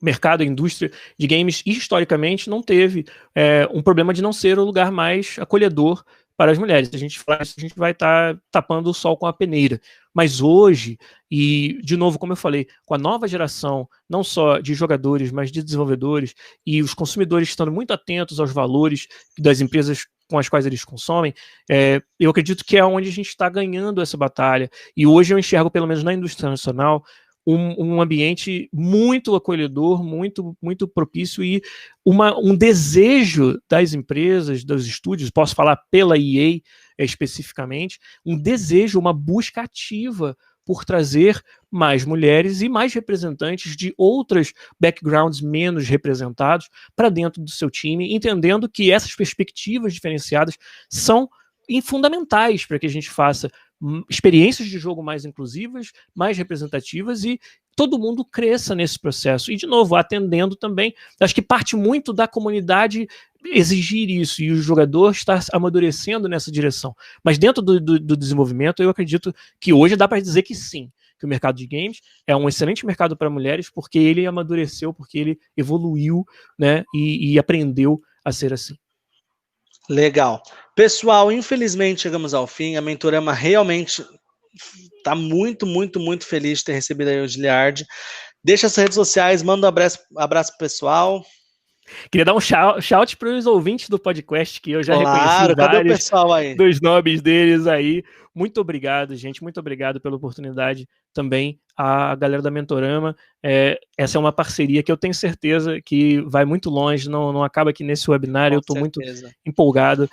mercado, a indústria de games, historicamente, não teve um problema de não ser o lugar mais acolhedor para as mulheres. Se a gente falar isso, a gente vai estar tapando o sol com a peneira. Mas hoje, e de novo, como eu falei, com a nova geração, não só de jogadores, mas de desenvolvedores, e os consumidores estando muito atentos aos valores das empresas com as quais eles consomem, eu acredito que é onde a gente está ganhando essa batalha. E hoje eu enxergo, pelo menos na indústria nacional, um ambiente muito acolhedor, muito, muito propício e um desejo das empresas, dos estúdios, posso falar pela EA especificamente, um desejo, uma busca ativa por trazer mais mulheres e mais representantes de outros backgrounds menos representados para dentro do seu time, entendendo que essas perspectivas diferenciadas são fundamentais para que a gente faça experiências de jogo mais inclusivas, mais representativas e todo mundo cresça nesse processo. E, de novo, atendendo também, acho que parte muito da comunidade exigir isso, e o jogador está amadurecendo nessa direção. Mas dentro do desenvolvimento, eu acredito que hoje dá para dizer que sim, que o mercado de games é um excelente mercado para mulheres, porque ele amadureceu, porque ele evoluiu, né, e aprendeu a ser assim. Legal. Pessoal, infelizmente chegamos ao fim. A Mentorama realmente está muito, muito, muito feliz de ter recebido aí o Giliard. Deixa as redes sociais, manda um abraço pro pessoal. Queria dar um shout para os ouvintes do podcast, que eu já reconheci vários pessoal aí? Dos nobres deles aí. Muito obrigado, gente. Muito obrigado pela oportunidade também à galera da Mentorama. Essa é uma parceria que eu tenho certeza que vai muito longe, não acaba aqui nesse webinar. Eu estou muito empolgado.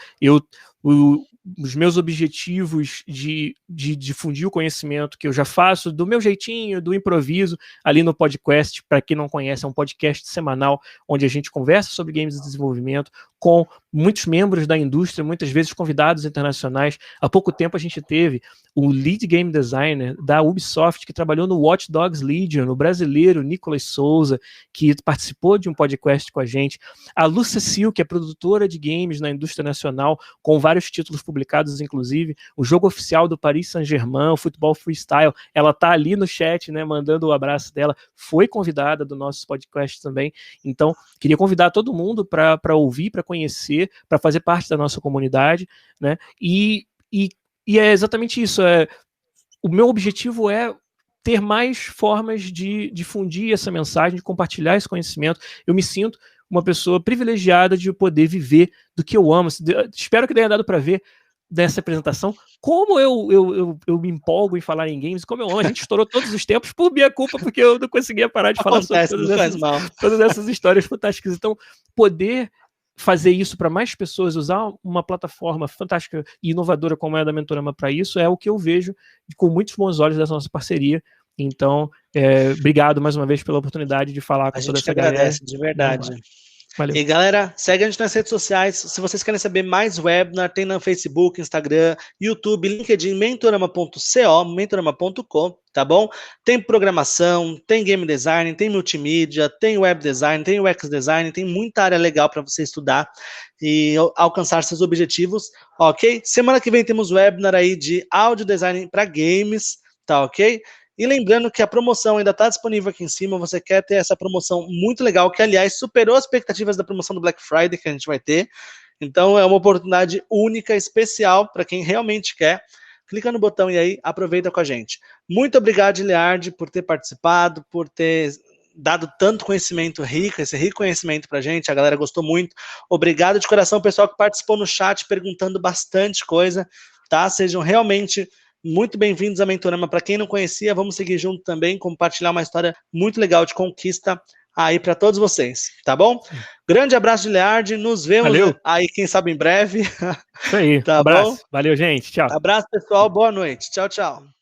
Os meus objetivos de difundir o conhecimento que eu já faço do meu jeitinho, do improviso, ali no podcast, para quem não conhece, é um podcast semanal onde a gente conversa sobre games de desenvolvimento com muitos membros da indústria, muitas vezes convidados internacionais. Há pouco tempo a gente teve o lead game designer da Ubisoft, que trabalhou no Watch Dogs Legion, o brasileiro Nicolas Souza, que participou de um podcast com a gente. A Lu Cecil, que é produtora de games na indústria nacional, com vários títulos publicados, inclusive o jogo oficial do Paris Saint-Germain, o Futebol Freestyle. Ela está ali no chat, né, mandando o abraço dela. Foi convidada do nosso podcast também. Então, queria convidar todo mundo para ouvir, para conhecer, para fazer parte da nossa comunidade, né? E é exatamente isso. O meu objetivo é ter mais formas de difundir essa mensagem, de compartilhar esse conhecimento. Eu me sinto uma pessoa privilegiada de poder viver do que eu amo. Espero que tenha dado para ver dessa apresentação como eu me empolgo em falar em games, como eu amo. A gente estourou todos os tempos por minha culpa, porque eu não conseguia parar de falar sobre todas essas histórias fantásticas. Então, poder fazer isso para mais pessoas, usar uma plataforma fantástica e inovadora como é a da Mentorama para isso, é o que eu vejo com muitos bons olhos dessa nossa parceria. Então, obrigado mais uma vez pela oportunidade de falar com toda essa galera. A gente agradece, de verdade. Valeu. E galera, segue a gente nas redes sociais. Se vocês querem saber mais webinar, tem no Facebook, Instagram, YouTube, LinkedIn, mentorama.co, mentorama.com, tá bom? Tem programação, tem game design, tem multimídia, tem web design, tem UX design, tem muita área legal para você estudar e alcançar seus objetivos, ok? Semana que vem temos webinar aí de áudio design para games, tá ok? E lembrando que a promoção ainda está disponível aqui em cima, você quer ter essa promoção muito legal, que aliás superou as expectativas da promoção do Black Friday que a gente vai ter. Então é uma oportunidade única, especial, para quem realmente quer. Clica no botão e aí aproveita com a gente. Muito obrigado, Giliard, por ter participado, por ter dado tanto conhecimento rico, esse rico conhecimento pra gente, a galera gostou muito. Obrigado de coração, pessoal que participou no chat, perguntando bastante coisa, tá? Sejam realmente muito bem-vindos à Mentorama. Para quem não conhecia, vamos seguir junto também, compartilhar uma história muito legal de conquista aí para todos vocês, tá bom? Grande abraço, Giliard, nos vemos aí, quem sabe, em breve. Isso aí, tá abraço. Bom? Valeu, gente, tchau. Abraço, pessoal, boa noite, tchau, tchau.